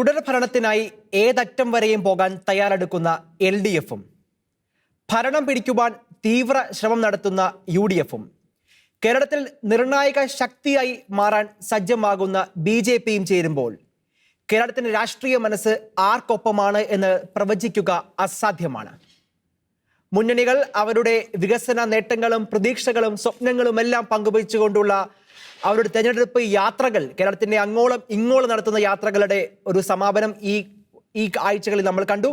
തുടർഭരണത്തിനായി ഏതറ്റം വരെയും പോകാൻ തയ്യാറെടുക്കുന്ന LDFും ഭരണം പിടിക്കുവാൻ തീവ്ര ശ്രമം നടത്തുന്ന UDFും കേരളത്തിൽ നിർണായക ശക്തിയായി മാറാൻ സജ്ജമാകുന്ന BJPയും ചേരുമ്പോൾ കേരളത്തിന്റെ രാഷ്ട്രീയ മനസ്സ് ആർക്കൊപ്പമാണ് എന്ന് പ്രവചിക്കുക അസാധ്യമാണ്. മുന്നണികൾ അവരുടെ വികസന നേട്ടങ്ങളും പ്രതീക്ഷകളും സ്വപ്നങ്ങളുമെല്ലാം പങ്കുവച്ചുകൊണ്ടുള്ള അവരുടെ തെരഞ്ഞെടുപ്പ് യാത്രകൾ, കേരളത്തിന്റെ അങ്ങോളം ഇങ്ങോളം നടത്തുന്ന യാത്രകളുടെ ഒരു സമാപനം ഈ ആഴ്ചകളിൽ നമ്മൾ കണ്ടു.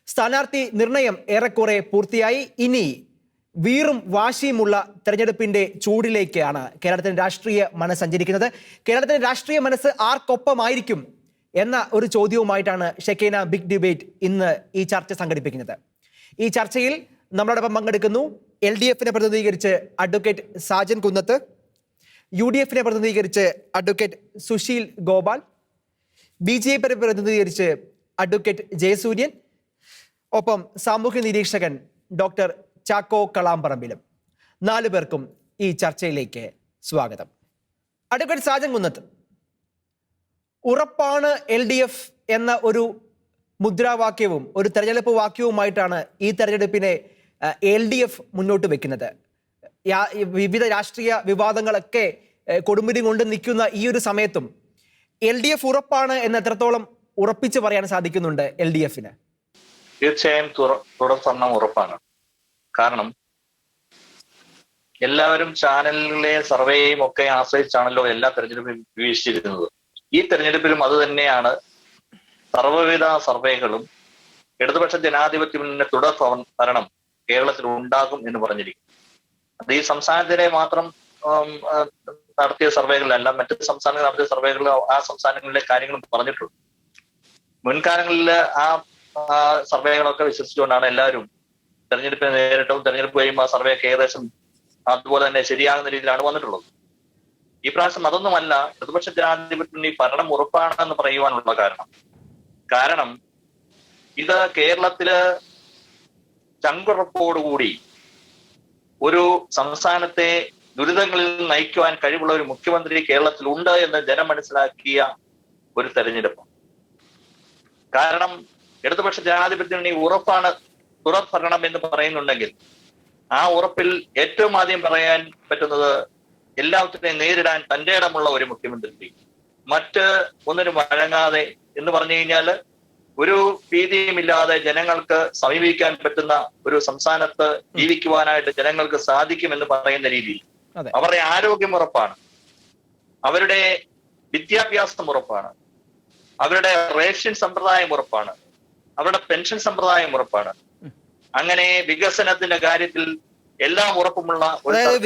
സ്ഥാനാർത്ഥി നിർണയം ഏറെക്കുറെ പൂർത്തിയായി. ഇനി വീറും വാശിയുമുള്ള തെരഞ്ഞെടുപ്പിന്റെ ചൂടിലേക്കാണ് കേരളത്തിന്റെ രാഷ്ട്രീയ മനസ്സ് സഞ്ചരിക്കുന്നത്. കേരളത്തിന്റെ രാഷ്ട്രീയ മനസ്സ് ആർക്കൊപ്പമായിരിക്കും എന്ന ഒരു ചോദ്യവുമായിട്ടാണ് ഷെക്കേന ബിഗ് ഡിബേറ്റ് ഇന്ന് ഈ ചർച്ച സംഘടിപ്പിക്കുന്നത്. ഈ ചർച്ചയിൽ നമ്മളോടൊപ്പം പങ്കെടുക്കുന്നു LDFിനെ പ്രതിനിധീകരിച്ച് അഡ്വക്കേറ്റ് സാജൻ കുന്നത്ത്, UDFിനെ പ്രതിനിധീകരിച്ച് അഡ്വക്കേറ്റ് സുശീൽ ഗോപാൽ, BJPയെ പ്രതിനിധീകരിച്ച് അഡ്വക്കേറ്റ് ജയസൂര്യൻ, ഒപ്പം സാമൂഹ്യ നിരീക്ഷകൻ ഡോക്ടർ ചാക്കോ കളാമ്പറമ്പിലും. 4 പേർക്കും ഈ ചർച്ചയിലേക്ക് സ്വാഗതം. അഡ്വക്കേറ്റ് സാജൻ കുന്നത്ത്, ഉറപ്പാണ് LDF എന്ന ഒരു മുദ്രാവാക്യവും ഒരു തെരഞ്ഞെടുപ്പ് വാക്യവുമായിട്ടാണ് ഈ തെരഞ്ഞെടുപ്പിനെ LDF മുന്നോട്ട് വെക്കുന്നത്. വിവിധ രാഷ്ട്രീയ വിവാദങ്ങളൊക്കെ കൊടുമ്പിരി കൊണ്ട് നിൽക്കുന്ന ഈ ഒരു സമയത്തും LDF ഉറപ്പാണ് എന്ന് എത്രത്തോളം ഉറപ്പിച്ച് പറയാൻ സാധിക്കുന്നുണ്ട് LDFന്? തീർച്ചയായും തുടർഭരണം ഉറപ്പാണ്. കാരണം എല്ലാവരും ചാനലിലെ സർവേയും ഒക്കെ ആശ്രയിച്ചാണല്ലോ എല്ലാ തെരഞ്ഞെടുപ്പും വീക്ഷിച്ചിരുന്നത്. ഈ തെരഞ്ഞെടുപ്പിലും അത് തന്നെയാണ്. സർവ്വവിധ സർവേകളും ഇടതുപക്ഷ ജനാധിപത്യ മുന്നണി തുടർ ഭരണം കേരളത്തിൽ ഉണ്ടാകും എന്ന് പറഞ്ഞിരിക്കും. അത് ഈ സംസ്ഥാനത്തിലെ മാത്രം നടത്തിയ സർവേകളിലല്ല, മറ്റ് സംസ്ഥാനങ്ങൾ നടത്തിയ സർവേകളിൽ ആ സംസ്ഥാനങ്ങളിലെ കാര്യങ്ങളും പറഞ്ഞിട്ടുണ്ട്. മുൻകാലങ്ങളിൽ ആ സർവേകളൊക്കെ വിശ്വസിച്ചുകൊണ്ടാണ് എല്ലാവരും തെരഞ്ഞെടുപ്പിനെ നേരിട്ടും തെരഞ്ഞെടുപ്പ് കഴിയുമ്പോൾ ആ സർവേ ഒക്കെ ഏകദേശം അതുപോലെ തന്നെ ശരിയാകുന്ന രീതിയിലാണ് വന്നിട്ടുള്ളത്. ഈ പ്രാവശ്യം അതൊന്നുമല്ല. ഇടതുപക്ഷ ജനാധിപത്യ ഭരണം ഉറപ്പാണെന്ന് പറയുവാനുള്ള കാരണം ഇത് കേരളത്തില് ചങ്കുറപ്പോടുകൂടി ഒരു സംസ്ഥാനത്തെ ദുരിതങ്ങളിൽ നയിക്കുവാൻ കഴിവുള്ള ഒരു മുഖ്യമന്ത്രി കേരളത്തിൽ ഉണ്ട് എന്ന് ജനം മനസ്സിലാക്കിയ ഒരു തെരഞ്ഞെടുപ്പ്. കാരണം ഇടതുപക്ഷ ജനാധിപത്യ ഉറപ്പാണ് തുടർഭരണം എന്ന് പറയുന്നുണ്ടെങ്കിൽ ആ ഉറപ്പിൽ ഏറ്റവും ആദ്യം പറയാൻ പറ്റുന്നത് എല്ലാത്തിനെയും നേരിടാൻ തന്റെ ഇടമുള്ള ഒരു മുഖ്യമന്ത്രി, മറ്റ് ഒന്നിനും വഴങ്ങാതെ എന്ന് പറഞ്ഞു കഴിഞ്ഞാൽ ഒരു ഭീതിയുമില്ലാതെ ജനങ്ങൾക്ക് സമീപിക്കാൻ പറ്റുന്ന ഒരു സംസ്ഥാനത്ത് ജീവിക്കുവാനായിട്ട് ജനങ്ങൾക്ക് സാധിക്കുമെന്ന് പറയുന്ന രീതിയിൽ അവരുടെ ആരോഗ്യം ഉറപ്പാണ്, അവരുടെ വിദ്യാഭ്യാസം ഉറപ്പാണ്, അവരുടെ റേഷൻ സമ്പ്രദായം ഉറപ്പാണ്, അവരുടെ പെൻഷൻ സമ്പ്രദായം ഉറപ്പാണ്. അങ്ങനെ വികസനത്തിന്റെ കാര്യത്തിൽ എല്ലാം ഉറപ്പുമുള്ള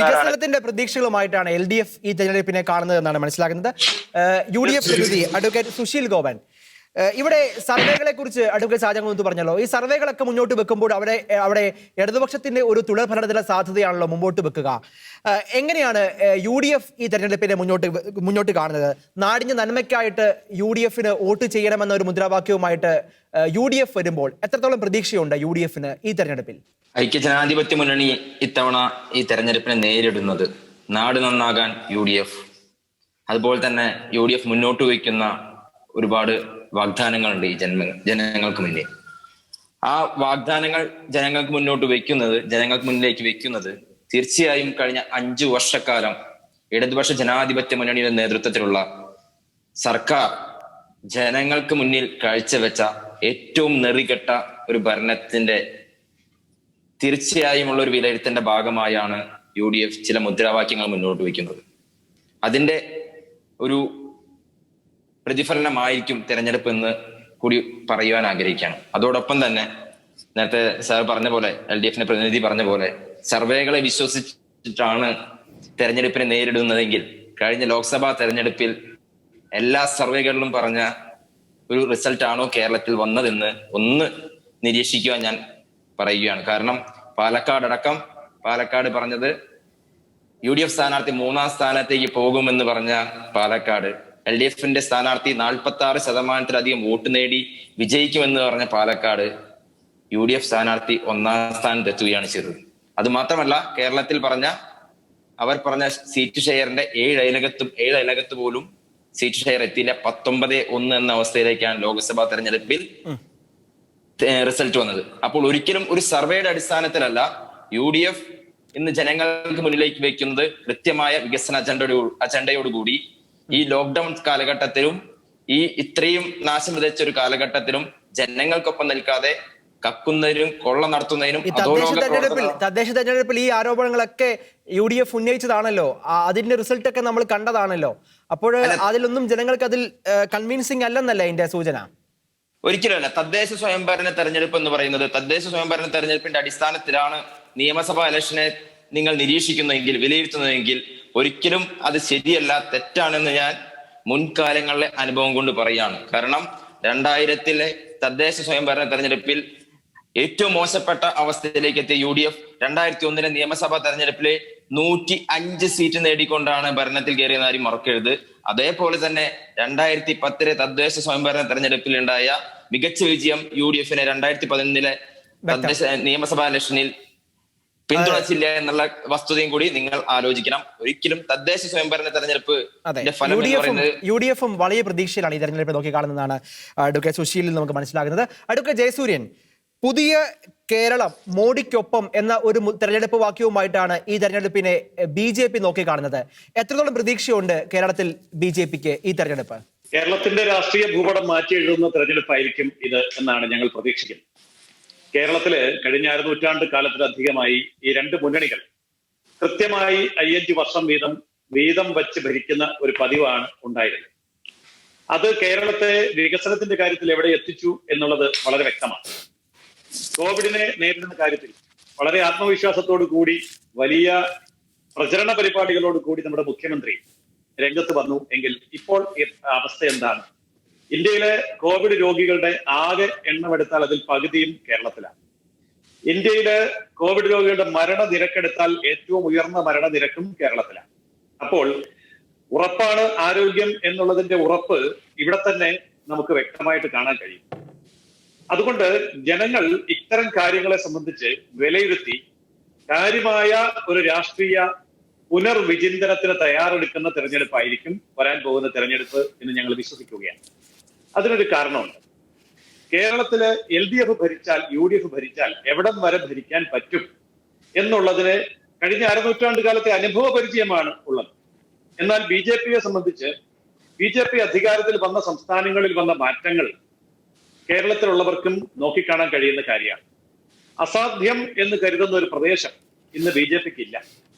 വികസനത്തിന്റെ പ്രതീക്ഷകളുമായിട്ടാണ് LDF ഈ തെരഞ്ഞെടുപ്പിനെ കാണുന്നത് എന്നാണ് മനസ്സിലാക്കുന്നത്. UDF പ്രതിനിധി അഡ്വക്കേറ്റ് സുശീൽ ഗോപാൽ, ഇവിടെ സർവേകളെ കുറിച്ച് അഡ്വക്കേറ്റ് സാജൻ കുന്നത്ത് പറഞ്ഞല്ലോ. ഈ സർവേകളൊക്കെ മുന്നോട്ട് വെക്കുമ്പോൾ അവിടെ ഇടതുപക്ഷത്തിന്റെ ഒരു തുടർഭരണത്തിന്റെ സാധ്യതയാണല്ലോ മുമ്പോട്ട് വെക്കുക. എങ്ങനെയാണ് UDF ഈ തെരഞ്ഞെടുപ്പിനെ മുന്നോട്ട് കാണുന്നത്? നാടിന്റെ നന്മയ്ക്കായിട്ട് UDFന് വോട്ട് ചെയ്യണമെന്ന ഒരു മുദ്രാവാക്യവുമായിട്ട് UDF വരുമ്പോൾ എത്രത്തോളം പ്രതീക്ഷയുണ്ട് UDFന് ഈ തെരഞ്ഞെടുപ്പിൽ? ഐക്യജനാധിപത്യ മുന്നണി ഇത്തവണ ഈ തെരഞ്ഞെടുപ്പിനെ നേരിടുന്നത് നാട് നന്നാകാൻ UDF, അതുപോലെ തന്നെ UDF മുന്നോട്ട് വയ്ക്കുന്ന ഒരുപാട് വാഗ്ദാനങ്ങളുണ്ട് ഈ ജനങ്ങൾക്ക് മുന്നിൽ. ആ വാഗ്ദാനങ്ങൾ ജനങ്ങൾക്ക് മുന്നിലേക്ക് വെക്കുന്നത് തീർച്ചയായും കഴിഞ്ഞ 5 വർഷക്കാലം ഇടതുപക്ഷ ജനാധിപത്യ മുന്നണിയുടെ നേതൃത്വത്തിലുള്ള സർക്കാർ ജനങ്ങൾക്ക് മുന്നിൽ കാഴ്ചവെച്ച ഏറ്റവും നെറികെട്ട ഒരു ഭരണത്തിന്റെ തീർച്ചയായും ഉള്ള ഒരു വിലയിരുത്തലിന്റെ ഭാഗമായാണ് UDF ചില മുദ്രാവാക്യങ്ങൾ മുന്നോട്ട് വയ്ക്കുന്നത്. അതിന്റെ ഒരു പ്രതിഫലനമായിരിക്കും തെരഞ്ഞെടുപ്പ് എന്ന് കൂടി പറയുവാൻ ആഗ്രഹിക്കുകയാണ്. അതോടൊപ്പം തന്നെ നേരത്തെ സാർ പറഞ്ഞ പോലെ, LDFിന്റെ പ്രതിനിധി പറഞ്ഞ പോലെ, സർവേകളെ വിശ്വസിച്ചിട്ടാണ് തെരഞ്ഞെടുപ്പിനെ നേരിടുന്നതെങ്കിൽ കഴിഞ്ഞ ലോക്സഭാ തെരഞ്ഞെടുപ്പിൽ എല്ലാ സർവേകളിലും പറഞ്ഞ ഒരു റിസൾട്ടാണോ കേരളത്തിൽ വന്നതെന്ന് ഒന്ന് നിരീക്ഷിക്കുവാൻ ഞാൻ പറയുകയാണ്. കാരണം പാലക്കാട് പറഞ്ഞത് UDF സ്ഥാനാർത്ഥി 3ാം സ്ഥാനത്തേക്ക് പോകുമെന്ന് പറഞ്ഞ പാലക്കാട്, LDFിന്റെ സ്ഥാനാർത്ഥി 46% വോട്ട് നേടി വിജയിക്കുമെന്ന് പറഞ്ഞ പാലക്കാട്, UDF സ്ഥാനാർത്ഥി 1ാം സ്ഥാനത്തെത്തുകയാണ് ചെയ്തത്. അത് മാത്രമല്ല, കേരളത്തിൽ അവർ പറഞ്ഞ സീറ്റ് ഷെയറിന്റെ 7 അയലകത്ത് പോലും സീറ്റ് ഷെയർ എത്തിയില്ല. 19-1 എന്ന അവസ്ഥയിലേക്കാണ് ലോക്സഭാ തെരഞ്ഞെടുപ്പിൽ റിസൾട്ട് വന്നത്. അപ്പോൾ ഒരിക്കലും ഒരു സർവേയുടെ അടിസ്ഥാനത്തിലല്ല UDF ഇന്ന് ജനങ്ങൾക്ക് മുന്നിലേക്ക് വെക്കുന്നത് കൃത്യമായ വികസന അജണ്ടയോടുകൂടി ഈ ലോക്ക്ഡൌൺ കാലഘട്ടത്തിലും ഈ ഇത്രയും നാശം വിതച്ച ഒരു കാലഘട്ടത്തിലും ജനങ്ങൾക്കൊപ്പം നിൽക്കാതെ കക്കുന്നതിനും കൊള്ള നടത്തുന്നതിനും തദ്ദേശ തെരഞ്ഞെടുപ്പിൽ ഈ ആരോപണങ്ങളൊക്കെ UDF ഉന്നയിച്ചതാണല്ലോ. അതിന്റെ റിസൾട്ട് ഒക്കെ നമ്മൾ കണ്ടതാണല്ലോ. അപ്പോൾ അതിലൊന്നും ജനങ്ങൾക്ക് അതിൽ കൺവിൻസിംഗ് അല്ലെന്നല്ല അതിന്റെ സൂചന. ഒരിക്കലുമല്ല. തദ്ദേശ സ്വയംഭരണ തെരഞ്ഞെടുപ്പ് എന്ന് പറയുന്നത് തദ്ദേശ സ്വയംഭരണ തെരഞ്ഞെടുപ്പിന്റെ അടിസ്ഥാനത്തിലാണ് നിയമസഭാ ഇലക്ഷനെ നിങ്ങൾ നിരീക്ഷിക്കുന്നതെങ്കിൽ, വിലയിരുത്തുന്നതെങ്കിൽ ഒരിക്കലും അത് ശരിയല്ല, തെറ്റാണെന്ന് ഞാൻ മുൻകാലങ്ങളിലെ അനുഭവം കൊണ്ട് പറയുകയാണ്. കാരണം 2000-ലെ തദ്ദേശ സ്വയംഭരണ തെരഞ്ഞെടുപ്പിൽ ഏറ്റവും മോശപ്പെട്ട അവസ്ഥയിലേക്ക് എത്തിയ UDF 2001-ലെ നിയമസഭാ തെരഞ്ഞെടുപ്പിലെ 105 സീറ്റ് നേടിക്കൊണ്ടാണ് ഭരണത്തിൽ കയറിയെന്ന് ആരും മറക്കരുത്. അതേപോലെ തന്നെ 2010-ലെ തദ്ദേശ സ്വയംഭരണ തെരഞ്ഞെടുപ്പിൽ ഉണ്ടായ മികച്ച വിജയം UDF-നെ 2011-ലെ തദ്ദേശ നിയമസഭാ ഇലക്ഷനിൽ പിന്തുണച്ചില്ല എന്നുള്ള വസ്തുതയും കൂടി നിങ്ങൾ ആലോചിക്കണം. ഒരിക്കലും തദ്ദേശ സ്വയംഭരണ തെരഞ്ഞെടുപ്പ് UDF-ഉം വലിയ പ്രതീക്ഷയിലാണ് ഈ തെരഞ്ഞെടുപ്പ് നോക്കി കാണുന്നതാണ് അഡ്വക്കേറ്റ് സുശീലിൽ നമുക്ക് മനസ്സിലാകുന്നത്. അഡ്വക്കേറ്റ് ജയസൂര്യൻ, പുതിയ കേരളം മോഡിക്കൊപ്പം എന്ന ഒരു തെരഞ്ഞെടുപ്പ് വാക്യവുമായിട്ടാണ് ഈ തെരഞ്ഞെടുപ്പിനെ BJP നോക്കി കാണുന്നത്. എത്രത്തോളം പ്രതീക്ഷയുണ്ട് കേരളത്തിൽ BJPക്ക് ഈ തെരഞ്ഞെടുപ്പ്? കേരളത്തിന്റെ രാഷ്ട്രീയ ഭൂപടം മാറ്റി എഴുതുന്ന തെരഞ്ഞെടുപ്പായിരിക്കും ഇത് എന്നാണ് ഞങ്ങൾ പ്രതീക്ഷിക്കുന്നത്. കേരളത്തില് കഴിഞ്ഞ അരനൂറ്റാണ്ട് കാലത്തിലധികമായി ഈ രണ്ട് മുന്നണികൾ കൃത്യമായി 5 വർഷം വീതം വച്ച് ഭരിക്കുന്ന ഒരു പതിവാണ് ഉണ്ടായിരുന്നത്. അത് കേരളത്തെ വികസനത്തിന്റെ കാര്യത്തിൽ എവിടെ എത്തിച്ചു എന്നുള്ളത് വളരെ വ്യക്തമാണ്. കോവിഡിനെ നേരിടുന്ന കാര്യത്തിൽ വളരെ ആത്മവിശ്വാസത്തോടു കൂടി വലിയ പ്രചരണ പരിപാടികളോട് കൂടി നമ്മുടെ മുഖ്യമന്ത്രി രംഗത്ത് വന്നു എങ്കിൽ ഇപ്പോൾ അവസ്ഥ എന്താണ്? ഇന്ത്യയിലെ കോവിഡ് രോഗികളുടെ ആകെ എണ്ണമെടുത്താൽ അതിൽ പകുതിയും കേരളത്തിലാണ്. ഇന്ത്യയിലെ കോവിഡ് രോഗികളുടെ മരണനിരക്കെടുത്താൽ ഏറ്റവും ഉയർന്ന മരണനിരക്കും കേരളത്തിലാണ്. അപ്പോൾ ഉറപ്പാണ് ആരോഗ്യം എന്നുള്ളതിന്റെ ഉറപ്പ് ഇവിടെ തന്നെ നമുക്ക് വ്യക്തമായിട്ട് കാണാൻ കഴിയും. അതുകൊണ്ട് ജനങ്ങൾ ഇത്തരം കാര്യങ്ങളെ സംബന്ധിച്ച് വിലയിരുത്തി കാര്യമായ ഒരു രാഷ്ട്രീയ പുനർവിചിന്തനത്തിന് തയ്യാറെടുക്കുന്ന തെരഞ്ഞെടുപ്പായിരിക്കും വരാൻ പോകുന്ന തെരഞ്ഞെടുപ്പ് എന്ന് ഞങ്ങൾ വിശ്വസിക്കുകയാണ്. അതിനൊരു കാരണമുണ്ട്. കേരളത്തില് LDF ഭരിച്ചാൽ UDF ഭരിച്ചാൽ എവിടം വരെ ഭരിക്കാൻ പറ്റും എന്നുള്ളതിന് കഴിഞ്ഞ അരനൂറ്റാണ്ട് കാലത്തെ അനുഭവ പരിചയമാണ് ഉള്ളത്. എന്നാൽ BJPയെ സംബന്ധിച്ച് BJP അധികാരത്തിൽ വന്ന സംസ്ഥാനങ്ങളിൽ വന്ന മാറ്റങ്ങൾ കേരളത്തിലുള്ളവർക്കും നോക്കിക്കാണാൻ കഴിയുന്ന കാര്യമാണ്. അസാധ്യം എന്ന് കരുതുന്ന ഒരു പ്രദേശം ഇന്ന് BJPക്ക് ഇല്ല.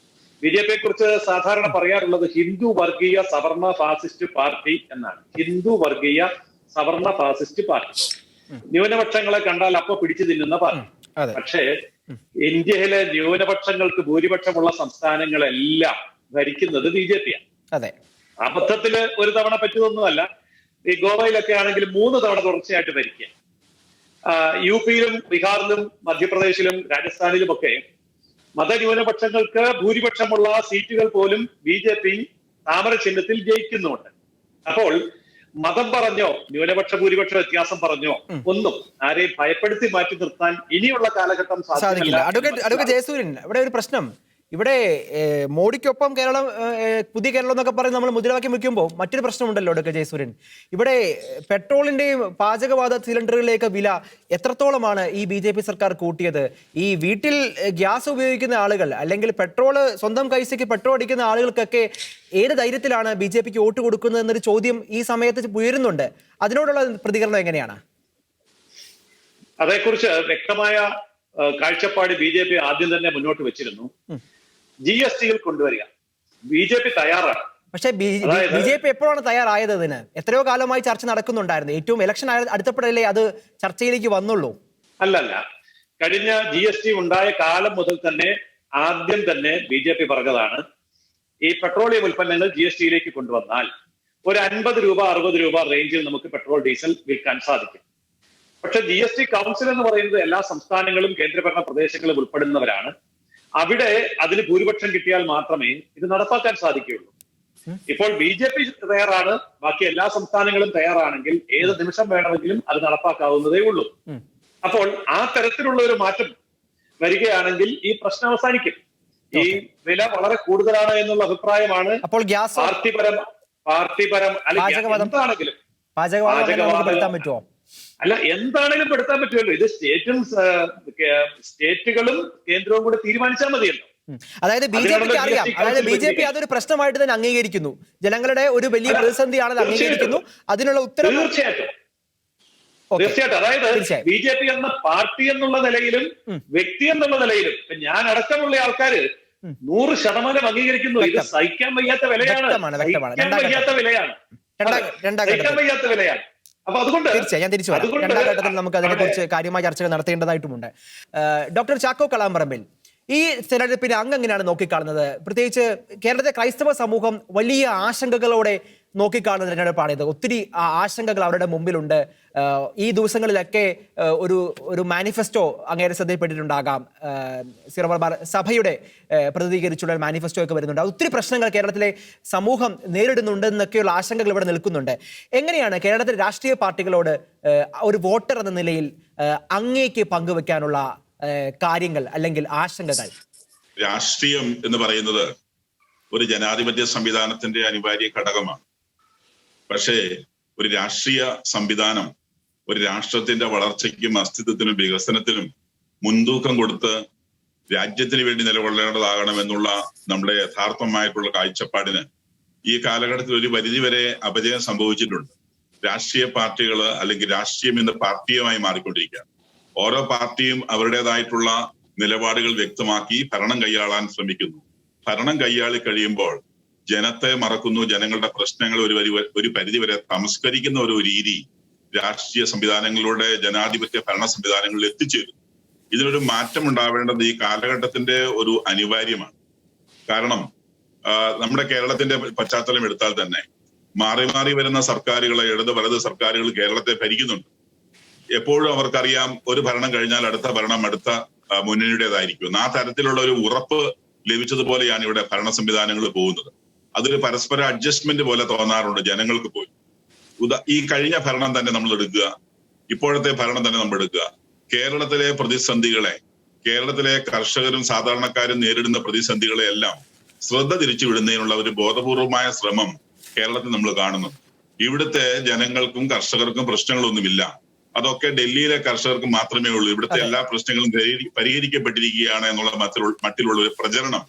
BJPയെ കുറിച്ച് സാധാരണ പറയാറുള്ളത് ഹിന്ദു വർഗീയ സവർണ ഫാസിസ്റ്റ് പാർട്ടി എന്നാണ്. ഹിന്ദു വർഗീയ സവർണ ഫാസിസ്റ്റ് പാർട്ടി. ന്യൂനപക്ഷങ്ങളെ കണ്ടാൽ അപ്പൊ പിടിച്ചു തിന്നുന്ന പാർട്ടി. പക്ഷേ ഇന്ത്യയിലെ ന്യൂനപക്ഷങ്ങൾക്ക് ഭൂരിപക്ഷമുള്ള സംസ്ഥാനങ്ങളെല്ലാം ഭരിക്കുന്നത് BJPയാണ്. അബദ്ധത്തില് ഒരു തവണ പറ്റുന്നൊന്നുമല്ല. ഈ ഗോവയിലൊക്കെ ആണെങ്കിൽ 3 തവണ തുടർച്ചയായിട്ട് ഭരിക്കുക. UPയിലും ബീഹാറിലും മധ്യപ്രദേശിലും രാജസ്ഥാനിലുമൊക്കെ മതന്യൂനപക്ഷങ്ങൾക്ക് ഭൂരിപക്ഷമുള്ള സീറ്റുകൾ പോലും BJP താമര ചിഹ്നത്തിൽ ജയിക്കുന്നുണ്ട്. അപ്പോൾ മതം പറഞ്ഞോ ന്യൂനപക്ഷ ഭൂരിപക്ഷ വ്യത്യാസം പറഞ്ഞോ ഒന്നും ആരെയും ഭയപ്പെടുത്തി മാറ്റി നിർത്താൻ ഇനിയുള്ള കാലഘട്ടം സാധിക്കില്ല. അഡ്വക്കേറ്റ് ജയസൂര്യൻ, ഇവിടെ ഒരു പ്രശ്നം, ഇവിടെ മോഡിക്കൊപ്പം കേരളം, പുതിയ കേരളം എന്നൊക്കെ പറഞ്ഞ് നമ്മൾ മുദ്രാവാക്യം വെക്കുമ്പോൾ മറ്റൊരു പ്രശ്നമുണ്ടല്ലോ അഡ്വക്കേറ്റ് ജയസൂര്യൻ. ഇവിടെ പെട്രോളിന്റെയും പാചകവാത സിലിണ്ടറുകളിലേക്ക് വില എത്രത്തോളമാണ് ഈ BJP സർക്കാർ കൂട്ടിയത്? ഈ വീട്ടിൽ ഗ്യാസ് ഉപയോഗിക്കുന്ന ആളുകൾ അല്ലെങ്കിൽ പെട്രോൾ സ്വന്തം കൈസയ്ക്ക് പെട്രോൾ അടിക്കുന്ന ആളുകൾക്കൊക്കെ ഏത് ധൈര്യത്തിലാണ് BJPക്ക് വോട്ട് കൊടുക്കുന്നത് എന്നൊരു ചോദ്യം ഈ സമയത്ത് ഉയരുന്നുണ്ട്. അതിനോടുള്ള പ്രതികരണം എങ്ങനെയാണ്? അതേക്കുറിച്ച് വ്യക്തമായ കാഴ്ചപ്പാട് BJP ആദ്യം തന്നെ മുന്നോട്ട് വെച്ചിരുന്നു. GST കൊണ്ടുവരിക BJP തയ്യാറാണ്. പക്ഷേ BJP എപ്പോഴാണ് തയ്യാറായത്? അതിന് എത്രയോ കാലമായി ചർച്ച നടക്കുന്നുണ്ടായിരുന്നു. ഏറ്റവും ഇലക്ഷൻ അടുത്തപ്പോഴല്ലേ അത് ചർച്ചയിലേക്ക് വന്നുള്ളൂ? അല്ലല്ല, കഴിഞ്ഞ GST ഉണ്ടായ കാലം മുതൽ തന്നെ ആദ്യം തന്നെ BJP പറഞ്ഞതാണ് ഈ പെട്രോളിയം ഉൽപ്പന്നങ്ങൾ GSTയിലേക്ക് കൊണ്ടുവന്നാൽ ഒരു 50 രൂപ 60 രൂപ റേഞ്ചിൽ നമുക്ക് പെട്രോൾ ഡീസൽ വിൽക്കാൻ സാധിക്കും. പക്ഷെ GST കൗൺസിൽ എന്ന് പറയുന്നത് എല്ലാ സംസ്ഥാനങ്ങളും കേന്ദ്രഭരണ പ്രദേശങ്ങളും ഉൾപ്പെടുന്നവരാണ്. അവിടെ അതിന് ഭൂരിപക്ഷം കിട്ടിയാൽ മാത്രമേ ഇത് നടപ്പാക്കാൻ സാധിക്കുകയുള്ളൂ. ഇപ്പോൾ BJP തയ്യാറാണ്, ബാക്കി എല്ലാ സംസ്ഥാനങ്ങളും തയ്യാറാണെങ്കിൽ ഏത് നിമിഷം വേണമെങ്കിലും അത് നടപ്പാക്കാവുന്നതേ ഉള്ളൂ. അപ്പോൾ ആ തരത്തിലുള്ള ഒരു മാറ്റം വരികയാണെങ്കിൽ ഈ പ്രശ്നം അവസാനിക്കും. ഈ വില വളരെ കൂടുതലാണ് എന്നുള്ള അഭിപ്രായമാണ് അപ്പോൾ ഗ്യാസ് പാർട്ടിപരം അല്ലെങ്കിൽ പാചകവാദം. എന്താണെങ്കിലും പാചകവാദം പെടുത്താൻ പറ്റുമോ? അല്ല, എന്താണെങ്കിലും പെടുത്താൻ പറ്റുമല്ലോ. ഇത് സ്റ്റേറ്റുകളും കേന്ദ്രവും കൂടെ തീരുമാനിച്ചാൽ മതിയല്ലോ. അതായത് ബി.ജെ.പിക്ക് അറിയാം, അതായത് ബി.ജെ.പി അതൊരു പ്രശ്നമായിട്ട് തന്നെ അംഗീകരിക്കുന്നു, ജനങ്ങളുടെ ഒരു വലിയ പ്രതിസന്ധിയാണെന്ന് അംഗീകരിക്കുന്നു, അതിനുള്ള ഉത്തരം തീർച്ചയായിട്ടും. അതായത് ബി.ജെ.പി എന്ന പാർട്ടി എന്നുള്ള നിലയിലും വ്യക്തി എന്നുള്ള നിലയിലും ഞാൻ അടക്കമുള്ള ആൾക്കാര് 100% അംഗീകരിക്കുന്നു. ഇത് സഹിക്കാൻ വയ്യാത്ത വിലയാണ്, സഹിക്കാൻ വയ്യാത്ത വിലയാണ്. അപ്പൊ അതുകൊണ്ട് തീർച്ചയായും ഞാൻ തിരിച്ചു വരാം. രണ്ടാം ഘട്ടത്തിൽ നമുക്ക് അതിനെക്കുറിച്ച് കാര്യമായ ചർച്ചകൾ നടത്തേണ്ടതായിട്ടുമുണ്ട്. ഡോക്ടർ ചാക്കോ കളാമ്പറമ്പിൽ, ഈ തെരഞ്ഞെടുപ്പിനെ അങ്ങ് എങ്ങനെയാണ് നോക്കിക്കാണുന്നത്? പ്രത്യേകിച്ച് കേരളത്തിലെ ക്രൈസ്തവ സമൂഹം വലിയ ആശങ്കകളോടെ നോക്കിക്കാണുന്ന തെരഞ്ഞെടുപ്പാണിത്. ഒത്തിരി ആശങ്കകൾ അവരുടെ മുമ്പിലുണ്ട്. ഈ ദിവസങ്ങളിലൊക്കെ ഒരു മാനിഫെസ്റ്റോ അങ്ങേരെ ശ്രദ്ധയിൽപ്പെട്ടിട്ടുണ്ടാകാം. സീറോ മലബാർ സഭയുടെ പ്രതിനിധീകരിച്ചുള്ള മാനിഫെസ്റ്റോ ഒക്കെ വരുന്നുണ്ട്. ഒത്തിരി പ്രശ്നങ്ങൾ കേരളത്തിലെ സമൂഹം നേരിടുന്നുണ്ട് എന്നൊക്കെയുള്ള ആശങ്കകൾ ഇവിടെ നിൽക്കുന്നുണ്ട്. എങ്ങനെയാണ് കേരളത്തിലെ രാഷ്ട്രീയ പാർട്ടികളോട് ഒരു വോട്ടർ എന്ന നിലയിൽ അങ്ങേക്ക് പങ്കുവെക്കാനുള്ള കാര്യങ്ങൾ അല്ലെങ്കിൽ ആശങ്കകൾ? രാഷ്ട്രീയം എന്ന് പറയുന്നത് ഒരു ജനാധിപത്യ സംവിധാനത്തിന്റെ അനിവാര്യ ഘടകമാണ്. പക്ഷേ ഒരു രാഷ്ട്രീയ സംവിധാനം ഒരു രാഷ്ട്രത്തിന്റെ വളർച്ചയ്ക്കും അസ്തിത്വത്തിനും വികസനത്തിനും മുൻതൂക്കം കൊടുത്ത് രാജ്യത്തിന് വേണ്ടി നിലകൊള്ളേണ്ടതാകണമെന്നുള്ള നമ്മുടെ യഥാർത്ഥമായിട്ടുള്ള കാഴ്ചപ്പാടിന് ഈ കാലഘട്ടത്തിൽ ഒരു പരിധിവരെ അപജയം സംഭവിച്ചിട്ടുണ്ട്. രാഷ്ട്രീയ പാർട്ടികൾ അല്ലെങ്കിൽ രാഷ്ട്രീയം ഇന്ന് പാർട്ടിയുമായി മാറിക്കൊണ്ടിരിക്കുകയാണ്. ഓരോ പാർട്ടിയും അവരുടേതായിട്ടുള്ള നിലപാടുകൾ വ്യക്തമാക്കി ഭരണം കൈയാളാൻ ശ്രമിക്കുന്നു. ഭരണം കൈയാളി കഴിയുമ്പോൾ ജനത്തെ മറക്കുന്നു, ജനങ്ങളുടെ പ്രശ്നങ്ങൾ ഒരു പരിധിവരെ സംസ്കരിക്കുന്ന ഒരു രീതി രാഷ്ട്രീയ സംവിധാനങ്ങളിലൂടെ ജനാധിപത്യ ഭരണ സംവിധാനങ്ങളിൽ എത്തിച്ചേരുന്നു. ഇതിനൊരു മാറ്റം ഉണ്ടാവേണ്ടത് ഈ കാലഘട്ടത്തിന്റെ ഒരു അനിവാര്യമാണ്. കാരണം നമ്മുടെ കേരളത്തിന്റെ പശ്ചാത്തലം എടുത്താൽ തന്നെ മാറി മാറി വരുന്ന സർക്കാരുകളെ, ഇടത് വലത് സർക്കാരുകൾ കേരളത്തെ ഭരിക്കുന്നുണ്ട്. എപ്പോഴും അവർക്കറിയാം ഒരു ഭരണം കഴിഞ്ഞാൽ അടുത്ത ഭരണം അടുത്ത മുന്നണിയുടേതായിരിക്കും. ആ തരത്തിലുള്ള ഒരു ഉറപ്പ് ലഭിച്ചതുപോലെയാണ് ഇവിടെ ഭരണ സംവിധാനങ്ങൾ പോകുന്നത്. അതൊരു പരസ്പര അഡ്ജസ്റ്റ്മെന്റ് പോലെ തോന്നാറുണ്ട് ജനങ്ങൾക്ക് പോയി. ഈ കഴിഞ്ഞ ഭരണം തന്നെ നമ്മൾ എടുക്കുക, ഇപ്പോഴത്തെ ഭരണം തന്നെ നമ്മൾ എടുക്കുക. കേരളത്തിലെ പ്രതിസന്ധികളെ, കേരളത്തിലെ കർഷകരും സാധാരണക്കാരും നേരിടുന്ന പ്രതിസന്ധികളെ എല്ലാം ശ്രദ്ധ തിരിച്ചു വിടുന്നതിനുള്ള ഒരു ബോധപൂർവമായ ശ്രമം കേരളത്തിൽ നമ്മൾ കാണുന്നു. ഇവിടുത്തെ ജനങ്ങൾക്കും കർഷകർക്കും പ്രശ്നങ്ങളൊന്നുമില്ല. അതൊക്കെ ഡൽഹിയിലെ കർഷകർക്ക് മാത്രമേ ഉള്ളൂ. ഇവിടുത്തെ എല്ലാ പ്രശ്നങ്ങളും പരിഹരിക്കപ്പെട്ടിരിക്കുകയാണ് എന്നുള്ള മട്ടിലുള്ള ഒരു പ്രചരണം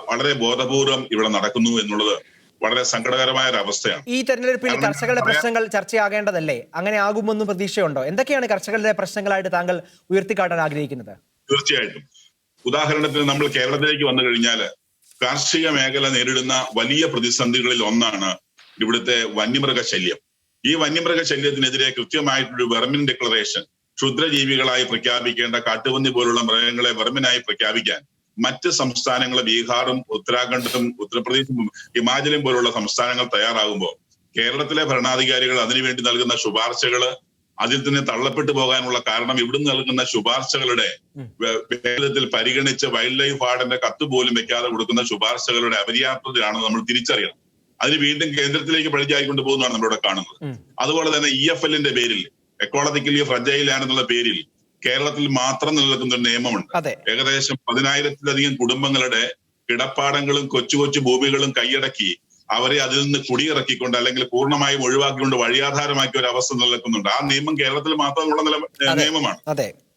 വളരെ ബോധപൂർവം ഇവിടെ നടക്കുന്നു എന്നുള്ളത് വളരെ സങ്കടകരമായ ഒരു അവസ്ഥയാണ്. ഈ തെരഞ്ഞെടുപ്പിൽ കർഷകരുടെ പ്രശ്നങ്ങൾ ചർച്ചയാകേണ്ടതല്ലേ? അങ്ങനെ ആകുമെന്ന് പ്രതീക്ഷയുണ്ടോ? എന്തൊക്കെയാണ് കർഷകരുടെ പ്രശ്നങ്ങളായിട്ട് താങ്കൾ ഉയർത്തിക്കാട്ടാൻ ആഗ്രഹിക്കുന്നത്? തീർച്ചയായിട്ടും. ഉദാഹരണത്തിന് നമ്മൾ കേരളത്തിലേക്ക് വന്നു കഴിഞ്ഞാൽ കാർഷിക മേഖല നേരിടുന്ന വലിയ പ്രതിസന്ധികളിൽ ഒന്നാണ് ഇവിടുത്തെ വന്യമൃഗ ശല്യം. ഈ വന്യമൃഗ ശല്യത്തിനെതിരെ കൃത്യമായിട്ടൊരു വെർമിൻ ഡിക്ലറേഷൻ, ക്ഷുദ്രജീവികളായി പ്രഖ്യാപിക്കേണ്ട കാട്ടുപന്നി പോലുള്ള മൃഗങ്ങളെ വെർമിനായി പ്രഖ്യാപിക്കാൻ മറ്റ് സംസ്ഥാനങ്ങളെ ബീഹാറും ഉത്തരാഖണ്ഡും ഉത്തർപ്രദേശും ഹിമാചലും പോലുള്ള സംസ്ഥാനങ്ങൾ തയ്യാറാകുമ്പോൾ കേരളത്തിലെ ഭരണാധികാരികൾ അതിനുവേണ്ടി നൽകുന്ന ശുപാർശകള് അതിൽ തന്നെ തള്ളപ്പെട്ടു പോകാനുള്ള കാരണം ഇവിടുന്ന് നൽകുന്ന ശുപാർശകളുടെ വേഗത്തിൽ പരിഗണിച്ച് വൈൽഡ് ലൈഫ് വാർഡന്റെ കത്ത് പോലും വെക്കാതെ കൊടുക്കുന്ന ശുപാർശകളുടെ അപര്യാപ്തതയാണ് നമ്മൾ തിരിച്ചറിയണം. അതിന് വീണ്ടും കേന്ദ്രത്തിലേക്ക് പഴിച്ചായിക്കൊണ്ട് പോകുന്നതാണ് നമ്മളിവിടെ കാണുന്നത്. അതുപോലെ തന്നെ EFLന്റെ പേരിൽ, എക്കോളജിക്കലി ഫ്രജൈൽ ലാൻഡ് എന്നുള്ള പേരിൽ കേരളത്തിൽ മാത്രം നിലനിൽക്കുന്ന ഒരു നിയമമുണ്ട്. ഏകദേശം 10,000-ലധികം കുടുംബങ്ങളുടെ കിടപ്പാടങ്ങളും കൊച്ചു കൊച്ചു ഭൂമികളും കൈയടക്കി അവരെ അതിൽ നിന്ന് കുടിയിറക്കിക്കൊണ്ട് അല്ലെങ്കിൽ പൂർണ്ണമായും ഒഴിവാക്കിക്കൊണ്ട് വഴിയാധാരമാക്കിയ ഒരു അവസ്ഥ നിലനിൽക്കുന്നുണ്ട്. ആ നിയമം കേരളത്തിൽ മാത്രമുള്ള നിയമമാണ്.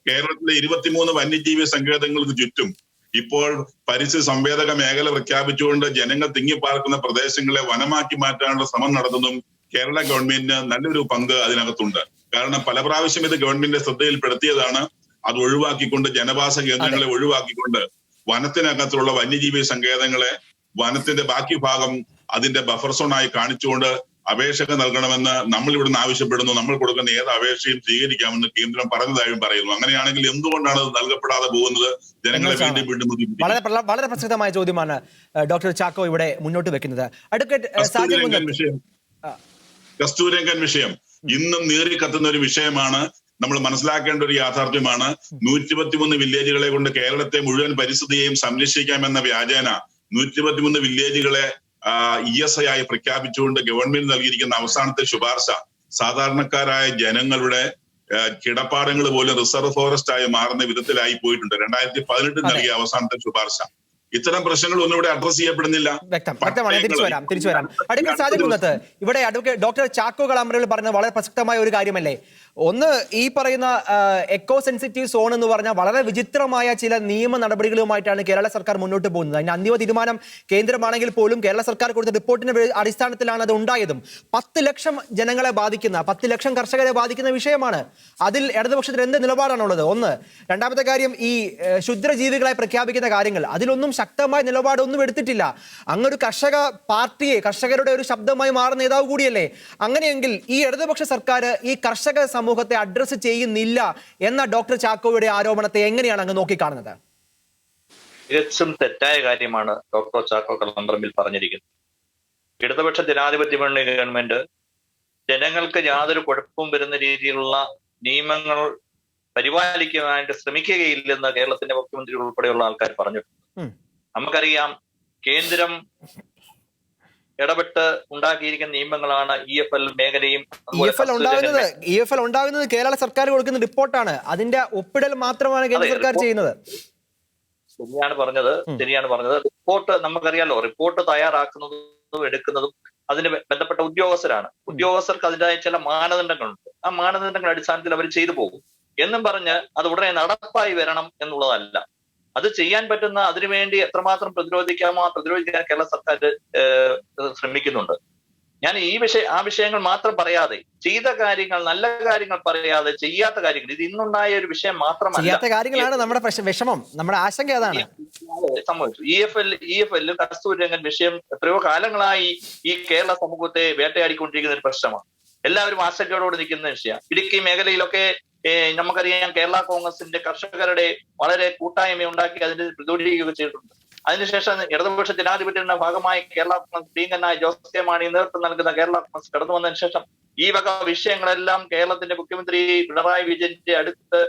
കേരളത്തിലെ 23 വന്യജീവി സങ്കേതങ്ങൾക്ക് ചുറ്റും ഇപ്പോൾ പരിസ്ഥിതി സംവേദക മേഖല പ്രഖ്യാപിച്ചുകൊണ്ട് ജനങ്ങൾ തിങ്ങിപ്പാർക്കുന്ന പ്രദേശങ്ങളെ വനമാക്കി മാറ്റാനുള്ള ശ്രമം നടത്തുന്നതും കേരള ഗവൺമെന്റിന് നല്ലൊരു പങ്ക് അതിനകത്തുണ്ട്. കാരണം പല പ്രാവശ്യം ഇത് ഗവൺമെന്റിന്റെ ശ്രദ്ധയിൽപ്പെടുത്തിയതാണ്. അത് ഒഴിവാക്കിക്കൊണ്ട് ജനവാസ കേന്ദ്രങ്ങളെ ഒഴിവാക്കിക്കൊണ്ട് വനത്തിനകത്തുള്ള വന്യജീവി സങ്കേതങ്ങളെ വനത്തിന്റെ ബാക്കി ഭാഗം അതിന്റെ ബഫർ സോണായി കാണിച്ചുകൊണ്ട് അപേക്ഷകൾ നൽകണമെന്ന് നമ്മൾ ഇവിടുന്ന് ആവശ്യപ്പെടുന്നു. നമ്മൾ കൊടുക്കുന്ന ഏത് അപേക്ഷയും സ്വീകരിക്കാമെന്ന് കേന്ദ്രം പറഞ്ഞതായും പറയുന്നു. അങ്ങനെയാണെങ്കിൽ എന്തുകൊണ്ടാണ് അത് നൽകപ്പെടാതെ പോകുന്നത്? ജനങ്ങളെ വീണ്ടും വീണ്ടും വളരെ പ്രസക്തമായ ചോദ്യമാണ് ഡോക്ടർ ചാക്കോ ഇവിടെ മുന്നോട്ട് വെക്കുന്നത്. കസ്തൂരംഗൻ വിഷയം ഇന്നും നീറിക്കത്തുന്ന ഒരു വിഷയമാണ്. നമ്മൾ മനസ്സിലാക്കേണ്ട ഒരു യാഥാർത്ഥ്യമാണ്. 123 വില്ലേജുകളെ കൊണ്ട് കേരളത്തെ മുഴുവൻ പരിസ്ഥിതിയെയും സംരക്ഷിക്കാമെന്ന വ്യാജേന 123 വില്ലേജുകളെ ESI ആയി പ്രഖ്യാപിച്ചുകൊണ്ട് ഗവൺമെന്റ് നൽകിയിരിക്കുന്ന അവസാനത്തെ ശുപാർശ സാധാരണക്കാരായ ജനങ്ങളുടെ കിടപ്പാടങ്ങൾ പോലും റിസർവ് ഫോറസ്റ്റ് ആയി മാറുന്ന വിധത്തിലായി പോയിട്ടുണ്ട്. 2018 നൽകിയ അവസാനത്തെ ശുപാർശ. ഇത്തരം പ്രശ്നങ്ങളൊന്നും ഇവിടെ അഡ്രസ് ചെയ്യപ്പെടുന്നില്ല. വ്യക്തമാണ്. തിരിച്ചു വരാം. അഡ്വക്കേറ്റ് സാജൻ കുന്നത്ത്, ഇവിടെ അഡ്വക്കേറ്റ് ഡോക്ടർ ചാക്കോ കളമരയിൽ പറഞ്ഞത് വളരെ പ്രസക്തമായ ഒരു കാര്യമല്ലേ? ഒന്ന്, ഈ പറയുന്ന എക്കോ സെൻസിറ്റീവ് സോൺ എന്ന് പറഞ്ഞാൽ വളരെ വിചിത്രമായ ചില നിയമ നടപടികളുമായിട്ടാണ് കേരള സർക്കാർ മുന്നോട്ട് പോകുന്നത്. അതിന്റെ അന്തിമ തീരുമാനം കേന്ദ്രമാണെങ്കിൽ പോലും കേരള സർക്കാർ കൊടുത്ത റിപ്പോർട്ടിന്റെ അടിസ്ഥാനത്തിലാണ് അത് ഉണ്ടായതും. 10 ലക്ഷം ജനങ്ങളെ ബാധിക്കുന്ന, 10 ലക്ഷം കർഷകരെ ബാധിക്കുന്ന വിഷയമാണ്. അതിൽ ഇടതുപക്ഷത്തിന് എന്ത് നിലപാടാണുള്ളത്? ഒന്ന്. രണ്ടാമത്തെ കാര്യം, ഈ ക്ഷുദ്രജീവികളെ പ്രഖ്യാപിക്കുന്ന കാര്യങ്ങൾ, അതിലൊന്നും ശക്തമായ നിലപാടൊന്നും എടുത്തിട്ടില്ല. അങ്ങൊരു കർഷക പാർട്ടിയെ, കർഷകരുടെ ഒരു ശബ്ദമായി മാറുന്ന നേതാവ് കൂടിയല്ലേ? അങ്ങനെയെങ്കിൽ ഈ ഇടതുപക്ഷ സർക്കാർ ഈ കർഷക സമൂഹത്തെ അഡ്രസ് ചെയ്യുന്നില്ല എന്ന ഡോക്ടർ ചാക്കോയുടെ ആരോപണത്തെ എങ്ങനെയാണ് അങ്ങ് നോക്കിക്കാണുന്നത്? തികച്ചും തെറ്റായ കാര്യമാണ് ഡോക്ടർ ചാക്കോ കളമ്പറമ്പിൽ പറഞ്ഞിരിക്കുന്നത്. ഇടതുപക്ഷ ജനാധിപത്യ മുന്നണി ഗവൺമെന്റ് ജനങ്ങൾക്ക് യാതൊരു കുഴപ്പവും വരുന്ന രീതിയിലുള്ള നിയമങ്ങൾ പരിപാലിക്കുവാനായിട്ട് ശ്രമിക്കുകയില്ലെന്ന് കേരളത്തിന്റെ മുഖ്യമന്ത്രി ഉൾപ്പെടെയുള്ള ആൾക്കാർ പറഞ്ഞിട്ടുണ്ട്. നമുക്കറിയാം, കേന്ദ്രം ഇടപെട്ട് ഉണ്ടാക്കിയിരിക്കുന്ന നിയമങ്ങളാണ് EFL മേഖലയും. EFL ഉണ്ടാകുന്നത് കേരള സർക്കാർ കൊടുക്കുന്ന റിപ്പോർട്ടാണ്. അതിന്റെ ഒപ്പിടൽ മാത്രമാണ് കേന്ദ്ര സർക്കാർ ചെയ്യുന്നത്. ശരിയാണ് പറഞ്ഞത്. റിപ്പോർട്ട് നമുക്കറിയാലോ, റിപ്പോർട്ട് തയ്യാറാക്കുന്നതും എടുക്കുന്നതും അതിന് ബന്ധപ്പെട്ട ഉദ്യോഗസ്ഥരാണ്. ഉദ്യോഗസ്ഥർക്ക് അതിൻ്റെതായ ചില മാനദണ്ഡങ്ങളുണ്ട്. ആ മാനദണ്ഡങ്ങളുടെ അടിസ്ഥാനത്തിൽ അവർ ചെയ്തു പോകും എന്നും പറഞ്ഞ് അത് ഉടനെ നടപ്പായി വരണം എന്നുള്ളതല്ല. അത് ചെയ്യാൻ പറ്റുന്ന, അതിനുവേണ്ടി എത്രമാത്രം പ്രതിരോധിക്കാൻ കേരള സർക്കാർ ശ്രമിക്കുന്നുണ്ട്. ഞാൻ ആ വിഷയങ്ങൾ മാത്രം പറയാതെ, ചെയ്ത കാര്യങ്ങൾ, നല്ല കാര്യങ്ങൾ പറയാതെ ചെയ്യാത്ത കാര്യങ്ങൾ, ഇത് ഇന്നുണ്ടായ ഒരു വിഷയം മാത്രമല്ല. ചെയ്യാത്ത കാര്യങ്ങളാണ് നമ്മുടെ വിഷമം, നമ്മുടെ ആശങ്ക അതാണ് സംഭവിച്ചു. EFL കസ്തൂരിരംഗൻ വിഷയം എത്രയോ കാലങ്ങളായി ഈ കേരള സമൂഹത്തെ വേട്ടയാടിക്കൊണ്ടിരിക്കുന്ന ഒരു പ്രശ്നമാണ്. എല്ലാവരും ആശങ്കയോടെ നിൽക്കുന്ന വിഷയമാണ്. ഇടുക്കി മേഖലയിലൊക്കെ നമുക്കറിയാം, കേരള കോൺഗ്രസിന്റെ കർഷകരുടെ വളരെ കൂട്ടായ്മ ഉണ്ടാക്കി അതിന്റെ പ്രതിരോധിക്കുകയൊക്കെ ചെയ്തിട്ടുണ്ട്. അതിനുശേഷം ഇടതുപക്ഷ ജനാധിപത്യത്തിന്റെ ഭാഗമായി കേരള കോൺഗ്രസ് പ്രിയങ്കനായ ജോസ് കെ മാണി നേതൃത്വം നൽകുന്ന കേരള കോൺഗ്രസ് കടന്നു വന്നതിന് ശേഷം ഈ വക വിഷയങ്ങളെല്ലാം കേരളത്തിന്റെ മുഖ്യമന്ത്രി പിണറായി വിജയന്റെ അടുത്ത്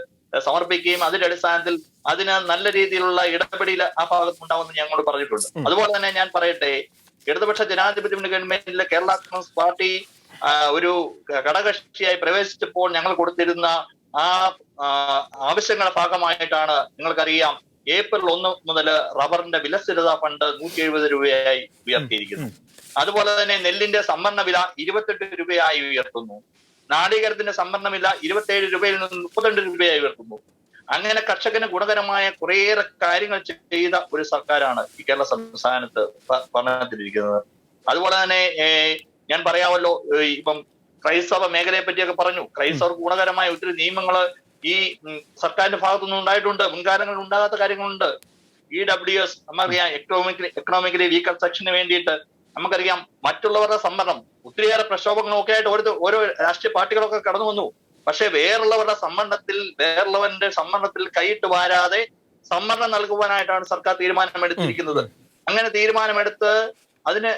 സമർപ്പിക്കുകയും അതിന്റെ അടിസ്ഥാനത്തിൽ അതിന് നല്ല രീതിയിലുള്ള ഇടപെടൽ ആ ഭാഗത്തുണ്ടാവുമെന്ന് ഞങ്ങളോട് പറഞ്ഞിട്ടുണ്ട്. അതുപോലെ തന്നെ ഞാൻ പറയട്ടെ, ഇടതുപക്ഷ ജനാധിപത്യ ഗവൺമെന്റിലെ കേരള കോൺഗ്രസ് പാർട്ടി ഒരു ഘടകകക്ഷിയായി പ്രവേശിച്ചപ്പോൾ ഞങ്ങൾ കൊടുത്തിരുന്ന ആ ആവശ്യങ്ങളുടെ ഭാഗമായിട്ടാണ്, നിങ്ങൾക്കറിയാം, ഏപ്രിൽ 1 മുതൽ റബ്ബറിന്റെ വിലസ്ഥിരതാ ഫണ്ട് 170 രൂപയായി ഉയർത്തിയിരിക്കുന്നു. അതുപോലെ തന്നെ നെല്ലിന്റെ സംഭരണ വില 28 രൂപയായി ഉയർത്തുന്നു. നാളികേരത്തിന്റെ സംഭരണ വില 27 രൂപയിൽ നിന്ന് 32 രൂപയായി ഉയർത്തുന്നു. അങ്ങനെ കർഷകന് ഗുണകരമായ കുറേയേറെ കാര്യങ്ങൾ ചെയ്ത ഒരു സർക്കാരാണ് ഈ കേരള സംസ്ഥാനത്ത് ഭരണത്തിലിരിക്കുന്നത്. അതുപോലെ തന്നെ ഞാൻ പറയാമല്ലോ, ഇപ്പം ക്രൈസ്തവ മേഖലയെ പറ്റിയൊക്കെ പറഞ്ഞു. ക്രൈസ്തവർക്ക് ഗുണകരമായ ഒത്തിരി നിയമങ്ങൾ ഈ സർക്കാരിന്റെ ഭാഗത്തുനിന്ന് ഉണ്ടായിട്ടുണ്ട്. മുൻകാലങ്ങളിൽ ഉണ്ടാകാത്ത കാര്യങ്ങളുണ്ട്. EWS നമുക്കറിയാം, എക്കണോമിക്കലി വീക്കർ സെക്ഷന് വേണ്ടിയിട്ട് നമുക്കറിയാം മറ്റുള്ളവരുടെ സംവരണം, ഒത്തിരിയേറെ പ്രക്ഷോഭങ്ങളൊക്കെ ആയിട്ട് ഓരോ രാഷ്ട്രീയ പാർട്ടികളൊക്കെ കടന്നു വന്നു. പക്ഷെ വേറുള്ളവരുടെ സംവരണത്തിൽ കൈയിട്ട് വാരാതെ സംവരണം നൽകുവാനായിട്ടാണ് സർക്കാർ തീരുമാനമെടുത്തിരിക്കുന്നത്. അങ്ങനെ തീരുമാനമെടുത്ത് അതിന്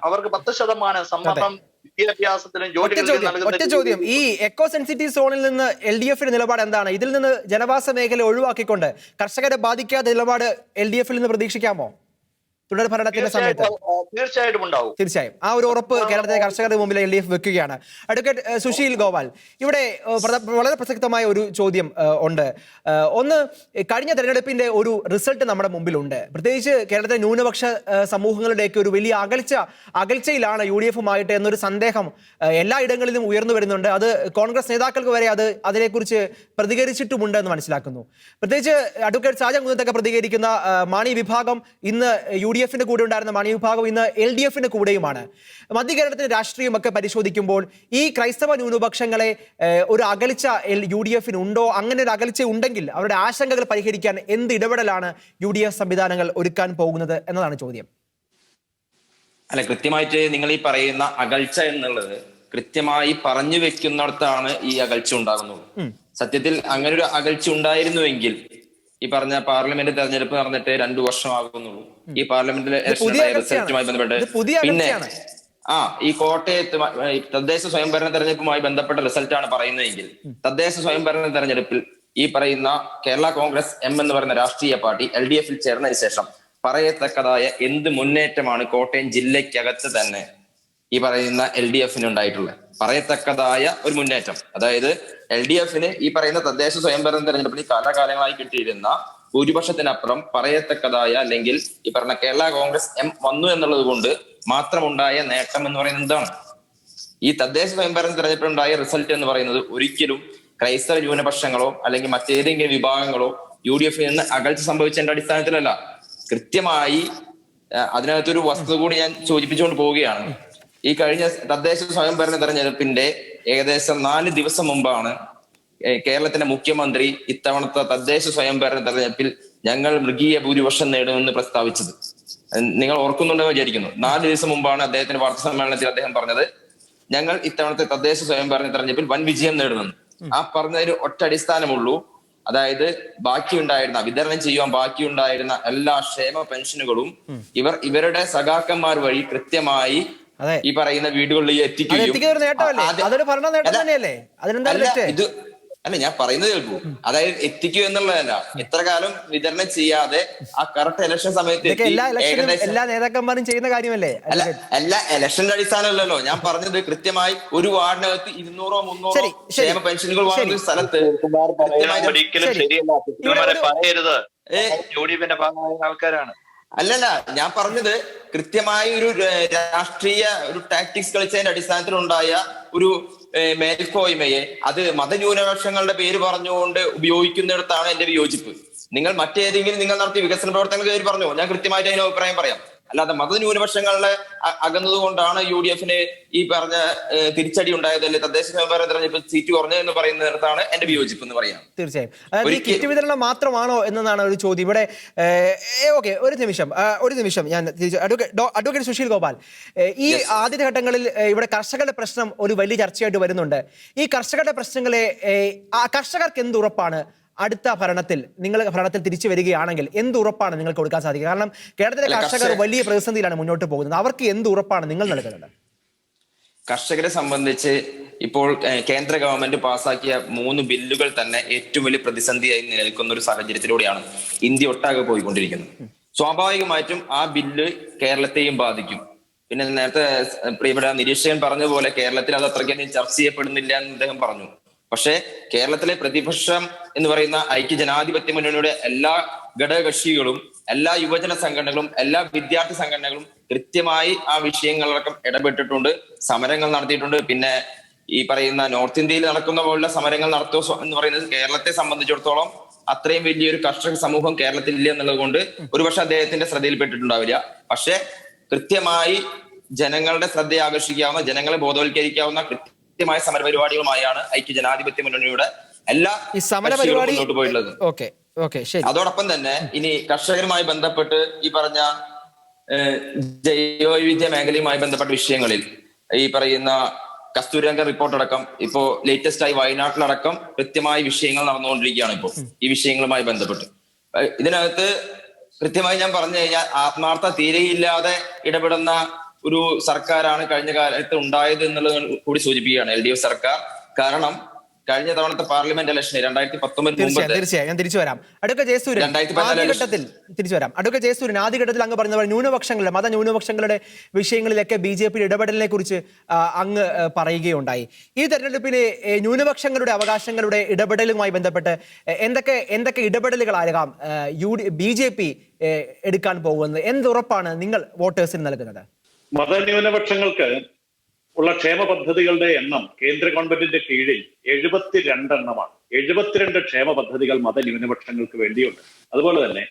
അവർക്ക് 10% സംവരണം വിദ്യാഭ്യാസത്തിനും ജോലികളിലും. ഒറ്റ ചോദ്യം, ഈ എക്കോ സെൻസിറ്റീവ് സോണിൽ നിന്ന് LDF നിലപാട് എന്താണ്? ഇതിൽ നിന്ന് ജനവാസ മേഖല ഒഴിവാക്കിക്കൊണ്ട് കർഷകരെ ബാധിക്കാത്ത നിലപാട് LDF നിന്ന് പ്രതീക്ഷിക്കാമോ തുടർ ഭരണത്തിന്റെ സമയത്ത്? തീർച്ചയായിട്ടും ഉണ്ടാവും. തീർച്ചയായും ആ ഒരു ഉറപ്പ് കേരളത്തിലെ കർഷകരുടെ മുമ്പിൽ LDF വെക്കുകയാണ്. അഡ്വക്കേറ്റ് സുശീൽ ഗോപാൽ, ഇവിടെ വളരെ പ്രസക്തമായ ഒരു ചോദ്യം ഉണ്ട്. ഒന്ന്, കഴിഞ്ഞ തെരഞ്ഞെടുപ്പിന്റെ ഒരു റിസൾട്ട് നമ്മുടെ മുമ്പിലുണ്ട്. പ്രത്യേകിച്ച് കേരളത്തിലെ ന്യൂനപക്ഷ സമൂഹങ്ങളുടെയൊക്കെ ഒരു വലിയ അകൽച്ചയിലാണ് UDF-ഉമായിട്ട് എന്നൊരു സന്ദേഹം എല്ലായിടങ്ങളിലും ഉയർന്നു വരുന്നുണ്ട്. അത് കോൺഗ്രസ് നേതാക്കൾക്ക് വരെ അതിനെക്കുറിച്ച് പ്രതികരിച്ചിട്ടുമുണ്ട് എന്ന് മനസ്സിലാക്കുന്നു. പ്രത്യേകിച്ച് അഡ്വക്കേറ്റ് സാജൻ കുന്നത്തൊക്കെ പ്രതികരിക്കുന്ന മാണി വിഭാഗം ഇന്ന് UDF-ന്റെ കൂടെ ഉണ്ടായിരുന്ന മാണി വിഭാഗം ഇന്ന് LDF-ന്റെ കൂടെയുമാണ്. മധ്യകേരളത്തിന്റെ രാഷ്ട്രീയമൊക്കെ പരിശോധിക്കുമ്പോൾ ഈ ക്രൈസ്തവ ന്യൂനപക്ഷങ്ങളെ ഒരു അകൽച്ച UDF-ന് ഉണ്ടോ? അങ്ങനെ ഒരു അകൽച്ച ഉണ്ടെങ്കിൽ അവരുടെ ആശങ്കകൾ പരിഹരിക്കാൻ എന്ത് ഇടപെടലാണ് UDF സംവിധാനങ്ങൾ ഒരുക്കാൻ പോകുന്നത് എന്നതാണ് ചോദ്യം. അല്ല, കൃത്യമായിട്ട് നിങ്ങൾ ഈ പറയുന്ന അകൽച്ച എന്നുള്ളത് കൃത്യമായി പറഞ്ഞു വെക്കുന്നിടത്താണ് ഈ അകൽച്ച ഉണ്ടാകുന്നത്. സത്യത്തിൽ അങ്ങനെ ഒരു അകൽച്ച ഉണ്ടായിരുന്നുവെങ്കിൽ ഈ പറഞ്ഞ പാർലമെന്റ് തെരഞ്ഞെടുപ്പ് നടന്നിട്ട് 2 വർഷമാകുന്നുള്ളൂ. ഈ പാർലമെന്റിലെ റിസൾട്ടുമായി ബന്ധപ്പെട്ട് പിന്നെ ഈ കോട്ടയത്ത് തദ്ദേശ സ്വയംഭരണ തെരഞ്ഞെടുപ്പുമായി ബന്ധപ്പെട്ട റിസൾട്ടാണ് പറയുന്നതെങ്കിൽ തദ്ദേശ സ്വയംഭരണ തെരഞ്ഞെടുപ്പിൽ ഈ പറയുന്ന കേരള കോൺഗ്രസ് എന്ന് പറയുന്ന രാഷ്ട്രീയ പാർട്ടി LDF-ൽ ചേർന്നതിന് ശേഷം പറയത്തക്കതായ എന്ത് മുന്നേറ്റമാണ് കോട്ടയം ജില്ലയ്ക്കകത്ത് തന്നെ ഈ പറയുന്ന LDF-ന് ഉണ്ടായിട്ടുള്ളത്? പറയത്തക്കതായ ഒരു മുന്നേറ്റം. അതായത് LDF-ന് ഈ പറയുന്ന തദ്ദേശ സ്വയംഭരണ തെരഞ്ഞെടുപ്പിൽ കാലാകാലങ്ങളായി കിട്ടിയിരുന്ന ഭൂരിപക്ഷത്തിനപ്പുറം പറയത്തക്കതായ അല്ലെങ്കിൽ ഈ പറഞ്ഞ കേരള കോൺഗ്രസ് എം വന്നു എന്നുള്ളത് കൊണ്ട് മാത്രമുണ്ടായ നേട്ടം എന്ന് പറയുന്നത് എന്താണ്? ഈ തദ്ദേശ സ്വയംഭരണ തെരഞ്ഞെടുപ്പിലുണ്ടായ റിസൾട്ട് എന്ന് പറയുന്നത് ഒരിക്കലും ക്രൈസ്തവ ന്യൂനപക്ഷങ്ങളോ അല്ലെങ്കിൽ മറ്റേതെങ്കിലും വിഭാഗങ്ങളോ UDF നിന്ന് അകൽച്ച സംഭവിച്ചതിന്റെ അടിസ്ഥാനത്തിലല്ല. കൃത്യമായി അതിനകത്തൊരു വസ്തുത കൂടി ഞാൻ സൂചിപ്പിച്ചുകൊണ്ട് പോവുകയാണ്. ഈ കഴിഞ്ഞ തദ്ദേശ സ്വയംഭരണ തെരഞ്ഞെടുപ്പിന്റെ ഏകദേശം 4 ദിവസം മുമ്പാണ് കേരളത്തിന്റെ മുഖ്യമന്ത്രി ഇത്തവണത്തെ തദ്ദേശ സ്വയംഭരണ തെരഞ്ഞെടുപ്പിൽ ഞങ്ങൾ മൃഗീയ ഭൂരിപക്ഷം നേടുമെന്ന് പ്രസ്താവിച്ചത്. നിങ്ങൾ ഓർക്കുന്നുണ്ടെന്ന് വിചാരിക്കുന്നു. 4 ദിവസം മുമ്പാണ് അദ്ദേഹത്തിന്റെ വാർത്താ സമ്മേളനത്തിൽ അദ്ദേഹം പറഞ്ഞത്, ഞങ്ങൾ ഇത്തവണത്തെ തദ്ദേശ സ്വയംഭരണ തെരഞ്ഞെടുപ്പിൽ വൻ വിജയം നേടുമെന്ന്. ആ പറഞ്ഞതിന് ഒറ്റ അടിസ്ഥാനമുള്ളൂ. അതായത് വിതരണം ചെയ്യുവാൻ ബാക്കിയുണ്ടായിരുന്ന എല്ലാ ക്ഷേമ പെൻഷനുകളും ഇവരുടെ സഖാക്കന്മാർ വഴി കൃത്യമായി ഈ പറയുന്ന വീടുകളിൽ എത്തിക്കുകയും അല്ല ഞാൻ പറയുന്നത് കേൾക്കൂ. അതായത് എത്തിക്കൂ എന്നുള്ളതല്ല, ഇത്ര കാലം വിതരണം ചെയ്യാതെ ആ കറക്റ്റ് ഇലക്ഷൻ സമയത്ത് എല്ലാ നേതാക്കന്മാരും ചെയ്യുന്ന കാര്യമല്ലേ? അല്ല ഇലക്ഷന്റെ അടിസ്ഥാനമല്ലല്ലോ ഞാൻ പറഞ്ഞത്. കൃത്യമായി ഒരു വാർഡിനകത്ത് 200 300 ക്ഷേമ പെൻഷനുകൾ വാങ്ങുന്ന സ്ഥലത്ത് പറയരുത്, യുഡിഎഫിന്റെ ഭാഗമായ ആൾക്കാരാണ്. അല്ലല്ല ഞാൻ പറഞ്ഞത് കൃത്യമായി ഒരു രാഷ്ട്രീയ ഒരു ടാക്ടിക്സ് കളിച്ചതിന്റെ അടിസ്ഥാനത്തിലുണ്ടായ ഒരു മേൽക്കോയ്മയെ അത് മതന്യൂനപക്ഷങ്ങളുടെ പേര് പറഞ്ഞുകൊണ്ട് ഉപയോഗിക്കുന്നിടത്താണ് എന്റെ വിയോജിപ്പ്. നിങ്ങൾ മറ്റേതെങ്കിലും നിങ്ങൾ നടത്തിയ വികസന പ്രവർത്തനങ്ങളുടെ പേര് പറഞ്ഞു, ഞാൻ കൃത്യമായിട്ട് അതിന് അഭിപ്രായം പറയാം. അല്ലാതെ മതന്യൂനപക്ഷങ്ങളെ അകന്നത് കൊണ്ടാണ് UDFന് ഈ പറഞ്ഞ തിരിച്ചടി ഉണ്ടായതല്ലേ തദ്ദേശ സ്വയംഭരണ തെരഞ്ഞെടുപ്പിൽ സീറ്റ് കുറഞ്ഞത് എന്ന് പറയുന്നിടത്താണ് എന്റെ വിയോജിപ്പ് എന്ന് പറയാം. തീർച്ചയായും. അതായത് ഈ കിറ്റ് വിതരണം മാത്രമാണോ എന്നതാണ് ഒരു ചോദ്യം ഇവിടെ. ഓക്കെ, ഒരു നിമിഷം ഞാൻ അഡ്വക്കേറ്റ് സുശീൽ ഗോപാൽ, ഈ ആദ്യ ഘട്ടങ്ങളിൽ ഇവിടെ കർഷകരുടെ പ്രശ്നം ഒരു വലിയ ചർച്ചയായിട്ട് വരുന്നുണ്ട്. ഈ കർഷകരുടെ പ്രശ്നങ്ങളെ കർഷകർക്ക് എന്ത് ഉറപ്പാണ് അടുത്ത ഭരണത്തിൽ തിരിച്ചു വരികയാണെങ്കിൽ എന്ത് ഉറപ്പാണ് നിങ്ങൾക്ക് കൊടുക്കാൻ സാധിക്കുക? കാരണം കേരളത്തിലെ കർഷകർ വലിയ പ്രതിസന്ധിയിലാണ് മുന്നോട്ട് പോകുന്നത്. അവർക്ക് എന്ത് ഉറപ്പാണ് നിങ്ങൾ നൽകുന്നത്? കർഷകരെ സംബന്ധിച്ച് ഇപ്പോൾ കേന്ദ്ര ഗവൺമെന്റ് പാസാക്കിയ 3 ബില്ലുകൾ തന്നെ ഏറ്റവും വലിയ പ്രതിസന്ധിയായി നിലനിൽക്കുന്ന ഒരു സാഹചര്യത്തിലൂടെയാണ് ഇന്ത്യ ഒട്ടാകെ പോയിക്കൊണ്ടിരിക്കുന്നത്. സ്വാഭാവികമായിട്ടും ആ ബില്ല് കേരളത്തെയും ബാധിക്കും. പിന്നെ നേരത്തെ പ്രിയപ്പെട്ട നിരീക്ഷകൻ പറഞ്ഞ പോലെ കേരളത്തിൽ അത് അത്രയ്ക്കൊന്നും ചർച്ച ചെയ്യപ്പെടുന്നില്ല എന്ന് അദ്ദേഹം പറഞ്ഞു. പക്ഷേ കേരളത്തിലെ പ്രതിപക്ഷം എന്ന് പറയുന്ന ഐക്യ ജനാധിപത്യ മുന്നണിയുടെ എല്ലാ ഘടകകക്ഷികളും, എല്ലാ യുവജന സംഘടനകളും, എല്ലാ വിദ്യാർത്ഥി സംഘടനകളും കൃത്യമായി ആ വിഷയങ്ങളിലടക്കം ഇടപെട്ടിട്ടുണ്ട്, സമരങ്ങൾ നടത്തിയിട്ടുണ്ട്. പിന്നെ ഈ പറയുന്ന നോർത്ത് ഇന്ത്യയിൽ നടക്കുന്ന പോലുള്ള സമരങ്ങൾ നടത്തുക എന്ന് പറയുന്നത് കേരളത്തെ സംബന്ധിച്ചിടത്തോളം അത്രയും വലിയൊരു കർഷക സമൂഹം കേരളത്തിൽ ഇല്ല എന്നുള്ളത് കൊണ്ട് ഒരുപക്ഷെ അദ്ദേഹത്തിന്റെ ശ്രദ്ധയിൽപ്പെട്ടിട്ടുണ്ടാവില്ല. പക്ഷെ കൃത്യമായി ജനങ്ങളുടെ ശ്രദ്ധയെ ആകർഷിക്കാവുന്ന, ജനങ്ങളെ ബോധവൽക്കരിക്കാവുന്ന കൃത്യമായ സമരപരിപാടികളുമായാണ് ഐക്യ ജനാധിപത്യ മുന്നണിയുടെ എല്ലാ മുന്നോട്ട് പോയിട്ടുള്ളത്. അതോടൊപ്പം തന്നെ ഇനി കർഷകരുമായി ബന്ധപ്പെട്ട് ഈ പറഞ്ഞ ജൈവവൈവിധ്യ മേഖലയുമായി ബന്ധപ്പെട്ട വിഷയങ്ങളിൽ ഈ പറയുന്ന കസ്തൂരിരംഗൻ റിപ്പോർട്ട് അടക്കം ഇപ്പോ ലേറ്റസ്റ്റ് ആയി വയനാട്ടിലടക്കം കൃത്യമായ വിഷയങ്ങൾ നടന്നുകൊണ്ടിരിക്കുകയാണ് ഇപ്പോൾ ഈ വിഷയങ്ങളുമായി ബന്ധപ്പെട്ട്. ഇതിനകത്ത് കൃത്യമായി ഞാൻ പറഞ്ഞു കഴിഞ്ഞാൽ ആത്മാർത്ഥ തീരെയില്ലാതെ ഇടപെടുന്ന ഒരു സർക്കാരാണ് കഴിഞ്ഞ കാലത്ത് ഉണ്ടായത് എന്നുള്ളത് കൂടി സൂചിപ്പിക്കുകയാണ് LDF സർക്കാർ. കാരണം കഴിഞ്ഞ തവണത്തെ പാർലമെന്റ് ഇലക്ഷൻ 2019 തീർച്ചയായും ഞാൻ തിരിച്ചു വരാം. അഡ്വക്കേറ്റ് ജയസൂര്യൻ ആദ്യഘട്ടത്തിൽ അങ്ങ് പറഞ്ഞ ന്യൂനപക്ഷങ്ങളുടെ മതന്യൂനപക്ഷങ്ങളുടെ വിഷയങ്ങളിലൊക്കെ BJP ഇടപെടലിനെ കുറിച്ച് അങ്ങ് പറയുകയുണ്ടായി. ഈ തെരഞ്ഞെടുപ്പിലെ ന്യൂനപക്ഷങ്ങളുടെ അവകാശങ്ങളുടെ ഇടപെടലുമായി ബന്ധപ്പെട്ട് എന്തൊക്കെ ഇടപെടലുകളാകാം BJP എടുക്കാൻ പോകുന്നത്? എന്തുറപ്പാണ് നിങ്ങൾ വോട്ടേഴ്സിന് നൽകുന്നത്? മതന്യൂനപക്ഷങ്ങൾക്ക് ഉള്ള ക്ഷേമ പദ്ധതികളുടെ എണ്ണം കേന്ദ്ര ഗവൺമെന്റിന്റെ കീഴിൽ 72 എണ്ണമാണ്. 72 ക്ഷേമ പദ്ധതികൾ മതന്യൂനപക്ഷങ്ങൾക്ക് വേണ്ടിയുണ്ട്. അതുപോലെ തന്നെ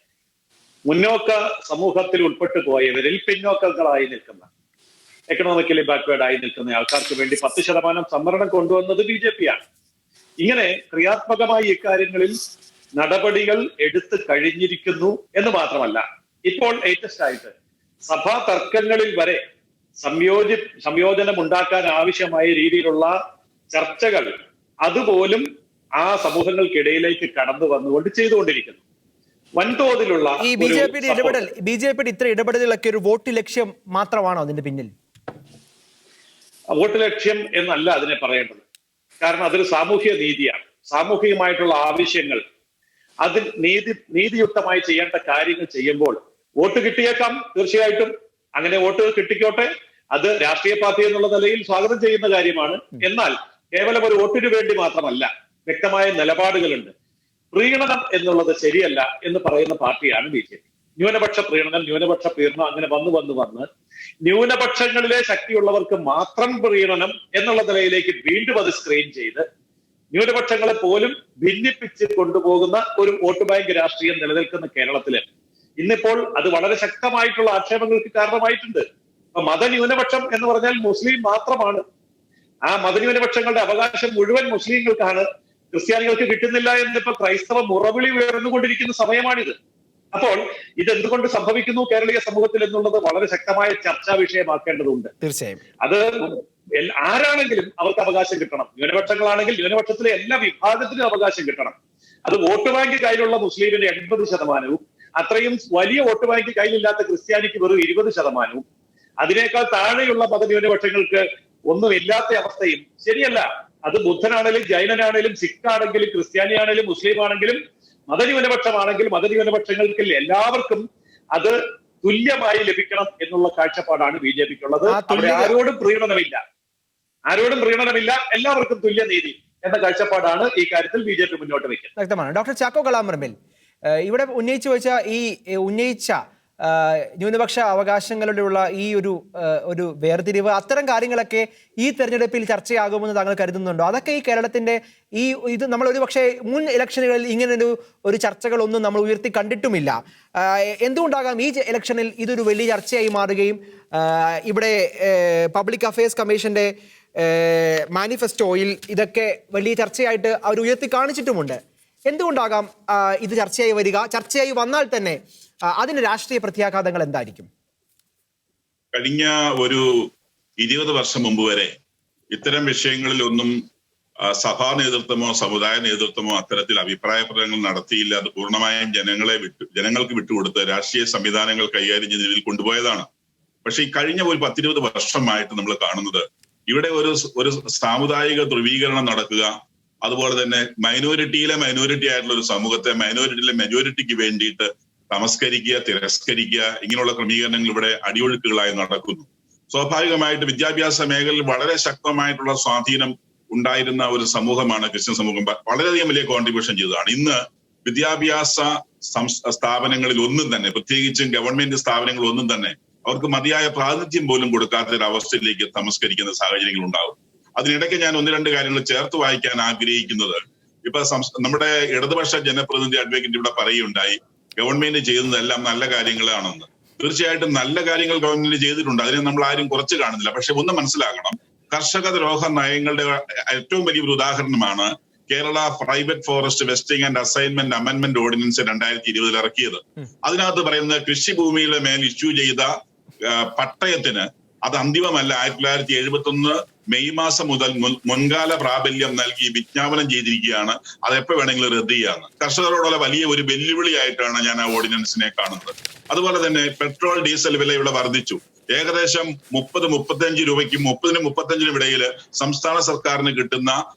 മുന്നോക്ക സമൂഹത്തിൽ ഉൾപ്പെട്ടു പോയവരിൽ പിന്നോക്കങ്ങളായി നിൽക്കുന്ന, എക്കണോമിക്കലി ബാക്ക്വേർഡ് ആയി നിൽക്കുന്ന ആൾക്കാർക്ക് വേണ്ടി 10% സംവരണം കൊണ്ടുവന്നത് BJP ആണ്. ഇങ്ങനെ ക്രിയാത്മകമായി ഇക്കാര്യങ്ങളിൽ നടപടികൾ എടുത്തു കഴിഞ്ഞിരിക്കുന്നു എന്ന് മാത്രമല്ല, ഇപ്പോൾ ലേറ്റസ്റ്റ് ആയിട്ട് സഭാ തർക്കങ്ങളിൽ വരെ സംയോജനം ഉണ്ടാക്കാൻ ആവശ്യമായ രീതിയിലുള്ള ചർച്ചകൾ അതുപോലും ആ സമൂഹങ്ങൾക്കിടയിലേക്ക് കടന്നു വന്നുകൊണ്ട് ചെയ്തുകൊണ്ടിരിക്കുന്നു. വൻതോതിലുള്ള ഈ ബിജെപിയുടെ ഇത്ര ഇടപെടലുകളൊക്കെ ഒരു വോട്ട് ലക്ഷ്യം മാത്രമാണോ അതിന്റെ പിന്നിൽ? വോട്ട് ലക്ഷ്യം എന്നല്ല അതിനെ പറയേണ്ടത്. കാരണം അതൊരു സാമൂഹ്യ നീതിയാണ്. സാമൂഹികമായിട്ടുള്ള ആവശ്യങ്ങൾ അതിൽ നീതിയുക്തമായി ചെയ്യേണ്ട കാര്യങ്ങൾ ചെയ്യുമ്പോൾ വോട്ട് കിട്ടിയേക്കാം. തീർച്ചയായിട്ടും അങ്ങനെ വോട്ട് കിട്ടിക്കോട്ടെ, അത് രാഷ്ട്രീയ പാർട്ടി എന്നുള്ള നിലയിൽ സ്വാഗതം ചെയ്യുന്ന കാര്യമാണ്. എന്നാൽ കേവലം ഒരു വോട്ടിനു വേണ്ടി മാത്രമല്ല, വ്യക്തമായ നിലപാടുകളുണ്ട്. പ്രീണനം എന്നുള്ളത് ശരിയല്ല എന്ന് പറയുന്ന പാർട്ടിയാണ് BJP. ന്യൂനപക്ഷ പ്രീണനം, ന്യൂനപക്ഷ പീഡനം അങ്ങനെ വന്ന് ന്യൂനപക്ഷങ്ങളിലെ ശക്തിയുള്ളവർക്ക് മാത്രം പ്രീണനം എന്നുള്ള നിലയിലേക്ക് വീണ്ടും അത് സ്ക്രീൻ ചെയ്ത് ന്യൂനപക്ഷങ്ങളെ പോലും ഭിന്നിപ്പിച്ച് കൊണ്ടുപോകുന്ന ഒരു വോട്ട് ബാങ്ക് രാഷ്ട്രീയം നിലനിൽക്കുന്ന കേരളത്തില് ഇന്നിപ്പോൾ അത് വളരെ ശക്തമായിട്ടുള്ള ആക്ഷേപങ്ങൾക്ക് കാരണമായിട്ടുണ്ട്. മതന്യൂനപക്ഷം എന്ന് പറഞ്ഞാൽ മുസ്ലിം മാത്രമാണ്. ആ മതന്യൂനപക്ഷങ്ങളുടെ അവകാശം മുഴുവൻ മുസ്ലിങ്ങൾക്കാണ്, ക്രിസ്ത്യാനികൾക്ക് കിട്ടുന്നില്ല എന്നിപ്പോ ക്രൈസ്തവ മുറവിളി ഉയർന്നുകൊണ്ടിരിക്കുന്ന സമയമാണിത്. അപ്പോൾ ഇതെന്തുകൊണ്ട് സംഭവിക്കുന്നു കേരളീയ സമൂഹത്തിൽ എന്നുള്ളത് വളരെ ശക്തമായ ചർച്ചാ വിഷയമാക്കേണ്ടതുണ്ട്. തീർച്ചയായും അത് ആരാണെങ്കിലും അവർക്ക് അവകാശം കിട്ടണം. ന്യൂനപക്ഷങ്ങളാണെങ്കിൽ ന്യൂനപക്ഷത്തിലെ എല്ലാ വിഭാഗത്തിനും അവകാശം കിട്ടണം. അത് വോട്ട് ബാങ്ക് കയ്യിലുള്ള മുസ്ലിമിന്റെ 80%, അത്രയും വലിയ വോട്ട് ബാങ്ക് കയ്യിലില്ലാത്ത ക്രിസ്ത്യാനിക്ക് വെറും 20%, അതിനേക്കാൾ താഴെയുള്ള മതന്യൂനപക്ഷങ്ങൾക്ക് ഒന്നുമില്ലാത്ത അവസ്ഥയും ശരിയല്ല. അത് ബുദ്ധനാണെങ്കിലും ജൈനനാണെങ്കിലും സിഖ് ആണെങ്കിലും ക്രിസ്ത്യാനി ആണെങ്കിലും മുസ്ലിം ആണെങ്കിലും മതന്യൂനപക്ഷമാണെങ്കിൽ മതന്യൂനപക്ഷങ്ങൾക്ക് എല്ലാവർക്കും അത് തുല്യമായി ലഭിക്കണം എന്നുള്ള കാഴ്ചപ്പാടാണ് BJPക്കുള്ളത്. അവിടെ ആരോടും പ്രീണനമില്ല, എല്ലാവർക്കും തുല്യനീതി എന്ന കാഴ്ചപ്പാടാണ് ഈ കാര്യത്തിൽ BJP മുന്നോട്ട് വയ്ക്കുന്നത്. വ്യക്തമാണ്. ഡോക്ടർ ചാക്കോ കളാമ്പറമ്പിൽ, ഇവിടെ ഉന്നയിച്ച ന്യൂനപക്ഷ അവകാശങ്ങളിലുള്ള ഈ ഒരു വേർതിരിവ്, അത്തരം കാര്യങ്ങളൊക്കെ ഈ തെരഞ്ഞെടുപ്പിൽ ചർച്ചയാകുമെന്ന് താങ്കൾ കരുതുന്നുണ്ടോ? അതൊക്കെ ഈ കേരളത്തിന്റെ ഇത് നമ്മൾ ഒരു പക്ഷേ മുൻ ഇലക്ഷനുകളിൽ ഇങ്ങനെ ഒരു ചർച്ചകളൊന്നും നമ്മൾ ഉയർത്തി കണ്ടിട്ടുമില്ല. എന്തുകൊണ്ടാകാം ഈ ഇലക്ഷനിൽ ഇതൊരു വലിയ ചർച്ചയായി മാറുകയും ഇവിടെ പബ്ലിക് അഫയേഴ്സ് കമ്മീഷന്റെ മാനിഫെസ്റ്റോയിൽ ഇതൊക്കെ വലിയ ചർച്ചയായിട്ട് അവർ ഉയർത്തി കാണിച്ചിട്ടുമുണ്ട്. എന്തുകൊണ്ടാകാം ഇത് ചർച്ചയായി വന്നാൽ തന്നെ അതിന് രാഷ്ട്രീയ പ്രത്യാഘാതങ്ങൾ എന്തായിരിക്കും? കഴിഞ്ഞ ഒരു 20 വർഷം മുമ്പ് വരെ ഇത്തരം വിഷയങ്ങളിലൊന്നും സഭാ നേതൃത്വമോ സമുദായ നേതൃത്വമോ അത്തരത്തിൽ അഭിപ്രായ പ്രകടനങ്ങൾ നടത്തിയില്ല. അത് പൂർണ്ണമായും ജനങ്ങൾക്ക് വിട്ടുകൊടുത്ത് രാഷ്ട്രീയ സംവിധാനങ്ങൾ കൈകാര്യം ചെയ്ത് കൊണ്ടുപോയതാണ്. പക്ഷെ ഈ കഴിഞ്ഞ ഒരു 10-20 വർഷമായിട്ട് നമ്മൾ കാണുന്നത് ഇവിടെ ഒരു സാമുദായിക ധ്രുവീകരണം നടക്കുക, അതുപോലെ തന്നെ മൈനോരിറ്റി ആയിട്ടുള്ള ഒരു സമൂഹത്തെ മൈനോരിറ്റിയിലെ മെജോറിറ്റിക്ക് വേണ്ടിയിട്ട് തമസ്കരിക്കുക, തിരസ്കരിക്കുക, ഇങ്ങനെയുള്ള ക്രമീകരണങ്ങൾ ഇവിടെ അടിയൊഴുക്കുകളായി നടക്കുന്നു. സ്വാഭാവികമായിട്ട് വിദ്യാഭ്യാസ മേഖലയിൽ വളരെ ശക്തമായിട്ടുള്ള സ്വാധീനം ഉണ്ടായിരുന്ന ഒരു സമൂഹമാണ് ക്രിസ്ത്യൻ സമൂഹം. വളരെയധികം വലിയ കോൺട്രിബ്യൂഷൻ ചെയ്തതാണ്. ഇന്ന് വിദ്യാഭ്യാസ സ്ഥാപനങ്ങളിൽ ഒന്നും തന്നെ, പ്രത്യേകിച്ചും ഗവൺമെന്റ് സ്ഥാപനങ്ങൾ ഒന്നും തന്നെ അവർക്ക് മതിയായ പ്രാതിനിധ്യം പോലും കൊടുക്കാത്ത ഒരു അവസ്ഥയിലേക്ക് തമസ്കരിക്കുന്ന സാഹചര്യങ്ങൾ ഉണ്ടാകും. അതിനിടയ്ക്ക് ഞാൻ 1-2 കാര്യങ്ങൾ ചേർത്ത് വായിക്കാൻ ആഗ്രഹിക്കുന്നത്, ഇപ്പൊ നമ്മുടെ ഇടതുപക്ഷ ജനപ്രതിനിധി അഡ്വക്കേറ്റ് ഇവിടെ പറയുകയുണ്ടായി ഗവൺമെന്റ് ചെയ്യുന്നതെല്ലാം നല്ല കാര്യങ്ങളാണെന്ന്. തീർച്ചയായിട്ടും നല്ല കാര്യങ്ങൾ ഗവൺമെന്റ് ചെയ്തിട്ടുണ്ട്, അതിനെ നമ്മൾ ആരും കുറച്ച് കാണുന്നില്ല. പക്ഷെ ഒന്ന് മനസ്സിലാക്കണം, കർഷക ദ്രോഹ നയങ്ങളുടെ ഏറ്റവും വലിയൊരു ഉദാഹരണമാണ് Kerala private forest vesting and assignment amendment ordinance 2020 ഇറക്കിയത്. അതിനകത്ത് പറയുന്നത് കൃഷിഭൂമിയുടെ മേൽ ഇഷ്യൂ ചെയ്ത പട്ടയത്തിന് അത് അന്തിമമല്ല, 1971 മെയ് മാസം മുതൽ മുൻകാല പ്രാബല്യം നൽകി വിജ്ഞാപനം ചെയ്തിരിക്കുകയാണ്. അത് എപ്പോ വേണമെങ്കിലും റദ്ദ് ചെയ്യാന്ന്. കർഷകരോടുള്ള വലിയ ഒരു വെല്ലുവിളിയായിട്ടാണ് ഞാൻ ആ ഓർഡിനൻസിനെ കാണുന്നത്. അതുപോലെ തന്നെ പെട്രോൾ ഡീസൽ വില ഇവിടെ വർദ്ധിച്ചു. ഏകദേശം 30-35 രൂപയ്ക്കും 30-35 ഇടയിൽ സംസ്ഥാന സർക്കാരിന് കിട്ടുന്ന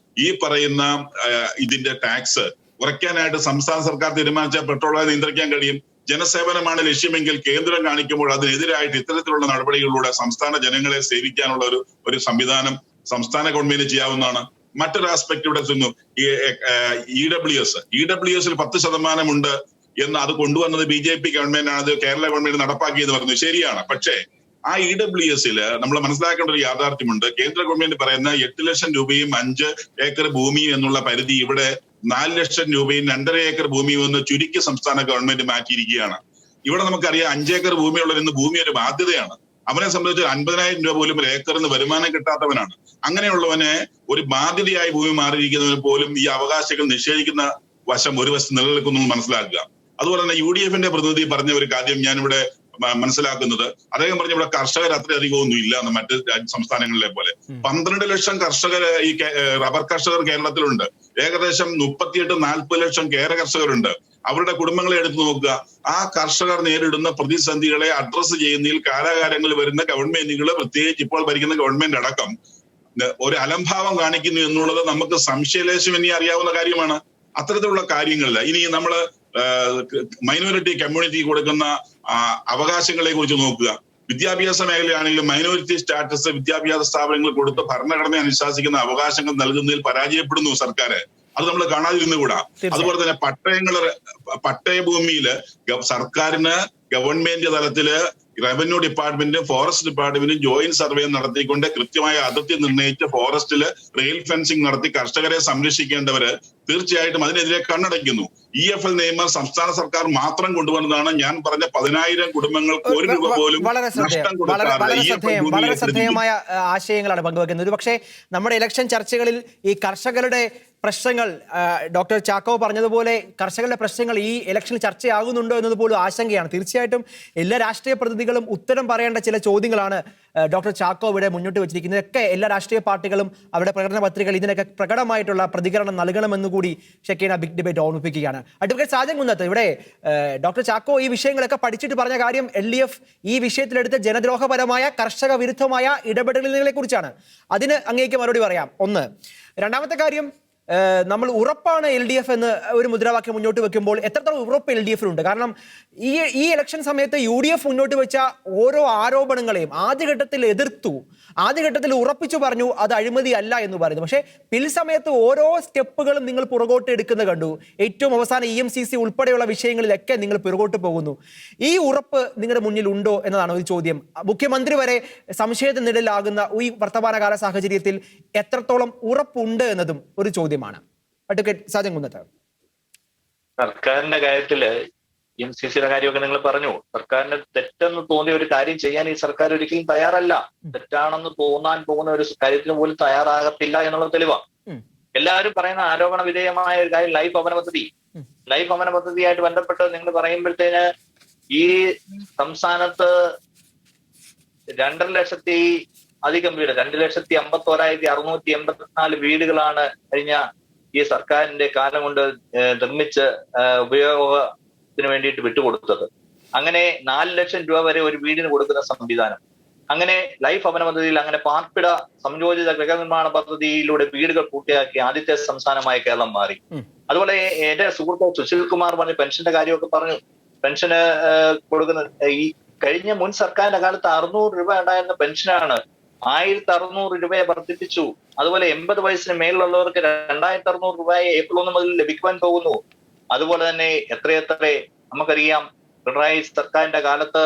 ഈ പറയുന്ന ഇതിന്റെ ടാക്സ് കുറയ്ക്കാനായിട്ട് സംസ്ഥാന സർക്കാർ തീരുമാനിച്ച പെട്രോൾ നിയന്ത്രിക്കാൻ കഴിയും. ജനസേവനമാണ് ലക്ഷ്യമെങ്കിൽ കേന്ദ്രം കാണിക്കുമ്പോൾ അതിനെതിരായിട്ട് ഇത്തരത്തിലുള്ള നടപടികളിലൂടെ സംസ്ഥാന ജനങ്ങളെ സേവിക്കാനുള്ള ഒരു സംവിധാനം സംസ്ഥാന ഗവൺമെന്റ് ചെയ്യാവുന്നതാണ്. മറ്റൊരു ആസ്പെക്ട് ഇവിടെ ചെന്നു, EWS 10% ഉണ്ട് എന്ന് അത് കൊണ്ടുവന്നത് BJP ഗവൺമെന്റ് ആണ്, അത് കേരള ഗവൺമെന്റ് നടപ്പാക്കിയെന്ന് പറഞ്ഞു. ശരിയാണ്. പക്ഷേ ആ EWS നമ്മൾ മനസ്സിലാക്കേണ്ട ഒരു യാഥാർത്ഥ്യമുണ്ട്. കേന്ദ്ര ഗവൺമെന്റ് പറയുന്ന 8 ലക്ഷം രൂപയും 5 ഏക്കർ ഭൂമിയും എന്നുള്ള പരിധി ഇവിടെ 4 ലക്ഷം രൂപയും 2.5 ഏക്കർ ഭൂമിയും എന്ന് ചുരുക്കി സംസ്ഥാന ഗവൺമെന്റ് മാറ്റിയിരിക്കുകയാണ്. ഇവിടെ നമുക്കറിയാം 5 ഏക്കർ ഭൂമിയുള്ളവർ ഇന്ന് ഭൂമി ഒരു ബാധ്യതയാണ്. അവനെ സംബന്ധിച്ച് 50,000 രൂപ പോലും ഒരു ഏക്കറിന് വരുമാനം കിട്ടാത്തവനാണ്. അങ്ങനെയുള്ളവനെ ഒരു ബാധ്യതയായി ഭൂമി മാറിയിരിക്കുന്നവന് പോലും ഈ അവകാശങ്ങൾ നിഷേധിക്കുന്ന ഒരു വശം നിലനിൽക്കുന്നു മനസ്സിലാക്കുക. അതുപോലെ തന്നെ UDFന്റെ പ്രതിനിധി പറഞ്ഞ ഒരു കാര്യം ഞാനിവിടെ മനസ്സിലാക്കുന്നത്, അദ്ദേഹം പറഞ്ഞ ഇവിടെ കർഷകർ അത്രയധികം ഒന്നും ഇല്ല എന്ന് മറ്റ് സംസ്ഥാനങ്ങളിലെ പോലെ. 12 ലക്ഷം കർഷകർ ഈ റബ്ബർ കർഷകർ കേരളത്തിലുണ്ട്. ഏകദേശം 38-40 ലക്ഷം കേര കർഷകരുണ്ട്. അവരുടെ കുടുംബങ്ങളെ എടുത്തു നോക്കുക. ആ കർഷകർ നേരിടുന്ന പ്രതിസന്ധികളെ അഡ്രസ്സ് ചെയ്യുന്നതിൽ കാലാകാലങ്ങളിൽ വരുന്ന ഗവൺമെന്റുകൾ, പ്രത്യേകിച്ച് ഇപ്പോൾ ഭരിക്കുന്ന ഗവൺമെന്റ് അടക്കം ഒരു അലംഭാവം കാണിക്കുന്നു എന്നുള്ളത് നമുക്ക് സംശയലേശം ഇനി അറിയാവുന്ന കാര്യമാണ്. അത്തരത്തിലുള്ള കാര്യങ്ങളില്ല. ഇനി നമ്മള് മൈനോറിറ്റി കമ്മ്യൂണിറ്റി കൊടുക്കുന്ന അവകാശങ്ങളെ കുറിച്ച് നോക്കുക. വിദ്യാഭ്യാസ മേഖലയാണെങ്കിലും മൈനോറിറ്റി സ്റ്റാറ്റസ് വിദ്യാഭ്യാസ സ്ഥാപനങ്ങൾ കൊടുത്ത് ഭരണഘടന അനുശാസിക്കുന്ന അവകാശങ്ങൾ നൽകുന്നതിൽ പരാജയപ്പെടുന്നു സർക്കാർ. അത് നമ്മൾ കാണാതിരുന്നുകൂടാ. അതുപോലെ തന്നെ പട്ടയഭൂമിയില് സർക്കാരിന് ഗവൺമെന്റ് തലത്തില് റവന്യൂ ഡിപ്പാർട്ട്മെന്റും ഫോറസ്റ്റ് ഡിപ്പാർട്ട്മെന്റും ജോയിന്റ് സർവേ നടത്തിക്കൊണ്ട് കൃത്യമായ അതിർത്തി നിർണ്ണയിച്ച് ഫോറസ്റ്റില് റെയിൽ ഫെൻസിംഗ് നടത്തി കർഷകരെ സംരക്ഷിക്കേണ്ടവര് തീർച്ചയായിട്ടും അതിനെതിരെ കണ്ണടയ്ക്കുന്നു. EFL നിയമം സംസ്ഥാന സർക്കാർ മാത്രം കൊണ്ടുവന്നതാണ്. ഞാൻ പറഞ്ഞ 10,000 കുടുംബങ്ങൾക്ക് 1 രൂപ പോലും നഷ്ടം വളരെ ശ്രദ്ധേയമായ ആശയങ്ങളാണ് പങ്കുവെക്കുന്നത്. പക്ഷേ നമ്മുടെ ഇലക്ഷൻ ചർച്ചകളിൽ ഈ കർഷകരുടെ പ്രശ്നങ്ങൾ ഡോക്ടർ ചാക്കോ പറഞ്ഞതുപോലെ കർഷകരുടെ പ്രശ്നങ്ങൾ ഈ ഇലക്ഷനിൽ ചർച്ചയാകുന്നുണ്ടോ എന്നതുപോലും ആശങ്കയാണ്. തീർച്ചയായിട്ടും എല്ലാ രാഷ്ട്രീയ പ്രതിനിധികളും ഉത്തരം പറയേണ്ട ചില ചോദ്യങ്ങളാണ് ഡോക്ടർ ചാക്കോ ഇവിടെ മുന്നോട്ട് വെച്ചിരിക്കുന്നത്. ഒക്കെ എല്ലാ രാഷ്ട്രീയ പാർട്ടികളും അവരുടെ പ്രകടന പത്രികകൾ ഇതിനൊക്കെ പ്രകടമായിട്ടുള്ള പ്രതികരണം നൽകണമെന്ന് കൂടി ഷെക്കീന ബിഗ് ഡിബേറ്റ് ഓർമ്മിപ്പിക്കുകയാണ്. അഡ്വക്കേറ്റ് സാജൻ കുന്നത്ത്, ഇവിടെ ഡോക്ടർ ചാക്കോ ഈ വിഷയങ്ങളൊക്കെ പഠിച്ചിട്ട് പറഞ്ഞ കാര്യം LDF ഈ വിഷയത്തിലെടുത്ത ജനദ്രോഹപരമായ കർഷക വിരുദ്ധമായ ഇടപെടലുകളെ കുറിച്ചാണ്. അതിന് അങ്ങേക്ക് മറുപടി പറയാം. ഒന്ന്. രണ്ടാമത്തെ കാര്യം, നമ്മൾ ഉറപ്പാണ് LDF എന്ന് ഒരു മുദ്രാവാക്യം മുന്നോട്ട് വെക്കുമ്പോൾ എത്രത്തോളം ഉറപ്പ് LDF-നുണ്ട്? കാരണം ഈ ഇലക്ഷൻ സമയത്ത് UDF മുന്നോട്ട് വെച്ച ഓരോ ആരോപണങ്ങളെയും ആദ്യഘട്ടത്തിൽ എതിർത്തു, ആദ്യഘട്ടത്തിൽ ഉറപ്പിച്ചു പറഞ്ഞു അത് അഴിമതി അല്ല എന്ന് പറയുന്നു. പക്ഷേ പിൽ സമയത്ത് ഓരോ സ്റ്റെപ്പുകളും നിങ്ങൾ പുറകോട്ട് എടുക്കുന്നത് കണ്ടു. ഏറ്റവും അവസാനം EMCC ഉൾപ്പെടെയുള്ള വിഷയങ്ങളിലൊക്കെ നിങ്ങൾ പുറകോട്ട് പോകുന്നു. ഈ ഉറപ്പ് നിങ്ങളുടെ മുന്നിൽ ഉണ്ടോ എന്നതാണ് ഒരു ചോദ്യം. മുഖ്യമന്ത്രി വരെ സംശയത്തിന് നിഴലാകുന്ന ഈ വർത്തമാനകാല സാഹചര്യത്തിൽ എത്രത്തോളം ഉറപ്പുണ്ട് എന്നതും ഒരു ചോദ്യമാണ്. അഡ്വക്കേറ്റ് സാജൻ കുന്നത്ത്, സർക്കാരിന്റെ കാര്യത്തില് EMCCയുടെ കാര്യമൊക്കെ നിങ്ങൾ പറഞ്ഞു. സർക്കാരിന് തെറ്റെന്ന് തോന്നിയ ഒരു കാര്യം ചെയ്യാൻ ഈ സർക്കാർ ഒരിക്കലും തയ്യാറല്ല. തെറ്റാണെന്ന് തോന്നാൻ പോകുന്ന ഒരു കാര്യത്തിന് പോലും തയ്യാറാകത്തില്ല എന്നുള്ള തെളിവാണ്. എല്ലാവരും പറയുന്ന ആരോപണ വിധേയമായ ഒരു കാര്യം ലൈഫ് ഭവന പദ്ധതി. ലൈഫ് ഭവന പദ്ധതിയായിട്ട് ബന്ധപ്പെട്ട് നിങ്ങൾ പറയുമ്പോഴത്തേന് ഈ സംസ്ഥാനത്ത് 2.5 ലക്ഷത്തി അധികം വീട്, 2,51,684 വീടുകളാണ് കഴിഞ്ഞ ഈ സർക്കാരിന്റെ കാലം കൊണ്ട് നിർമ്മിച്ച് ഉപയോഗത്തിന് വേണ്ടിയിട്ട് വിട്ടുകൊടുത്തത്. അങ്ങനെ 4 ലക്ഷം രൂപ വരെ ഒരു വീടിന് കൊടുക്കുന്ന സംവിധാനം. അങ്ങനെ ലൈഫ് ഭവന പദ്ധതിയിൽ അങ്ങനെ പാർപ്പിട സംയോജിത ഗൃഹനിർമ്മാണ പദ്ധതിയിലൂടെ വീടുകൾ പൂർത്തിയാക്കി ആദ്യത്തെ സംസ്ഥാനമായി കേരളം മാറി. അതുപോലെ എന്റെ സുഹൃത്ത് സുശീൽ കുമാർ പറഞ്ഞ പെൻഷന്റെ കാര്യമൊക്കെ പറഞ്ഞു. പെൻഷന് കൊടുക്കുന്ന ഈ കഴിഞ്ഞ മുൻ സർക്കാരിന്റെ കാലത്ത് 600 രൂപ ഉണ്ടായിരുന്ന പെൻഷനാണ് 1,600 രൂപയെ വർദ്ധിപ്പിച്ചു. അതുപോലെ 80 വയസ്സിന് മേലുള്ളവർക്ക് 2,600 രൂപയെ April 1 മുതൽ ലഭിക്കുവാൻ പോകുന്നു. അതുപോലെ തന്നെ എത്രയെത്ര നമുക്കറിയാം, പിണറായി സർക്കാരിന്റെ കാലത്ത്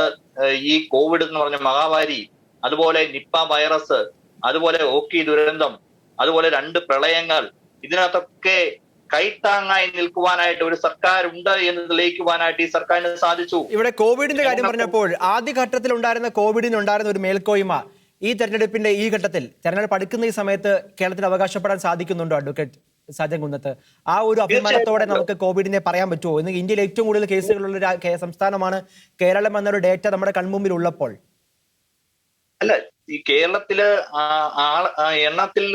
ഈ കോവിഡ് എന്ന് പറഞ്ഞ മഹാമാരി, അതുപോലെ നിപ്പ വൈറസ്, അതുപോലെ ഓക്കി ദുരന്തം, അതുപോലെ 2 പ്രളയങ്ങൾ, ഇതിനകത്തൊക്കെ കൈത്താങ്ങായി നിൽക്കുവാനായിട്ട് ഒരു സർക്കാർ ഉണ്ട് എന്ന് തെളിയിക്കുവാനായിട്ട് ഈ സർക്കാരിന് സാധിച്ചു. ഇവിടെ കോവിഡിന്റെ കാര്യം പറഞ്ഞപ്പോൾ ആദ്യഘട്ടത്തിൽ ഉണ്ടായിരുന്ന കോവിഡിനുണ്ടായിരുന്ന ഒരു മേൽക്കോയ്മ ഈ തെരഞ്ഞെടുപ്പിന്റെ ഈ ഘട്ടത്തിൽ തെരഞ്ഞെടുപ്പ് അടുക്കുന്ന ഈ സമയത്ത് കേരളത്തിന് അവകാശപ്പെടാൻ സാധിക്കുന്നുണ്ടോ അഡ്വക്കേറ്റ് സാജൻ കുന്നത്ത്? ആ ഒരു അഭിമാനത്തോടെ നമുക്ക് കോവിഡിനെ പറയാൻ പറ്റുമോ? ഇന്ന് ഇന്ത്യയിൽ ഏറ്റവും കൂടുതൽ കേസുകളുള്ള സംസ്ഥാനമാണ് കേരളം എന്നൊരു ഡേറ്റ നമ്മുടെ കൺമുമ്പിൽ ഉള്ളപ്പോൾ. അല്ല, ഈ കേരളത്തില് എണ്ണത്തിൽ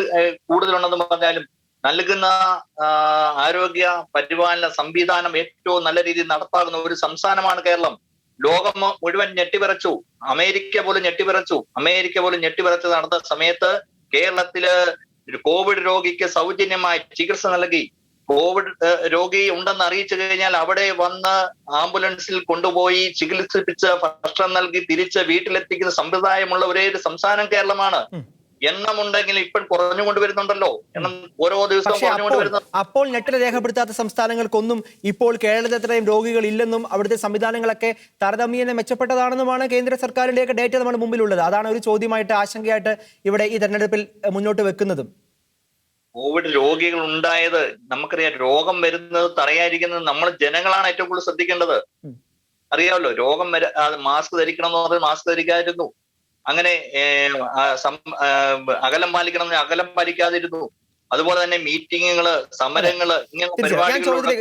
കൂടുതലുണ്ടെന്ന് പറഞ്ഞാലും നൽകുന്ന ആരോഗ്യ പരിപാലന സംവിധാനം ഏറ്റവും നല്ല രീതിയിൽ നടപ്പാകുന്ന ഒരു സംസ്ഥാനമാണ് കേരളം. ലോകം മുഴുവൻ ഞെട്ടിവിറച്ചു. അമേരിക്ക പോലും ഞെട്ടിവിറച്ച് നടന്ന സമയത്ത് കേരളത്തില് ഒരു കോവിഡ് രോഗിക്ക് സൗജന്യമായി ചികിത്സ നൽകി. കോവിഡ് രോഗി ഉണ്ടെന്ന് അറിയിച്ചു കഴിഞ്ഞാൽ അവിടെ വന്ന് ആംബുലൻസിൽ കൊണ്ടുപോയി ചികിത്സിപ്പിച്ച് ഭക്ഷണം നൽകി തിരിച്ച് വീട്ടിലെത്തിക്കുന്ന സമ്പ്രദായമുള്ള ഒരേ ഒരു സംസ്ഥാനം കേരളമാണ്. എണ്ണമുണ്ടെങ്കിൽ ഇപ്പോൾ കുറഞ്ഞുകൊണ്ട് വരുന്നുണ്ടല്ലോ. എണ്ണം ഓരോ ദിവസവും കുറഞ്ഞുകൊണ്ട് വരുന്നു. അപ്പോൾ ഞെട്ടൽ രേഖപ്പെടുത്താത്ത സംസ്ഥാനങ്ങൾക്കൊന്നും ഇപ്പോൾ കേരളത്തിൽ അത്രയും രോഗികൾ ഇല്ലെന്നും അവിടുത്തെ സംവിധാനങ്ങളൊക്കെ താരതമ്യേന മെച്ചപ്പെട്ടതാണെന്നുമാണ് കേന്ദ്ര സർക്കാരിന്റെയൊക്കെ ഡേറ്റ നമ്മുടെ മുമ്പിലുള്ളത്. അതാണ് ഒരു ചോദ്യമായിട്ട് ആശങ്കയായിട്ട് ഇവിടെ ഈ തെരഞ്ഞെടുപ്പിൽ മുന്നോട്ട് വെക്കുന്നതും. കോവിഡ് രോഗികൾ ഉണ്ടായത് നമുക്കറിയാം. രോഗം വരുന്നത് തടയാതിരിക്കുന്നത് നമ്മൾ ജനങ്ങളാണ് ഏറ്റവും കൂടുതൽ ശ്രദ്ധിക്കേണ്ടത്. അറിയാമല്ലോ, രോഗം മാസ്ക് ധരിക്കണം എന്ന് പറഞ്ഞാൽ മാസ്ക് ധരിക്കാതിരുന്നു. അങ്ങനെ അകലം പാലിക്കണം അകലം പാലിക്കാതിരുന്നു. അതുപോലെ തന്നെ മീറ്റിങ്ങുകള്, സമരങ്ങള്, ഇങ്ങനെ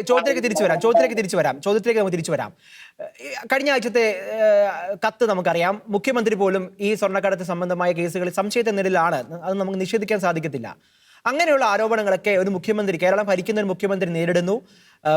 ചോദ്യത്തിലേക്ക് തിരിച്ചു വരാം. കഴിഞ്ഞ ആഴ്ചത്തെ കത്ത് നമുക്കറിയാം. മുഖ്യമന്ത്രി പോലും ഈ സ്വർണ്ണക്കടത്ത് സംബന്ധമായ കേസുകളിൽ സംശയത്തെ നിഴലിലാണ്. അത് നമുക്ക് നിഷേധിക്കാൻ സാധിക്കത്തില്ല. അങ്ങനെയുള്ള ആരോപണങ്ങളൊക്കെ ഒരു മുഖ്യമന്ത്രി, കേരളം ഭരിക്കുന്ന ഒരു മുഖ്യമന്ത്രി നേരിടുന്നു.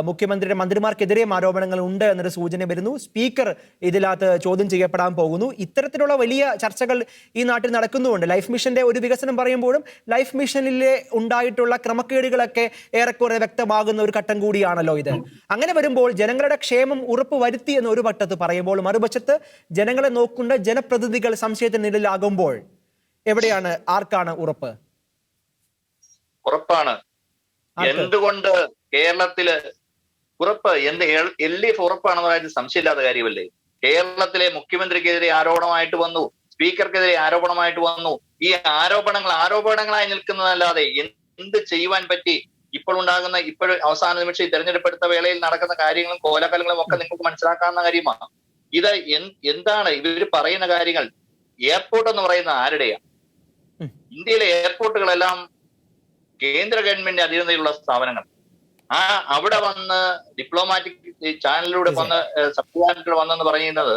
മുഖ്യമന്ത്രിയുടെ മന്ത്രിമാർക്കെതിരെയും ആരോപണങ്ങൾ ഉണ്ട് എന്നൊരു സൂചന വരുന്നു. സ്പീക്കർ ഇതിനകത്ത് ചോദ്യം ചെയ്യപ്പെടാൻ പോകുന്നു. ഇത്തരത്തിലുള്ള വലിയ ചർച്ചകൾ ഈ നാട്ടിൽ നടക്കുന്നുമുണ്ട്. ലൈഫ് മിഷന്റെ ഒരു വികസനം പറയുമ്പോഴും ലൈഫ് മിഷനിലെ ഉണ്ടായിട്ടുള്ള ക്രമക്കേടുകളൊക്കെ ഏറെക്കുറെ വ്യക്തമാകുന്ന ഒരു ഘട്ടം കൂടിയാണല്ലോ ഇത്. അങ്ങനെ വരുമ്പോൾ ജനങ്ങളുടെ ക്ഷേമം ഉറപ്പ് വരുത്തി എന്ന് ഒരു വട്ടത്ത് പറയുമ്പോൾ മറുപക്ഷത്ത് ജനങ്ങളെ നോക്കുന്ന ജനപ്രതിനിധികൾ സംശയത്തിന് നിഴലാകുമ്പോൾ എവിടെയാണ്, ആർക്കാണ് ഉറപ്പ്? ഉറപ്പാണ് എന്തുകൊണ്ട് കേരളത്തില് ഉറപ്പ് LDF ഉറപ്പാണെന്ന കാര്യത്തിൽ സംശയമില്ലാത്ത കാര്യമല്ലേ? കേരളത്തിലെ മുഖ്യമന്ത്രിക്കെതിരെ ആരോപണമായിട്ട് വന്നു, സ്പീക്കർക്കെതിരെ ആരോപണമായിട്ട് വന്നു. ഈ ആരോപണങ്ങളായി നിൽക്കുന്നതല്ലാതെ എന്ത് ചെയ്യുവാൻ പറ്റി? ഇപ്പോൾ അവസാന നിമിഷം ഈ തെരഞ്ഞെടുപ്പെടുത്ത വേളയിൽ നടക്കുന്ന കാര്യങ്ങളും കോലാഹലങ്ങളും ഒക്കെ നിങ്ങൾക്ക് മനസ്സിലാക്കാവുന്ന കാര്യമാണ്. ഇത് എന്താണ് ഇവര് പറയുന്ന കാര്യങ്ങൾ? എയർപോർട്ട് എന്ന് പറയുന്ന ആരുടെയാ? ഇന്ത്യയിലെ എയർപോർട്ടുകളെല്ലാം കേന്ദ്ര ഗവൺമെന്റ് അധീനതയിലുള്ള സ്ഥാപനങ്ങൾ. അവിടെ വന്ന് ഡിപ്ലോമാറ്റിക് ചാനലിലൂടെ വന്ന് സബ്സിഡാരിറ്റിലൂടെ വന്നെന്ന് പറയുന്നത്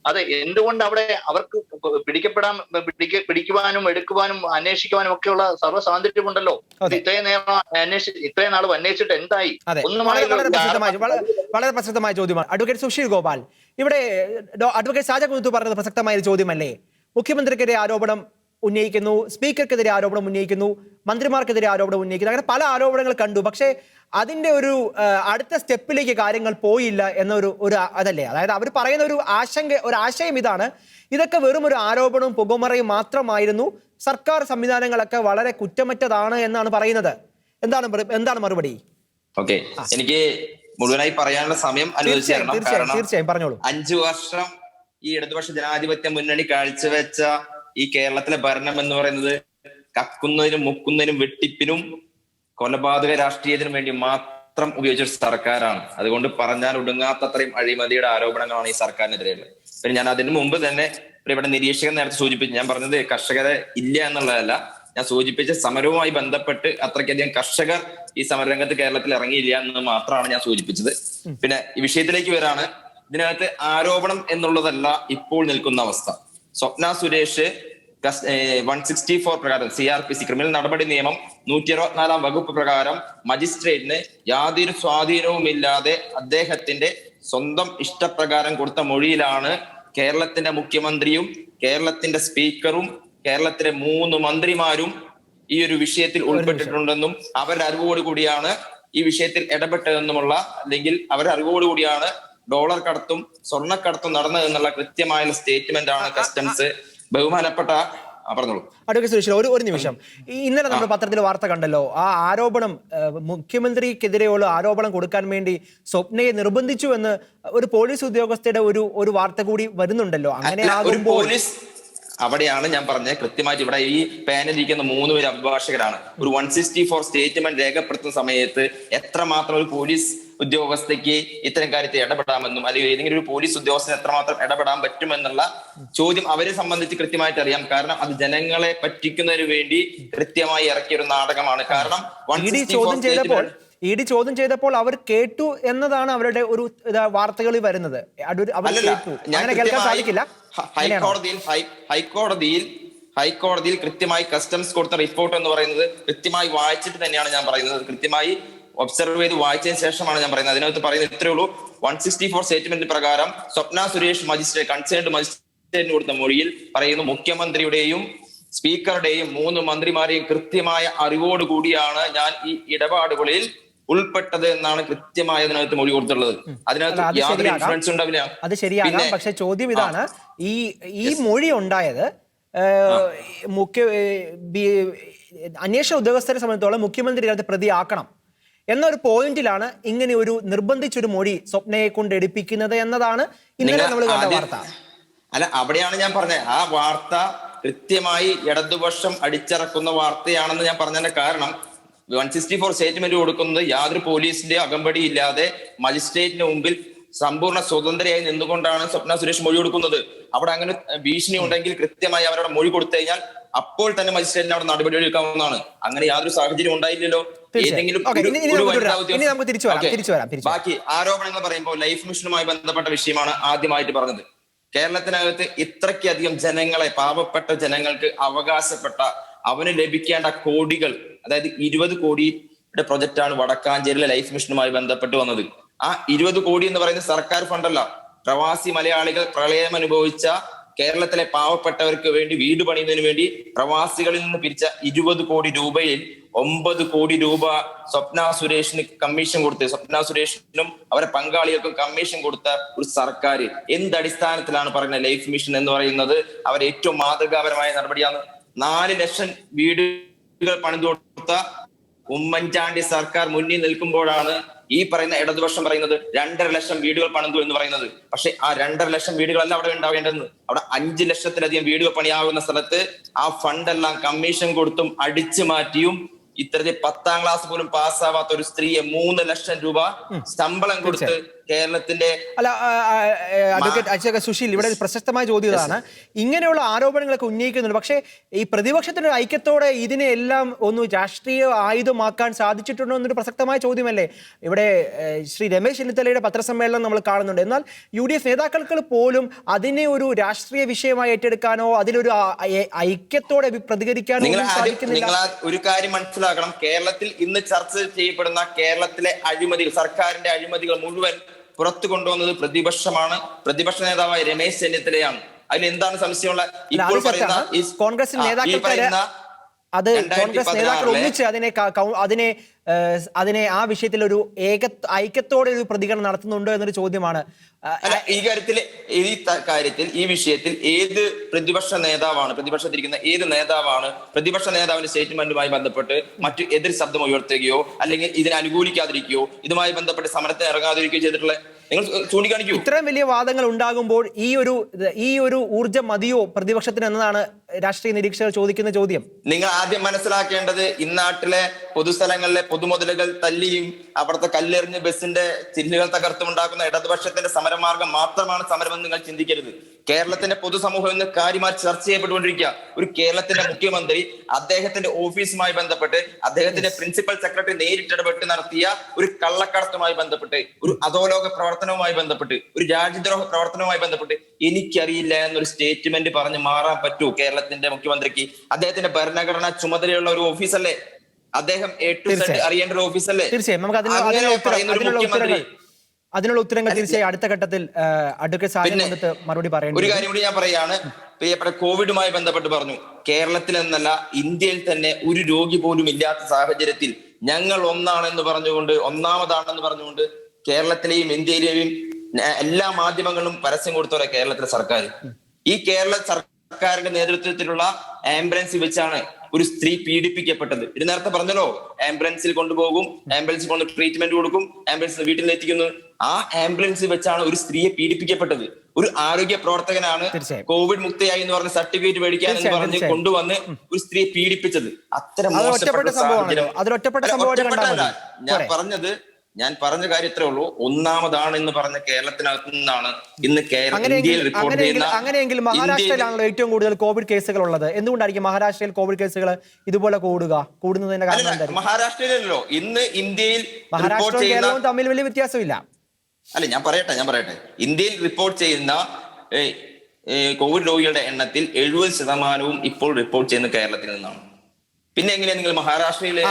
അത് എന്തുകൊണ്ട് അവിടെ അവർക്ക് പിടിക്കുവാനും എടുക്കുവാനും അന്വേഷിക്കുവാനും ഒക്കെയുള്ള സർവ്വ സ്വാതന്ത്ര്യമുണ്ടല്ലോ. ഇത്രയും നാൾ അന്വേഷിച്ചിട്ട് എന്തായി? വളരെ പ്രസക്തമായ ചോദ്യമാണ് അഡ്വക്കേറ്റ് സുശീൽ ഗോപാൽ. ഇവിടെ അഡ്വക്കേറ്റ് സാജൻ കുന്നത്ത് പറഞ്ഞത് പ്രസക്തമായ ഒരു ചോദ്യമല്ലേ? മുഖ്യമന്ത്രിക്കെതിരെ ആരോപണം ഉന്നയിക്കുന്നു, സ്പീക്കർക്കെതിരെ ആരോപണം ഉന്നയിക്കുന്നു, മന്ത്രിമാർക്കെതിരെ ആരോപണം ഉന്നയിക്കുന്നു, അങ്ങനെ പല ആരോപണങ്ങൾ കണ്ടു. പക്ഷേ അതിന്റെ ഒരു അടുത്ത സ്റ്റെപ്പിലേക്ക് കാര്യങ്ങൾ പോയില്ല എന്നൊരു അതല്ലേ? അതായത് അവർ പറയുന്ന ഒരു ആശയം ഇതാണ്, ഇതൊക്കെ വെറും ഒരു ആരോപണവും പുകമറയും മാത്രമായിരുന്നു, സർക്കാർ സംവിധാനങ്ങളൊക്കെ വളരെ കുറ്റമറ്റതാണ് എന്നാണ് പറയുന്നത്. എന്താണ് മറുപടി? ഓക്കെ, എനിക്ക് മുഴുവനായി പറയാനുള്ള സമയം അനുവദിച്ചു തരണം. തീർച്ചയായും പറഞ്ഞോളൂ. 5 വർഷം ഈ ഇടതുപക്ഷ ജനാധിപത്യ മുന്നണി കാഴ്ചവെച്ച ഈ കേരളത്തിലെ ഭരണം എന്ന് പറയുന്നത് കക്കുന്നതിനും മുക്കുന്നതിനും വെട്ടിപ്പിനും കൊലപാതക രാഷ്ട്രീയത്തിനും വേണ്ടി മാത്രം ഉപയോഗിച്ച സർക്കാരാണ്. അതുകൊണ്ട് പറഞ്ഞാൽ ഒടുങ്ങാത്തത്രയും അഴിമതിയുടെ ആരോപണങ്ങളാണ് ഈ സർക്കാരിനെതിരെയുള്ളത്. പിന്നെ ഞാൻ അതിനു മുമ്പ് തന്നെ ഇവിടെ നിരീക്ഷകൻ നേരത്തെ സൂചിപ്പിച്ചു, ഞാൻ പറഞ്ഞത് കർഷകരെ ഇല്ല എന്നുള്ളതല്ല, ഞാൻ സൂചിപ്പിച്ച സമരവുമായി ബന്ധപ്പെട്ട് അത്രയ്ക്കധികം കർഷകർ ഈ സമരരംഗത്ത് കേരളത്തിൽ ഇറങ്ങിയില്ല എന്ന് മാത്രമാണ് ഞാൻ സൂചിപ്പിച്ചത്. പിന്നെ ഈ വിഷയത്തിലേക്ക് വരാണ്. ഇതിനകത്ത് ആരോപണം എന്നുള്ളതല്ല ഇപ്പോൾ നിൽക്കുന്ന അവസ്ഥ. സ്വപ്ന സുരേഷ് 164 പ്രകാരം CRPC ക്രിമിനൽ നടപടി നിയമം 124 വകുപ്പ് പ്രകാരം മജിസ്ട്രേറ്റിന് യാതൊരു സ്വാധീനവുമില്ലാതെ അദ്ദേഹത്തിന്റെ സ്വന്തം ഇഷ്ടപ്രകാരം കൊടുത്ത മൊഴിയിലാണ് കേരളത്തിന്റെ മുഖ്യമന്ത്രിയും കേരളത്തിന്റെ സ്പീക്കറും കേരളത്തിലെ 3 മന്ത്രിമാരും ഈ ഒരു വിഷയത്തിൽ ഉൾപ്പെട്ടിട്ടുണ്ടെന്നും അവരുടെ അറിവോടുകൂടിയാണ് ഈ വിഷയത്തിൽ ഇടപെട്ടതെന്നുമുള്ള, അല്ലെങ്കിൽ അവരുടെ അറിവോടുകൂടിയാണ് ഡോളർ കടത്തും സ്വർണ്ണക്കടത്തും നടന്നതെന്നുള്ള കൃത്യമായ സ്റ്റേറ്റ്മെന്റ് ആണ് കസ്റ്റംസ് ബഹുമാനപ്പെട്ട പറഞ്ഞോളൂ. അഡ്വക്കേറ്റ് സുരേഷ്, ഒരു നിമിഷം. ഇന്നലെ നമ്മൾ പത്രത്തിൽ വാർത്ത കണ്ടല്ലോ, ആ ആരോപണം മുഖ്യമന്ത്രിക്കെതിരെയുള്ള ആരോപണം കൊടുക്കാൻ വേണ്ടി സ്വപ്നയെ നിർബന്ധിച്ചു എന്ന് ഒരു പോലീസ് ഉദ്യോഗസ്ഥയുടെ ഒരു വാർത്ത കൂടി വരുന്നുണ്ടല്ലോ. അങ്ങനെ അവിടെയാണ് ഞാൻ പറഞ്ഞത് കൃത്യമായിട്ട്. ഇവിടെ ഈ പാനലിരിക്കുന്ന 3 പേര് അഭിഭാഷകരാണ്. ഒരു 164 സ്റ്റേറ്റ്മെന്റ് രേഖപ്പെടുത്തുന്ന സമയത്ത് എത്രമാത്രം ഒരു പോലീസ് ഉദ്യോഗസ്ഥയ്ക്ക് ഇത്തരം കാര്യത്തിൽ ഇടപെടാമെന്നും അല്ലെങ്കിൽ ഏതെങ്കിലും ഒരു പോലീസ് ഉദ്യോഗസ്ഥന് എത്രമാത്രം ഇടപെടാൻ പറ്റുമെന്നുള്ള ചോദ്യം അവരെ സംബന്ധിച്ച് കൃത്യമായിട്ട് അറിയാം. കാരണം അത് ജനങ്ങളെ പറ്റിക്കുന്നതിന് വേണ്ടി കൃത്യമായി ഇറക്കിയ ഒരു നാടകമാണ്. കാരണം ഇ ഡി ചോദ്യം ചെയ്തപ്പോൾ അവർ കേട്ടു എന്നതാണ് അവരുടെ ഒരു വാർത്തകളിൽ വരുന്നത്. ഹൈക്കോടതിയിൽ കൃത്യമായി കസ്റ്റംസ് കൊടുത്ത റിപ്പോർട്ട് എന്ന് പറയുന്നത് കൃത്യമായി വായിച്ചിട്ട് തന്നെയാണ് ഞാൻ പറയുന്നത്. കൃത്യമായി ഒബ്സർവ് ചെയ്ത് വായിച്ചതിന് ശേഷമാണ് ഞാൻ പറയുന്നത്. അതിനകത്ത് പറയുന്നത് ഇത്രയേ ഉള്ളൂ. 164 സ്റ്റേറ്റ്മെന്റ് പ്രകാരം സ്വപ്ന സുരേഷ് കൺസേൺഡ് മജിസ്ട്രേറ്റിന് കൊടുത്ത മൊഴിയിൽ പറയുന്നു, മുഖ്യമന്ത്രിയുടെയും സ്പീക്കറുടെയും 3 മന്ത്രിമാരെയും കൃത്യമായ അറിവോടുകൂടിയാണ് ഞാൻ ഈ ഇടപാടുകളിൽ ഉൾപ്പെട്ടത് എന്നാണ് കൃത്യമായി അതിനകത്ത് മൊഴി കൊടുത്തുള്ളത്. അതിനകത്ത് യാതൊരു ഇൻഫ്ലുവൻസ് ഉണ്ടാവില്ല. അത് ശരിയാകാം. പക്ഷെ ചോദ്യം ഇതാണ്, ഈ മൊഴി ഉണ്ടായത് അന്വേഷണ ഉദ്യോഗസ്ഥരെ സംബന്ധിച്ചോളം മുഖ്യമന്ത്രി ഇതിനകത്ത് പ്രതിയാക്കണം എന്നൊരു പോയിന്റിലാണ് ഇങ്ങനെ ഒരു നിർബന്ധിച്ചൊരു മൊഴി സ്വപ്നയെ കൊണ്ട് എടുപ്പിക്കുന്നത് എന്നതാണ് ഇന്നലെ നമ്മൾ കണ്ട വാർത്ത. അല്ല, അവിടെയാണ് ഞാൻ പറഞ്ഞത്, ആ വാർത്ത കൃത്യമായി ഇടതുപക്ഷം അടിച്ചിറക്കുന്ന വാർത്തയാണെന്ന് ഞാൻ പറഞ്ഞതിന്റെ കാരണം 164 സ്റ്റേറ്റ്മെന്റ് കൊടുക്കുന്നത് യാതൊരു പോലീസിന്റെ അകമ്പടി ഇല്ലാതെ മജിസ്ട്രേറ്റിന് മുമ്പിൽ സമ്പൂർണ്ണ സ്വതന്ത്രയായി നിന്നുകൊണ്ടാണ് സ്വപ്ന സുരേഷ് മൊഴി കൊടുക്കുന്നത്. അവിടെ അങ്ങനെ ഭീഷണി ഉണ്ടെങ്കിൽ കൃത്യമായി അവരുടെ മൊഴി കൊടുത്തു കഴിഞ്ഞാൽ അപ്പോൾ തന്നെ മജിസ്ട്രേറ്റിന് അവിടെ നടപടി എടുക്കാവുന്നതാണ്. അങ്ങനെ യാതൊരു സാഹചര്യം ഉണ്ടായില്ലല്ലോ. ഏതെങ്കിലും ബാക്കി ആരോപണങ്ങൾ പറയുമ്പോൾ ലൈഫ് മിഷനുമായി ബന്ധപ്പെട്ട വിഷയമാണ് ആദ്യമായിട്ട് പറഞ്ഞത്. കേരളത്തിനകത്ത് ഇത്രയ്ക്കധികം ജനങ്ങളെ, പാവപ്പെട്ട ജനങ്ങൾക്ക് അവകാശപ്പെട്ട അവന് ലഭിക്കേണ്ട കോടികൾ, അതായത് 20 കോടിയുടെ പ്രൊജക്റ്റാണ് വടക്കാഞ്ചേരിയിലെ ലൈഫ് മിഷനുമായി ബന്ധപ്പെട്ട് വന്നത്. ആ 20 കോടി എന്ന് പറയുന്നത് സർക്കാർ ഫണ്ടല്ല. പ്രവാസി മലയാളികൾ പ്രളയം അനുഭവിച്ച കേരളത്തിലെ പാവപ്പെട്ടവർക്ക് വേണ്ടി വീട് പണിയുന്നതിന് വേണ്ടി പ്രവാസികളിൽ നിന്ന് പിരിച്ച 20 കോടി രൂപയിൽ 9 കോടി രൂപ സ്വപ്ന സുരേഷിന് കമ്മീഷൻ കൊടുത്ത്, സ്വപ്ന സുരേഷിനും അവരെ പങ്കാളികൾക്കും കമ്മീഷൻ കൊടുത്ത ഒരു സർക്കാർ എന്തടിസ്ഥാനത്തിലാണ് പറയുന്നത് ലൈഫ് മിഷൻ എന്ന് പറയുന്നത് അവർ ഏറ്റവും മാതൃകാപരമായ നടപടിയാണ്. 4 ലക്ഷം വീടുകൾ പണിതു കൊടുത്ത ഉമ്മൻചാണ്ടി സർക്കാർ മുന്നിൽ നിൽക്കുമ്പോഴാണ് ഈ പറയുന്ന ഇടതുപക്ഷം പറയുന്നത് 2.5 ലക്ഷം വീടുകൾ പണിതു എന്ന് പറയുന്നത്. പക്ഷെ ആ 2.5 ലക്ഷം വീടുകളല്ല അവിടെ ഉണ്ടാവേണ്ടതെന്ന്. അവിടെ 5 ലക്ഷത്തിലധികം വീടുകൾ പണിയാവുന്ന സ്ഥലത്ത് ആ ഫണ്ടെല്ലാം കമ്മീഷൻ കൊടുത്തും അടിച്ചു മാറ്റിയും ഇത്തരത്തിൽ 10ാം ക്ലാസ് പോലും പാസ്സാവാത്ത ഒരു സ്ത്രീയെ 3 ലക്ഷം രൂപ ശമ്പളം കൊടുത്ത് കേരളത്തിന്റെ അല്ല അഡ്വക്കേറ്റ് അശോക സുശീൽ, ഇവിടെ പ്രശസ്തമായ ചോദ്യം ഇതാണ്. ഇങ്ങനെയുള്ള ആരോപണങ്ങളൊക്കെ ഉന്നയിക്കുന്നുണ്ട്. പക്ഷേ ഈ പ്രതിപക്ഷത്തിന്റെ ഐക്യത്തോടെ ഇതിനെ എല്ലാം ഒന്ന് രാഷ്ട്രീയ ആയുധമാക്കാൻ സാധിച്ചിട്ടുണ്ടോ എന്നൊരു പ്രസക്തമായ ചോദ്യമല്ലേ? ഇവിടെ ശ്രീ രമേശ് ചെന്നിത്തലയുടെ പത്രസമ്മേളനം നമ്മൾ കാണുന്നുണ്ട്. എന്നാൽ UDF നേതാക്കൾക്ക് പോലും അതിനെ ഒരു രാഷ്ട്രീയ വിഷയമായി ഏറ്റെടുക്കാനോ അതിലൊരു ഐക്യത്തോടെ പ്രതികരിക്കാനോ സാധിക്കുന്നില്ല. നിങ്ങൾ ഒരു കാര്യം മനസ്സിലാക്കണം. കേരളത്തിൽ ഇന്ന് ചർച്ച ചെയ്യപ്പെടുന്ന കേരളത്തിലെ അഴിമതികൾ, സർക്കാരിന്റെ അഴിമതികൾ മുഴുവൻ പുറത്തു കൊണ്ടുവന്നത് പ്രതിപക്ഷമാണ്. പ്രതിപക്ഷ നേതാവായ രമേശ് ചെന്നിത്തലയാണ്. അതിൽ എന്താണ് സംശയമുള്ള? ഇപ്പോൾ പറയുന്ന കോൺഗ്രസ് നേതാക്കൾ അത് കോൺഗ്രസ് നേതാക്കൾ ഒന്നിച്ച് അതിനെ ആ വിഷയത്തിൽ ഒരു ഐക്യത്തോടെ ഒരു പ്രതികരണം നടത്തുന്നുണ്ടോ എന്നൊരു ചോദ്യമാണ്. ഈ വിഷയത്തിൽ ഏത് പ്രതിപക്ഷ നേതാവാണ്, പ്രതിപക്ഷത്തിരിക്കുന്ന ഏത് നേതാവാണ് പ്രതിപക്ഷ നേതാവിന്റെ സ്റ്റേറ്റ്മെന്റുമായി ബന്ധപ്പെട്ട് മറ്റു എതിർ ശബ്ദം ഉയർത്തുകയോ അല്ലെങ്കിൽ ഇതിനെ അനുകൂലിക്കാതിരിക്കുകയോ ഇതുമായി ബന്ധപ്പെട്ട് സമരത്തിന് ഇറങ്ങാതിരിക്കുകയോ ചെയ്തിട്ടുള്ള നിങ്ങൾ ചൂണ്ടിക്കാണിക്കൂ. ഇത്രയും വലിയ വാദങ്ങൾ ഉണ്ടാകുമ്പോൾ ഈ ഒരു ഊർജ്ജം മതിയോ പ്രതിപക്ഷത്തിന് എന്നതാണ് രാഷ്ട്രീയ നിരീക്ഷകർ ചോദിക്കുന്ന ചോദ്യം. നിങ്ങൾ ആദ്യം മനസ്സിലാക്കേണ്ടത് ഇന്നാട്ടിലെ പൊതുസ്ഥലങ്ങളിലെ പൊതുമുതലുകൾ തല്ലിയും അവിടുത്തെ കല്ലെറിഞ്ഞ് ബസിന്റെ ചില്ലുകൾ തകർത്തും ഉണ്ടാക്കുന്ന ഇടതുപക്ഷത്തിന്റെ സമരമാർഗം മാത്രമാണ് സമരമെന്ന് നിങ്ങൾ ചിന്തിക്കരുത്. കേരളത്തിന്റെ പൊതുസമൂഹം ഇന്ന് കാര്യമായി ചർച്ച ചെയ്യപ്പെട്ടുകൊണ്ടിരിക്കുക. ഒരു കേരളത്തിന്റെ മുഖ്യമന്ത്രി അദ്ദേഹത്തിന്റെ ഓഫീസുമായി ബന്ധപ്പെട്ട് അദ്ദേഹത്തിന്റെ പ്രിൻസിപ്പൽ സെക്രട്ടറി നേരിട്ടിടപെട്ട് നടത്തിയ ഒരു കള്ളക്കടത്തുമായി ബന്ധപ്പെട്ട്, ഒരു അധോലോക പ്രവർത്തനവുമായി ബന്ധപ്പെട്ട്, ഒരു രാജ്യദ്രോഹ പ്രവർത്തനവുമായി ബന്ധപ്പെട്ട് എനിക്കറിയില്ല എന്നൊരു സ്റ്റേറ്റ്മെന്റ് പറഞ്ഞ് മാറാൻ പറ്റൂ കേരളത്തിന്റെ മുഖ്യമന്ത്രിക്ക്? അദ്ദേഹത്തിന്റെ ഭരണഘടനാ ചുമതലയുള്ള ഒരു ഓഫീസല്ലേ, അദ്ദേഹം അറിയേണ്ട ഒരു ഓഫീസല്ലേ? തീർച്ചയായും നമുക്ക് അതിനുള്ള ഉത്തരങ്ങൾ തീർച്ചയായും അടുത്ത ഘട്ടത്തിൽ അഡ്വക്കേറ്റ് സാജൻ മറുപടി പറയേണ്ടി. ഒരു കാര്യം കൂടി ഞാൻ പറയാണ്. പ്രിയപ്പെട്ട കോവിഡുമായി ബന്ധപ്പെട്ട് പറഞ്ഞു, കേരളത്തിൽ എന്നല്ല ഇന്ത്യയിൽ തന്നെ ഒരു രോഗി പോലും ഇല്ലാത്ത സാഹചര്യത്തിൽ ഞങ്ങൾ ഒന്നാണെന്ന് പറഞ്ഞുകൊണ്ട്, ഒന്നാമതാണെന്ന് പറഞ്ഞുകൊണ്ട് കേരളത്തിലെയും ഇന്ത്യയിലെയും എല്ലാ മാധ്യമങ്ങളും പരസ്യം കൊടുത്തോടെ കേരളത്തിലെ സർക്കാർ. ഈ കേരള സർക്കാരിന്റെ നേതൃത്വത്തിലുള്ള ആംബുലൻസ് വെച്ചാണ് ഒരു സ്ത്രീ പീഡിപ്പിക്കപ്പെട്ടത്. ഇത് നേരത്തെ പറഞ്ഞല്ലോ, ആംബുലൻസിൽ കൊണ്ടുപോകും, ആംബുലൻസിൽ കൊണ്ട് ട്രീറ്റ്മെന്റ് കൊടുക്കും, ആംബുലൻസ് വീട്ടിൽ എത്തിക്കുന്നു. ആ ആംബുലൻസ് വെച്ചാണ് ഒരു സ്ത്രീയെ പീഡിപ്പിക്കപ്പെട്ടത്. ഒരു ആരോഗ്യ പ്രവർത്തകനാണ് കോവിഡ് മുക്തയായി എന്ന് പറഞ്ഞ സർട്ടിഫിക്കറ്റ് മേടിക്കാൻ എന്ന് പറഞ്ഞ് കൊണ്ടുവന്ന് ഒരു സ്ത്രീയെ പീഡിപ്പിച്ചത്. അത്തരം മോശപ്പെട്ട സാഹചര്യം ഞാൻ പറഞ്ഞ കാര്യം ഇത്രേ ഉള്ളൂ. ഒന്നാമതാണ് എന്ന് പറഞ്ഞ കേരളത്തിനകത്തു നിന്നാണ് ഇന്ന് ഇന്ത്യയിൽ റിപ്പോർട്ട് ചെയ്യുന്ന. അങ്ങനെയെങ്കിൽ മഹാരാഷ്ട്രയിലാണല്ലോ ഏറ്റവും കൂടുതൽ കോവിഡ് കേസുകൾ ഉള്ളത്. എന്തുകൊണ്ടായിരിക്കും മഹാരാഷ്ട്രയിൽ കോവിഡ് കേസുകൾ ഇതുപോലെ കൂടുന്നതിന്റെ കാരണം? മഹാരാഷ്ട്രയിലല്ലോ ഇന്ന് ഇന്ത്യയിൽ മഹാരാഷ്ട്രയും കേരളവും തമ്മിൽ വലിയ വ്യത്യാസമില്ല. അല്ല, ഞാൻ പറയട്ടെ. ഇന്ത്യയിൽ റിപ്പോർട്ട് ചെയ്യുന്ന കോവിഡ് രോഗികളുടെ എണ്ണത്തിൽ 70% ഇപ്പോൾ റിപ്പോർട്ട് ചെയ്യുന്ന കേരളത്തിൽ നിന്നാണ്. പിന്നെ എങ്ങനെയാ നിങ്ങൾ മഹാരാഷ്ട്രയിലെ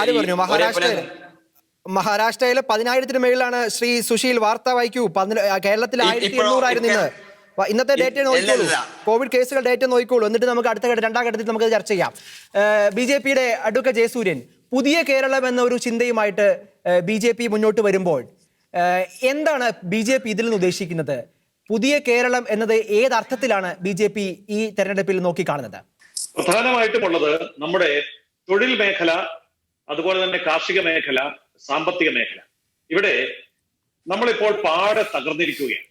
10,000-ന് മേളിലാണ് ശ്രീ സുശീൽ. വാർത്ത വായിക്കൂ. കേരളത്തിൽ 1800 ആയിരുന്നു ഇന്ന്. ഇന്നത്തെ ഡേറ്റ നോക്കിക്കോളൂ, കോവിഡ് കേസുകൾ ഡേറ്റ നോക്കിക്കോളൂ. എന്നിട്ട് നമുക്ക് രണ്ടാം ഘട്ടത്തിൽ നമുക്ക് ചർച്ച ചെയ്യാം. BJPയുടെ അഡ്വക്കേറ്റ് ജയസൂര്യൻ, പുതിയ കേരളം എന്ന ഒരു ചിന്തയുമായിട്ട് BJP മുന്നോട്ട് വരുമ്പോൾ എന്താണ് BJP ഇതിൽ നിന്ന് ഉദ്ദേശിക്കുന്നത്? പുതിയ കേരളം എന്നത് ഏതർത്ഥത്തിലാണ് BJP ഈ തെരഞ്ഞെടുപ്പിൽ നോക്കിക്കാണുന്നത്? പ്രധാനമായിട്ടുമുള്ളത് നമ്മുടെ തൊഴിൽ മേഖല, അതുപോലെ തന്നെ കാർഷിക മേഖല, സാമ്പത്തിക മേഖല. ഇവിടെ നമ്മളിപ്പോൾ പാടെ തകർന്നിരിക്കുകയാണ്.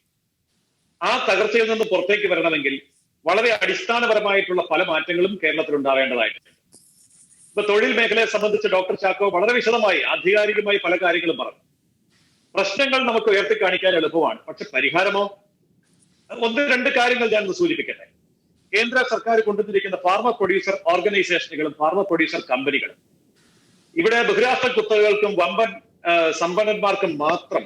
ആ തകർച്ചയിൽ നിന്ന് പുറത്തേക്ക് വരണമെങ്കിൽ വളരെ അടിസ്ഥാനപരമായിട്ടുള്ള പല മാറ്റങ്ങളും കേരളത്തിൽ ഉണ്ടാവേണ്ടതായിട്ടുണ്ട്. ഇപ്പൊ തൊഴിൽ മേഖലയെ സംബന്ധിച്ച് ഡോക്ടർ ചാക്കോ വളരെ വിശദമായി ആധികാരികമായി പല കാര്യങ്ങളും പറഞ്ഞു. പ്രശ്നങ്ങൾ നമുക്ക് ഉയർത്തി കാണിക്കാൻ എളുപ്പമാണ്, പക്ഷെ പരിഹാരമോ? 1-2 കാര്യങ്ങൾ ഞാൻ സൂചിപ്പിക്കട്ടെ. കേന്ദ്ര സർക്കാർ കൊണ്ടുവന്നിരിക്കുന്ന ഫാർമർ പ്രൊഡ്യൂസർ ഓർഗനൈസേഷനുകളും ഫാർമർ പ്രൊഡ്യൂസർ കമ്പനികളും ഇവിടെ ബഹിരാഷ്ട്ര കുത്തകകൾക്കും വമ്പൻ സമ്പന്നന്മാർക്കും മാത്രം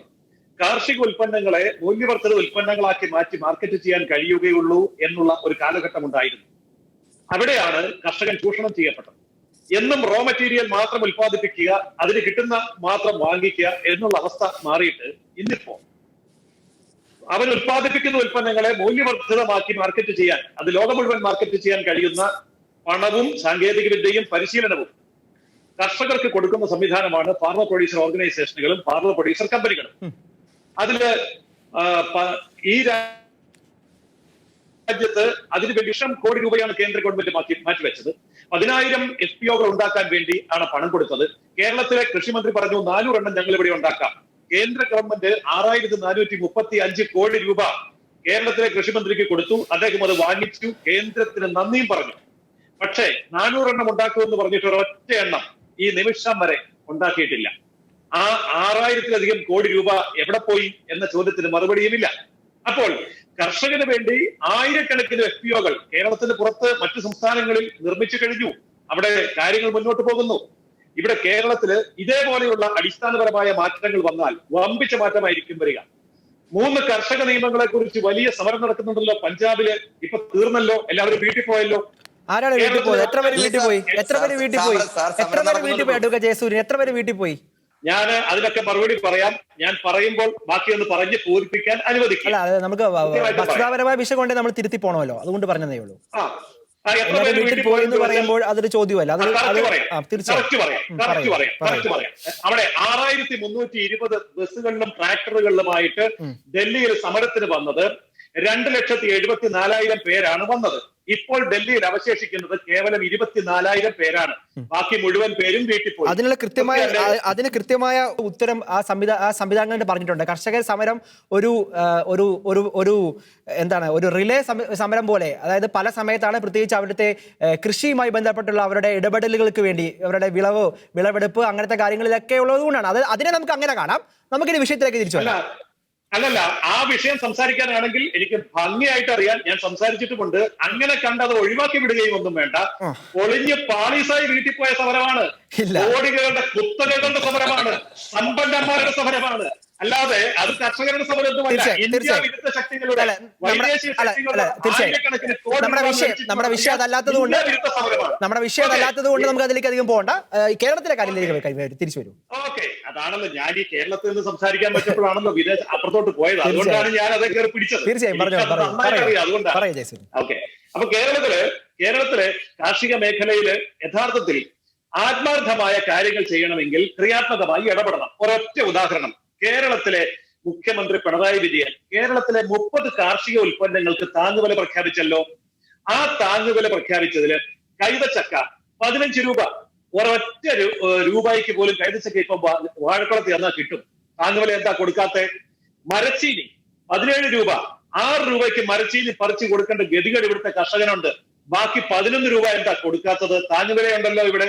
കാർഷിക ഉൽപ്പന്നങ്ങളെ മൂല്യവർദ്ധിത ഉൽപ്പന്നങ്ങളാക്കി മാറ്റി മാർക്കറ്റ് ചെയ്യാൻ കഴിയുകയുള്ളൂ എന്നുള്ള ഒരു കാലഘട്ടം ഉണ്ടായിരുന്നു. അവിടെയാണ് കർഷകൻ ചൂഷണം ചെയ്യപ്പെട്ടത്. എന്നും റോ മെറ്റീരിയൽ മാത്രം ഉൽപ്പാദിപ്പിക്കുക, അതിന് കിട്ടുന്ന മാത്രം വാങ്ങിക്കുക എന്നുള്ള അവസ്ഥ മാറിയിട്ട് ഇന്നിപ്പോ അവർ ഉൽപ്പാദിപ്പിക്കുന്ന ഉൽപ്പന്നങ്ങളെ മൂല്യവർദ്ധിതമാക്കി മാർക്കറ്റ് ചെയ്യാൻ, അത് ലോകം മുഴുവൻ മാർക്കറ്റ് ചെയ്യാൻ കഴിയുന്ന പണവും സാങ്കേതിക വിദ്യയും പരിശീലനവും കർഷകർക്ക് കൊടുക്കുന്ന സംവിധാനമാണ് ഫാർമർ പ്രൊഡ്യൂസർ ഓർഗനൈസേഷനുകളും ഫാർമർ പ്രൊഡ്യൂസർ കമ്പനികളും. അതില് ഈ രാജ്യത്ത് അതിന് വേണ്ടി ലക്ഷം കോടി രൂപയാണ് കേന്ദ്ര ഗവൺമെന്റ് മാറ്റിവെച്ചത്. 10,000 FPOകൾ ഉണ്ടാക്കാൻ വേണ്ടി ആണ് പണം കൊടുത്തത്. കേരളത്തിലെ കൃഷിമന്ത്രി പറഞ്ഞു 400 എണ്ണം ഞങ്ങൾ ഇവിടെ ഉണ്ടാക്കാം. കേന്ദ്ര ഗവൺമെന്റ് 6,435 കോടി രൂപ കേരളത്തിലെ കൃഷിമന്ത്രിക്ക് കൊടുത്തു. അദ്ദേഹം അത് വാങ്ങിച്ചു. കേന്ദ്രത്തിന് നന്ദിയും പറഞ്ഞു. പക്ഷേ 400 എണ്ണം ഉണ്ടാക്കുമെന്ന് പറഞ്ഞിട്ട് ഒരൊറ്റ എണ്ണം ഈ നിമിഷം വരെ ഉണ്ടാക്കിയിട്ടില്ല. ആ 6,000-ലധികം കോടി രൂപ എവിടെ പോയി എന്ന ചോദ്യത്തിന് മറുപടിയുമില്ല. അപ്പോൾ കർഷകന് വേണ്ടി ആയിരക്കണക്കിന് FPOകൾ കേരളത്തിന് പുറത്ത് മറ്റു സംസ്ഥാനങ്ങളിൽ നിർമ്മിച്ചു കഴിഞ്ഞു. അവിടെ കാര്യങ്ങൾ മുന്നോട്ട് പോകുന്നു. ഇവിടെ കേരളത്തില് ഇതേപോലെയുള്ള അടിസ്ഥാനപരമായ മാറ്റങ്ങൾ വന്നാൽ വമ്പിച്ച മാറ്റമായിരിക്കും വരിക. 3 കർഷക നിയമങ്ങളെ കുറിച്ച് വലിയ സമരം നടക്കുന്നുണ്ടല്ലോ. പഞ്ചാബില് ഇപ്പൊ തീർന്നല്ലോ, എല്ലാവരും വീട്ടിൽ പോയല്ലോ. ആരാണ് വീട്ടിൽ പോയത്? എത്ര പേര് വീട്ടിൽ പോയി? അഡ്വക്കേറ്റ് ജയസൂര്യൻ എത്ര പേര് വീട്ടിൽ പോയി? ഞാൻ അതിനൊക്കെ മറുപടി പറയാം. ഞാൻ പറയുമ്പോൾ ബാക്കിയൊന്ന് പറഞ്ഞ് പൂരിപ്പിക്കാൻ അനുവദിക്കും. അല്ല, നമുക്ക് ഭക്ഷണപരമായ വിഷയം കൊണ്ടേ നമ്മൾ തിരുത്തി പോണമല്ലോ, അതുകൊണ്ട് പറഞ്ഞതേ ഉള്ളൂ. വീട്ടിൽ പോയി എന്ന് പറയുമ്പോൾ അതൊരു ചോദ്യമല്ല. അവിടെ 6,320 ബസ്സുകളിലും ട്രാക്ടറുകളിലുമായിട്ട് ഡൽഹിയിൽ സമരത്തിന് വന്നത് 2,74,000 പേരാണ് വന്നത്. ഇപ്പോൾ ഡൽഹിയിൽ അവശേഷിക്കുന്നത് കേവലം 24,000 പേരാണ്. ബാക്കി മുഴുവൻ പേരും വീട്ടിൽ പോയി. അതിന് കൃത്യമായ ഉത്തരം ആ സംവിധാനങ്ങൾ പറഞ്ഞിട്ടുണ്ട്. കർഷക സമരം ഒരു എന്താണ്, ഒരു റിലേ സമരം പോലെ, അതായത് പല സമയത്താണ്, പ്രത്യേകിച്ച് അവിടുത്തെ കൃഷിയുമായി ബന്ധപ്പെട്ടുള്ള അവരുടെ ഇടപെടലുകൾക്ക് വേണ്ടി, അവരുടെ വിളവെടുപ്പ് അങ്ങനത്തെ കാര്യങ്ങളിലൊക്കെ ഉള്ളത് കൊണ്ടാണ്. അതിനെ നമുക്ക് അങ്ങനെ കാണാം. നമുക്കിനി വിഷയത്തിലേക്ക് തിരിച്ചു വരാം. അല്ലല്ല, ആ വിഷയം സംസാരിക്കാനാണെങ്കിൽ എനിക്ക് ഭംഗിയായിട്ട് അറിയാൻ, ഞാൻ സംസാരിച്ചിട്ടുമുണ്ട്. അങ്ങനെ കണ്ടത് ഒഴിവാക്കി വിടുകയും ഒന്നും വേണ്ട. ഒളിഞ്ഞ് പാളീസായി വീട്ടിൽ പോയ സമരമാണ്, കോടികളുടെ കുത്തകകളുടെ സമരമാണ്, സമ്പന്നന്മാരുടെ സമരമാണ്. അല്ലാതെ അത് കർഷകരുടെ സമരം ഒന്നുമല്ല. ഇന്ത്യ വിരുദ്ധ ശക്തികളുടെ നമ്മുടെ വിഷയം അതല്ലാത്തത് കൊണ്ട് നമുക്ക് അതിലേക്ക് അധികം പോകണ്ട. കേരളത്തിലെ കാര്യത്തിലേക്ക് തിരിച്ചു വരും. ഓക്കെ, അതാണല്ലോ ഞാൻ ഈ കേരളത്തിൽ നിന്ന് സംസാരിക്കാൻ പറ്റപ്പോഴാണല്ലോ അപ്പുറത്തോട്ട് പോയത്. അതുകൊണ്ടാണ് ഞാൻ അത് കയറി പിടിച്ചത്. തീർച്ചയായും അതുകൊണ്ടാണ്. ഓക്കെ, അപ്പൊ കേരളത്തിലെ കാർഷിക മേഖലയില് യഥാർത്ഥത്തിൽ ആത്മാർത്ഥമായ കാര്യങ്ങൾ ചെയ്യണമെങ്കിൽ ക്രിയാത്മകമായി ഇടപെടണം. ഒരൊറ്റ ഉദാഹരണം, കേരളത്തിലെ മുഖ്യമന്ത്രി പിണറായി വിജയൻ കേരളത്തിലെ 30 കാർഷിക ഉൽപ്പന്നങ്ങൾക്ക് താങ്ങുവില പ്രഖ്യാപിച്ചല്ലോ. ആ താങ്ങുവില പ്രഖ്യാപിച്ചതില് കൈതച്ചക്ക 15 രൂപ, ഒരൊറ്റ രൂപയ്ക്ക് പോലും കൈതച്ചക്ക ഇപ്പൊ വാഴക്കുളത്ത് ചെന്നാൽ കിട്ടും. താങ്ങുവില എന്താ കൊടുക്കാത്ത? മരച്ചീനി 17 രൂപ, 6 രൂപയ്ക്ക് മരച്ചീനി പറിച്ചു കൊടുക്കേണ്ട ഗതികേട് ഇവിടുത്തെ കർഷകനുണ്ട്. ബാക്കി 11 രൂപ എന്താ കൊടുക്കാത്തത്? താങ്ങുവിലയുണ്ടല്ലോ ഇവിടെ.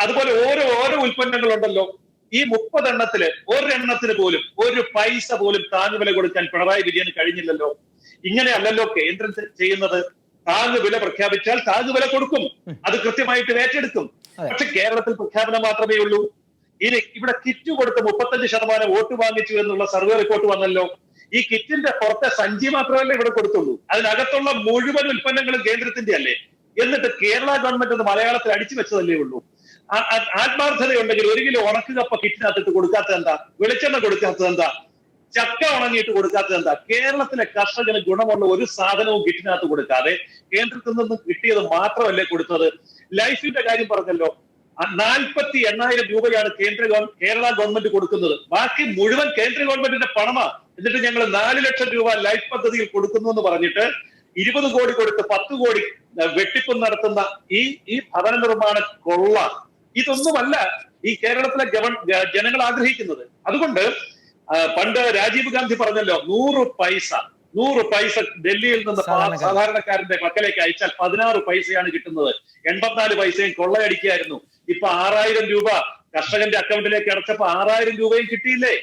അതുപോലെ ഓരോ ഉൽപ്പന്നങ്ങളുണ്ടല്ലോ. ഈ 30 എണ്ണത്തില് ഒരെണ്ണത്തിന് പോലും ഒരു പൈസ പോലും താങ്ങുവില കൊടുക്കാൻ പിണറായി വിജയന് കഴിഞ്ഞില്ലല്ലോ. ഇങ്ങനെയല്ലല്ലോ കേന്ദ്രം ചെയ്യുന്നത്. താങ്ങുവില പ്രഖ്യാപിച്ചാൽ താങ്ങുവില കൊടുക്കും, അത് കൃത്യമായിട്ട് ഏറ്റെടുക്കും. പക്ഷെ കേരളത്തിൽ പ്രഖ്യാപനം മാത്രമേ ഉള്ളൂ. ഇനി ഇവിടെ കിറ്റ് കൊടുത്ത് 35% വോട്ട് വാങ്ങിച്ചു എന്നുള്ള സർവേ റിപ്പോർട്ട് വന്നല്ലോ. ഈ കിറ്റിന്റെ പുറത്തെ സഞ്ചി മാത്രമല്ലേ ഇവിടെ കൊടുത്തുള്ളൂ, അതിനകത്തുള്ള മുഴുവൻ ഉൽപ്പന്നങ്ങളും കേന്ദ്രത്തിന്റെ അല്ലേ. എന്നിട്ട് കേരള ഗവൺമെന്റ് അത് മലയാളത്തിൽ അടിച്ചു വെച്ചതല്ലേ ഉള്ളൂ. ആത്മാർത്ഥതയുണ്ടെങ്കിൽ 1 കിലോ ഉണക്കുകപ്പ കിറ്റിനകത്തിട്ട് കൊടുക്കാത്തത് എന്താ? വെളിച്ചെണ്ണ കൊടുക്കാത്തത് എന്താ? ചക്ക ഉണങ്ങിയിട്ട് കൊടുക്കാത്തത് എന്താ? കേരളത്തിലെ കർഷകന് ഗുണമുള്ള ഒരു സാധനവും കിറ്റിനകത്ത് കൊടുക്കാതെ കേന്ദ്രത്തിൽ നിന്നും കിട്ടിയത് മാത്രമല്ലേ കൊടുത്തത്. ലൈഫിന്റെ കാര്യം പറഞ്ഞല്ലോ, 48,000 രൂപയാണ് കേരള ഗവൺമെന്റ് കൊടുക്കുന്നത്. ബാക്കി മുഴുവൻ കേന്ദ്ര ഗവൺമെന്റിന്റെ പണമാ. എന്നിട്ട് ഞങ്ങൾ 4 ലക്ഷം രൂപ ലൈഫ് പദ്ധതിയിൽ കൊടുക്കുന്നു എന്ന് പറഞ്ഞിട്ട് 20 കോടി കൊടുത്ത് 10 കോടി വെട്ടിപ്പ് നടത്തുന്ന ഈ ഭവന നിർമ്മാണ കൊള്ള, ഇതൊന്നുമല്ല ഈ കേരളത്തിലെ ജനങ്ങൾ ആഗ്രഹിക്കുന്നത്. അതുകൊണ്ട് പണ്ട് രാജീവ് ഗാന്ധി പറഞ്ഞല്ലോ, 100 പൈസ ഡൽഹിയിൽ നിന്ന് സാധാരണക്കാരന്റെ മക്കളിലേക്ക് അയച്ചാൽ 16 പൈസയാണ് കിട്ടുന്നത്. 84 പൈസയും കൊള്ളയടിക്കുകയായിരുന്നു. ഇപ്പൊ 6,000 രൂപ കർഷകന്റെ അക്കൗണ്ടിലേക്ക് അടച്ചപ്പോ 6,000 രൂപയും കിട്ടിയില്ലേ.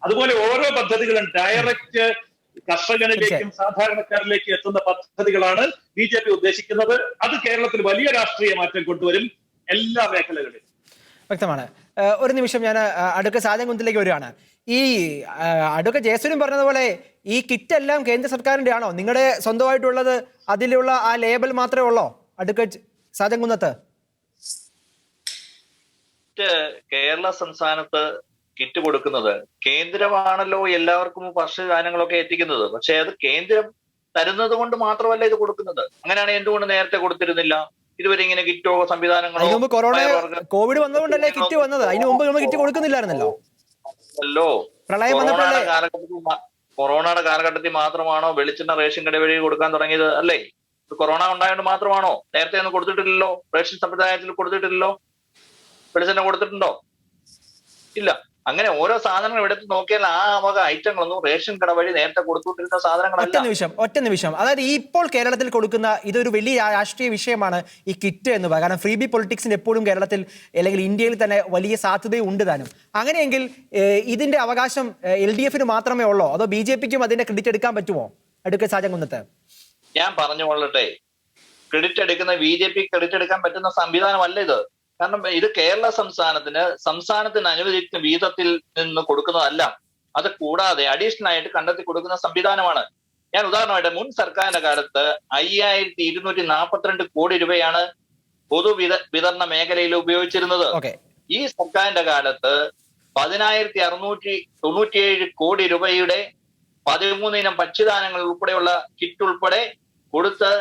അതുപോലെ ഓരോ പദ്ധതികളും ഡയറക്റ്റ് കർഷകനിലേക്കും സാധാരണക്കാരിലേക്കും എത്തുന്ന പദ്ധതികളാണ് BJP ഉദ്ദേശിക്കുന്നത്. അത് കേരളത്തിൽ വലിയ രാഷ്ട്രീയ മാറ്റം കൊണ്ടുവരും എല്ലാ മേഖലകളിലും. വ്യക്തമാണ്. ഒരു നിമിഷം ഞാൻ അഡ്വക്കേറ്റ് സാജൻ കുന്നത്തിലേക്ക് വരികയാണ്. ഈ അഡ്വക്കേറ്റ് ജയസൂര്യൻ പറഞ്ഞതുപോലെ ഈ കിറ്റ് എല്ലാം കേന്ദ്ര സർക്കാരിന്റെ ആണോ? നിങ്ങളുടെ സ്വന്തമായിട്ടുള്ളത് അതിലുള്ള ആ ലേബൽ മാത്രമേ ഉള്ളോ അഡ്വക്കേറ്റ് സാജൻ കുന്നത്ത്? കേരള സംസ്ഥാനത്ത് കിറ്റ് കൊടുക്കുന്നത് കേന്ദ്രമാണല്ലോ എല്ലാവർക്കും ഭക്ഷ്യധാന്യങ്ങളൊക്കെ എത്തിക്കുന്നത്. പക്ഷെ അത് കേന്ദ്രം തരുന്നത് കൊണ്ട് മാത്രമല്ല ഇത് കൊടുക്കുന്നത്. അങ്ങനെയാണ് എന്തുകൊണ്ട് നേരത്തെ കൊടുത്തിരുന്നില്ല? ഇതുവരെ ഇങ്ങനെ കിറ്റോ സംവിധാനങ്ങളോ? കോവിഡ് വന്നതുകൊണ്ടല്ലേ കിറ്റ് വന്നത്? അതിന് മുമ്പ് നമ്മൾ കിറ്റ് കൊടുക്കുന്നില്ലായിരുന്നല്ലോ. പ്രളയം വന്നപ്പോഴല്ലേ കൊറോണയുടെ കാലഘട്ടത്തിൽ മാത്രമാണോ വെളിച്ചെണ്ണ റേഷൻ കട വഴി കൊടുക്കാൻ തുടങ്ങിയത്? അല്ലേ? കൊറോണ ഉണ്ടായതുകൊണ്ട് മാത്രമാണോ? നേരത്തെ ഒന്നും കൊടുത്തിട്ടില്ലല്ലോ, റേഷൻ സമ്പ്രദായത്തിൽ കൊടുത്തിട്ടില്ലല്ലോ. വെളിച്ചെണ്ണ കൊടുത്തിട്ടുണ്ടോ? ഇല്ല. അങ്ങനെ ഓരോ സാധനങ്ങൾ എടുത്ത് നോക്കിയാൽ ആ വക ഐറ്റങ്ങളൊന്നും റേഷൻ കട വഴി നേരത്തെ കൊടുത്തുകൊണ്ടിരുന്ന സാധനങ്ങളല്ല. ഒറ്റ നിമിഷം. അതായത് ഈ ഇപ്പോൾ കേരളത്തിൽ കൊടുക്കുന്ന ഇതൊരു വലിയ രാഷ്ട്രീയ വിഷയമാണ് ഈ കിറ്റ് എന്ന് പറയുക. കാരണം ഫ്രീ ബി പൊളിറ്റിക്സിന് എപ്പോഴും കേരളത്തിൽ അല്ലെങ്കിൽ ഇന്ത്യയിൽ തന്നെ വലിയ സാധ്യതയും ഉണ്ട് താനും. അങ്ങനെയെങ്കിൽ ഇതിന്റെ അവകാശം LDF മാത്രമേ ഉള്ളോ, അതോ BJPക്കും അതിന്റെ ക്രെഡിറ്റ് എടുക്കാൻ പറ്റുമോ? അഡ്വക്കേറ്റ് സാജൻകുന്നത്ത്, ഞാൻ പറഞ്ഞു കൊള്ളട്ടെ, ക്രെഡിറ്റ് എടുക്കുന്ന BJP ക്രെഡിറ്റ് എടുക്കാൻ പറ്റുന്ന സംവിധാനമല്ല ഇത്. കാരണം ഇത് കേരള സംസ്ഥാനത്തിന് അനുവദിക്കുന്ന വീതത്തിൽ നിന്ന് കൊടുക്കുന്നതല്ല. അത് കൂടാതെ അഡീഷണൽ ആയിട്ട് കണ്ടെത്തി കൊടുക്കുന്ന സംവിധാനമാണ്. ഞാൻ ഉദാഹരണമായിട്ട് മുൻ സർക്കാരിന്റെ കാലത്ത് 5242 കോടി രൂപയാണ് പൊതുവിതരണ മേഖലയിൽ ഉപയോഗിച്ചിരുന്നത്. ഈ സർക്കാരിന്റെ കാലത്ത് 10697 കോടി രൂപയുടെ 13 ഇനം ഭക്ഷ്യധാന്യങ്ങൾ ഉൾപ്പെടെയുള്ള കിറ്റ് ഉൾപ്പെടെ കൊടുത്ത്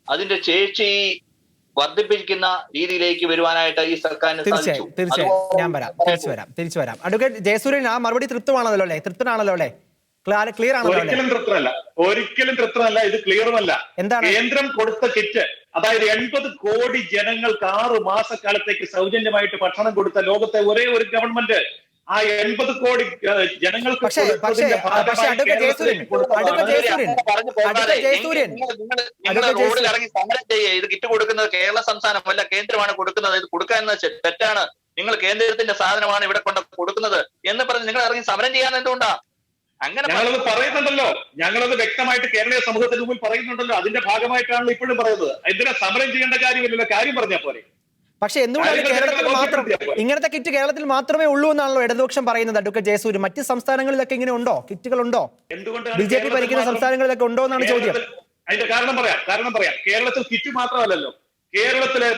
അതിന്റെ ശേഷി വർദ്ധിപ്പിക്കുന്ന രീതിയിലേക്ക് വരുവാനായിട്ട് ഈ സർക്കാരിന് സാധിച്ചു. തീർച്ചയായും ഞാൻ തിരിച്ചു വരാം. അഡ്വക്കേറ്റ് ജയസൂര്യൻ, ആ മറുപടി തൃപ്തമാണല്ലോ അല്ലേ? തൃപ്തനാണല്ലോ അല്ലേ? ക്ലിയർ ആണല്ലോ? ഒരിക്കലും തൃപ്തമല്ല. ഇത് ക്ലിയറുമല്ല. എന്താണ് കേന്ദ്രം കൊടുത്ത കിറ്റ്, അതായത് 80 കോടി ജനങ്ങൾക്ക് 6 മാസക്കാലത്തേക്ക് സൗജന്യമായിട്ട് ഭക്ഷണം കൊടുത്ത ലോകത്തെ ഒരേ ഒരു ഗവൺമെന്റ് ആ 80 കോടി ജനങ്ങൾക്ക് റോഡിൽ ഇറങ്ങി സമരം ചെയ്യുക. ഇത് കിറ്റ് കൊടുക്കുന്നത് കേരള സംസ്ഥാനമല്ല, കേന്ദ്രമാണ് കൊടുക്കുന്നത്. ഇത് കൊടുക്കാൻ തെറ്റാണ്, നിങ്ങൾ കേന്ദ്രത്തിന്റെ സാധനമാണ് ഇവിടെ കൊണ്ട് കൊടുക്കുന്നത് എന്ന് പറഞ്ഞ് നിങ്ങൾ ഇറങ്ങി സമരം ചെയ്യാൻ എന്തുകൊണ്ടാ? അങ്ങനെ ഞങ്ങളത് പറയുന്നുണ്ടല്ലോ, ഞങ്ങളത് വ്യക്തമായിട്ട് കേരളീയ സമൂഹത്തിന് മുമ്പിൽ പറയുന്നുണ്ടല്ലോ. അതിന്റെ ഭാഗമായിട്ടാണല്ലോ ഇപ്പോഴും പറയുന്നത്. എന്തിനാ സമരം ചെയ്യേണ്ട കാര്യമില്ലല്ലോ, കാര്യം പറഞ്ഞാൽ പോലെ. പക്ഷെ എന്തുകൊണ്ടാണ് കേരളത്തിൽ മാത്രം ഇങ്ങനത്തെ കിറ്റ് കേരളത്തിൽ മാത്രമേ ഉള്ളൂ എന്നാണല്ലോ ഇടതുപക്ഷം പറയുന്നത്? അഡ്വക്കേറ്റ് ജയസൂര്യൻ, മറ്റ് സംസ്ഥാനങ്ങളിലൊക്കെ ഇങ്ങനെ ഉണ്ടോ? കിറ്റുകൾ ഉണ്ടോ? BJP ഭരിക്കുന്ന സംസ്ഥാനങ്ങളിലൊക്കെ ഉണ്ടോ എന്നാണ് ചോദ്യം. അതിന്റെ കാരണം പറയാം. കേരളത്തിൽ കിറ്റ് മാത്രമല്ലല്ലോ, കേരളത്തിലെ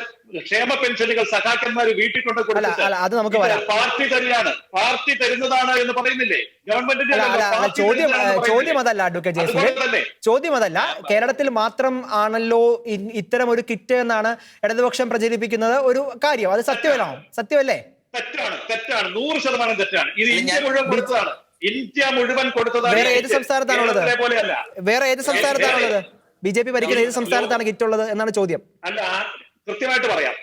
ക്ഷേമ പെൻഷനുകൾ സഖാക്കന്മാർ വീട്ടിൽ കൊണ്ട് അത് നമുക്ക് പറയാം. പാർട്ടി തരുന്നതാണ് എന്ന് പറയുന്നില്ലേ ഗവൺമെന്റിന്റെ? ചോദ്യം അതല്ല അഡ്വക്കേറ്റ് ജയസൂര്യൻ, ചോദ്യം അതല്ല. കേരളത്തിൽ മാത്രം ആണല്ലോ ഇത്തരം ഒരു കിറ്റ് എന്നാണ് ഇടതുപക്ഷം പ്രചരിപ്പിക്കുന്നത് ഒരു കാര്യം. അത് സത്യമല്ലേ? തെറ്റാണ്, 100% തെറ്റാണ്. ഇത് ഇന്ത്യ മുഴുവൻ കൊടുത്തതാണ്. ഇന്ത്യ മുഴുവൻ കൊടുത്തതാണ്. വേറെ ഏത് സംസ്ഥാനത്താണുള്ളത്? BJP ഭരിക്കുന്ന ഏത് സംസ്ഥാനത്താണ് കിറ്റ് ഉള്ളത് എന്നാണ് ചോദ്യം. അല്ല, കൃത്യമായിട്ട് പറയാം.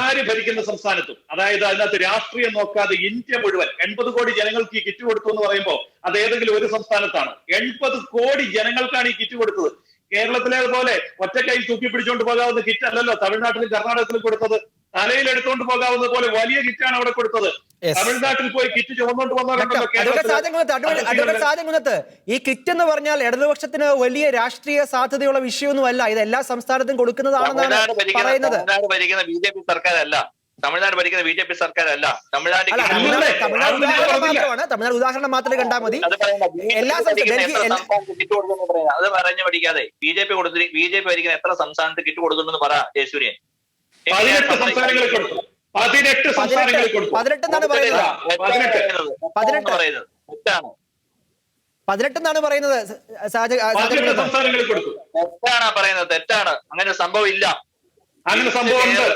ആര് ഭരിക്കുന്ന സംസ്ഥാനത്തും, അതായത് അതിനകത്ത് രാഷ്ട്രീയം നോക്കാതെ ഇന്ത്യ മുഴുവൻ 80 കോടി ജനങ്ങൾക്ക് ഈ കിറ്റ് കൊടുത്തു എന്ന് പറയുമ്പോൾ അത് ഏതെങ്കിലും ഒരു സംസ്ഥാനത്താണ്. 80 കോടി ജനങ്ങൾക്കാണ് ഈ കിറ്റ് കൊടുത്തത്. കേരളത്തിലേതുപോലെ ഒറ്റക്കൈ തൂക്കി പിടിച്ചുകൊണ്ട് പോകാവുന്ന കിറ്റ് അല്ലല്ലോ തമിഴ്നാട്ടിലും കർണാടകത്തിലും കൊടുത്തത്. തലയിൽ എടുത്തുകൊണ്ട് പോകാവുന്ന പോലെ വലിയ കിറ്റാണ് അവിടെ കൊടുത്തത്. തമിഴ്നാട്ടിൽ പോയി കിറ്റ് ചുമന്നുകൊണ്ട് വന്നവരുണ്ടല്ലോ. ഈ കിറ്റ് എന്ന് പറഞ്ഞാൽ ഇടതുപക്ഷത്തിന് വലിയ രാഷ്ട്രീയ സാധ്യതയുള്ള വിഷയമൊന്നുമല്ല. ഇത് എല്ലാ സംസ്ഥാനത്തും കൊടുക്കുന്നതാണെന്നാണ് പറയുന്നത്. തമിഴ്നാട് ഭരിക്കുന്ന BJP സർക്കാരല്ല. തമിഴ്നാട് ഉദാഹരണം മാത്രമേ കണ്ടാൽ മതി. എല്ലാ അത് പറഞ്ഞു പഠിക്കാതെ BJP ഭരിക്കുന്ന എത്ര സംസ്ഥാനത്ത് കിറ്റ് കൊടുത്തിട്ടുണ്ടെന്ന് പറ ജയസൂര്യൻ. 18 സംസ്ഥാനങ്ങളിൽ കൊടുത്തു. 18 സംസ്ഥാനങ്ങളിൽ കൊടുത്തു. 18 എന്നാണ് പറയുന്നത്. 18 എന്നാണ് പറയുന്നത്. സംസ്ഥാനങ്ങളിൽ കൊടുത്തു. തെറ്റാണ് പറയുന്നത്, തെറ്റാണ്. അങ്ങനെ സംഭവം ഇല്ല. അങ്ങനെ സംഭവമുണ്ട്.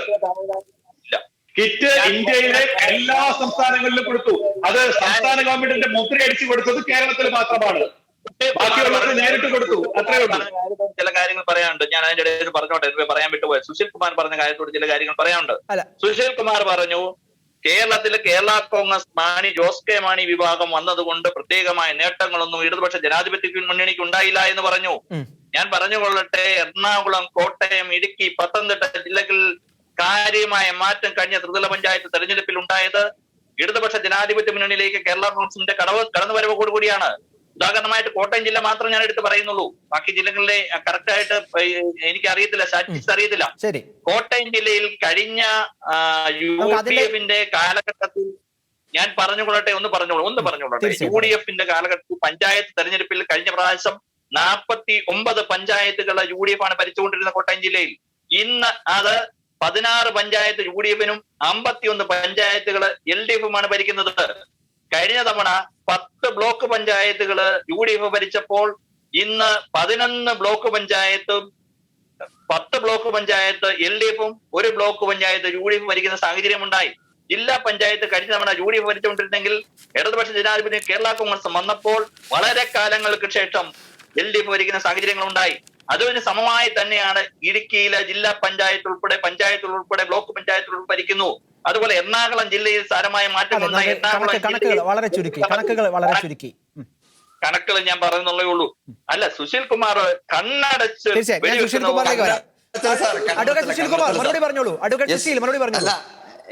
കിറ്റ് ഇന്ത്യയിലെ എല്ലാ സംസ്ഥാനങ്ങളിലും കൊടുത്തു. അത് സംസ്ഥാന ഗവൺമെന്റിന്റെ മുദ്രയടിച്ചു കൊടുത്തത് കേരളത്തിൽ മാത്രമാണ്. ബാക്കിയുള്ളവർക്ക് നേരിട്ട് കൊടുത്തു, അത്രേ ഉള്ളൂ. ചില കാര്യങ്ങൾ പറയാനുണ്ട്. ഞാൻ അതിന്റെ ഇടയിൽ പറഞ്ഞോട്ടെ, പറയാൻ വിട്ടുപോയി. സുശീൽ കുമാർ പറഞ്ഞ കാര്യത്തോട് ചില കാര്യങ്ങൾ പറയാനുണ്ട്. സുശീൽ കുമാർ പറഞ്ഞു കേരളത്തിലെ കേരള കോൺഗ്രസ് ജോസ് കെ മാണി വിഭാഗം വന്നതുകൊണ്ട് പ്രത്യേകമായ നേട്ടങ്ങളൊന്നും ഇടതുപക്ഷ ജനാധിപത്യ മുന്നണിക്ക് ഉണ്ടായില്ല എന്ന് പറഞ്ഞു. ഞാൻ പറഞ്ഞുകൊള്ളട്ടെ, എറണാകുളം, കോട്ടയം, ഇടുക്കി, പത്തനംതിട്ട ജില്ലകളിൽ കാര്യമായ മാറ്റം കഴിഞ്ഞ ത്രിതല പഞ്ചായത്ത് തെരഞ്ഞെടുപ്പിൽ ഉണ്ടായത് ഇടതുപക്ഷ ജനാധിപത്യ മുന്നണിയിലേക്ക് കേരള കോൺഗ്രസിന്റെ കടന്നുവരവോടുകൂടിയാണ്. ഉദാഹരണമായിട്ട് കോട്ടയം ജില്ല മാത്രം ഞാൻ എടുത്ത് പറയുന്നുള്ളൂ. ബാക്കി ജില്ലകളിലെ കറക്റ്റ് ആയിട്ട് എനിക്ക് അറിയത്തില്ല, സ്റ്റാറ്റിസ്റ്റിക്സ് അറിയത്തില്ല. കോട്ടയം ജില്ലയിൽ കഴിഞ്ഞ UDF കാലഘട്ടത്തിൽ ഞാൻ പറഞ്ഞുകൊള്ളട്ടെ, ഒന്ന് പറഞ്ഞുകൊള്ളട്ടെ. UDF കാലഘട്ടത്തിൽ പഞ്ചായത്ത് തെരഞ്ഞെടുപ്പിൽ കഴിഞ്ഞ പ്രാവശ്യം 49 പഞ്ചായത്തുകളെ UDF ആണ് ഭരിച്ചുകൊണ്ടിരുന്ന കോട്ടയം ജില്ലയിൽ. ഇന്ന് അത് 16 പഞ്ചായത്ത് UDF-നും 51 പഞ്ചായത്തുകള് LDF-ഉമാണ് ഭരിക്കുന്നത്. കഴിഞ്ഞ തവണ 10 ബ്ലോക്ക് പഞ്ചായത്തുകള് UDF ഭരിച്ചപ്പോൾ ഇന്ന് 11 ബ്ലോക്ക് പഞ്ചായത്തും 10 ബ്ലോക്ക് പഞ്ചായത്ത് LDF-ഉം 1 ബ്ലോക്ക് പഞ്ചായത്ത് UDF ഭരിക്കുന്ന സാഹചര്യം ഉണ്ടായി. ജില്ലാ പഞ്ചായത്ത് കഴിഞ്ഞ തവണ UDF ഭരിച്ചുകൊണ്ടിരുന്നെങ്കിൽ ഇടതുപക്ഷ ജനാധിപത്യ കേരള കോൺഗ്രസ് വന്നപ്പോൾ വളരെ കാലങ്ങൾക്ക് ശേഷം LDF ഭരിക്കുന്ന സാഹചര്യങ്ങൾ ഉണ്ടായി. അതിന് സമമായി തന്നെയാണ് ഇടുക്കിയിലെ ജില്ലാ പഞ്ചായത്ത് ഉൾപ്പെടെ ബ്ലോക്ക് പഞ്ചായത്തുകൾ ഭരിക്കുന്നു. അതുപോലെ എറണാകുളം ജില്ലയിൽ സാരമായ മാറ്റങ്ങളുണ്ടായി. കണക്കുകൾ ഞാൻ പറയുന്നുള്ളേ ഉള്ളൂ. അല്ല, സുശീൽ കുമാർ കണ്ണടച്ച്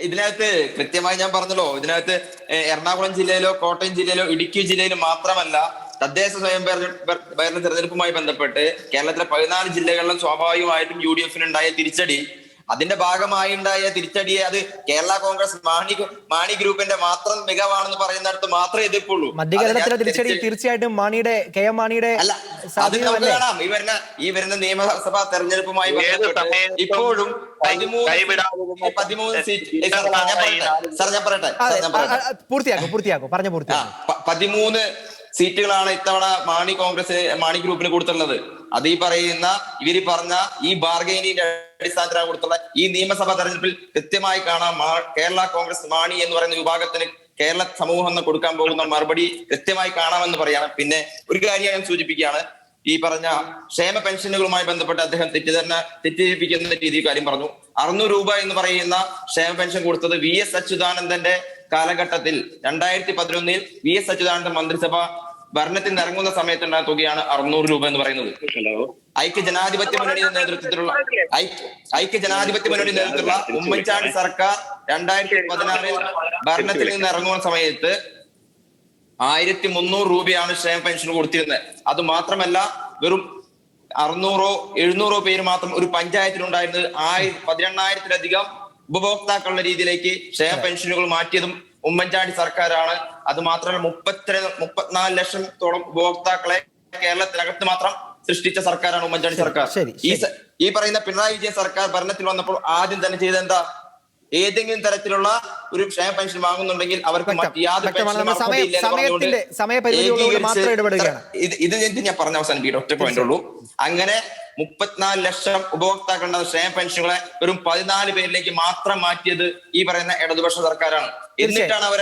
ഇതിനകത്ത് കൃത്യമായി ഞാൻ പറഞ്ഞല്ലോ, ഇതിനകത്ത് എറണാകുളം ജില്ലയിലോ കോട്ടയം ജില്ലയിലോ ഇടുക്കി ജില്ലയിലോ മാത്രമല്ല തദ്ദേശ സ്വയംഭരണ തെരഞ്ഞെടുപ്പുമായി ബന്ധപ്പെട്ട് കേരളത്തിലെ 14 ജില്ലകളിലും സ്വാഭാവികമായിട്ടും UDF-നുണ്ടായ തിരിച്ചടി, അതിന്റെ ഭാഗമായി ഉണ്ടായ തിരിച്ചടിയെ അത് കേരള കോൺഗ്രസ് മാണി ഗ്രൂപ്പിന്റെ മാത്രം മികവാണെന്ന് പറയുന്നിടത്ത് മാത്രമേ എതിർപ്പുള്ളൂ. മധ്യകേരളത്തിലെ തിരിച്ചടി തീർച്ചയായിട്ടും KM മാണിയുടെ അല്ല, അത് നമുക്ക് കാണാം. ഈ വരുന്ന നിയമസഭാ തെരഞ്ഞെടുപ്പുമായി ബന്ധപ്പെട്ട് ഇപ്പോഴും 13 സീറ്റ്. സാർ ഞാൻ പറയട്ടെ, 13 സീറ്റുകളാണ് ഇത്തവണ മാണി ഗ്രൂപ്പിന് കൊടുത്തുള്ളത്. അത് ഇവര് പറഞ്ഞ ഈ ബാർഗൈനിന്റെ അടിസ്ഥാനത്തിലാണ് കൊടുത്തുള്ള. ഈ നിയമസഭാ തെരഞ്ഞെടുപ്പിൽ കൃത്യമായി കാണാം കേരള കോൺഗ്രസ് മാണി എന്ന് പറയുന്ന വിഭാഗത്തിന് കേരള സമൂഹം എന്ന് കൊടുക്കാൻ പോകുന്ന മറുപടി കൃത്യമായി കാണാമെന്ന് പറയാണ്. പിന്നെ ഒരു കാര്യം ഞാൻ സൂചിപ്പിക്കുകയാണ്, ഈ പറഞ്ഞ ക്ഷേമ പെൻഷനുകളുമായി ബന്ധപ്പെട്ട് അദ്ദേഹം തെറ്റിദ്ധരിപ്പിക്കുന്ന രീതിയിൽ കാര്യം പറഞ്ഞു. 600 രൂപ എന്ന് പറയുന്ന ക്ഷേമ പെൻഷൻ കൊടുത്തത് VS അച്യുതാനന്ദന്റെ കാലഘട്ടത്തിൽ 2011 VS അച്യുതാനന്ദൻ മന്ത്രിസഭ ഭരണത്തിൽ ഇറങ്ങുന്ന സമയത്തുണ്ടായ തുകയാണ് 600 രൂപ എന്ന് പറയുന്നത്. ഐക്യജനാധിപത്യ മുന്നണിയുടെ നേതൃത്വത്തിലുള്ള ഉമ്മൻചാണ്ടി സർക്കാർ 2016 ഭരണത്തിൽ നിന്ന് ഇറങ്ങുന്ന സമയത്ത് 1300 രൂപയാണ് ക്ഷേമ പെൻഷൻ കൊടുത്തിരുന്നത്. അത് മാത്രമല്ല, വെറും 600-700 പേര് മാത്രം ഒരു പഞ്ചായത്തിലുണ്ടായിരുന്നത് 18,000-ലധികം ഉപഭോക്താക്കളുടെ രീതിയിലേക്ക് ക്ഷേമ പെൻഷനുകൾ മാറ്റിയതും ഉമ്മൻചാണ്ടി സർക്കാരാണ്. അത് മാത്രമല്ല 34 ലക്ഷത്തോളം ഉപഭോക്താക്കളെ കേരളത്തിനകത്ത് മാത്രം സൃഷ്ടിച്ച സർക്കാരാണ് ഉമ്മൻചാണ്ടി സർക്കാർ. ഈ പറയുന്ന പിണറായി വിജയൻ സർക്കാർ ഭരണത്തിൽ വന്നപ്പോൾ ആദ്യം തന്നെ ചെയ്തെന്താ, ഏതെങ്കിലും തരത്തിലുള്ള ഒരു ക്ഷേമ പെൻഷൻ വാങ്ങുന്നുണ്ടെങ്കിൽ അവർക്ക് ഇത് ഞാൻ പറഞ്ഞ അവസാനിപ്പിക്കട്ടെ, ഒറ്റ പോയിന്റ് ഉള്ളൂ. അങ്ങനെ 34 ലക്ഷം ഉപഭോക്താക്കളുടെ ക്ഷേമ പെൻഷനുകളെ വെറും 14 പേരിലേക്ക് മാത്രം മാറ്റിയത് ഈ പറയുന്ന ഇടതുപക്ഷ സർക്കാരാണ്. എന്നിട്ടാണ് അവർ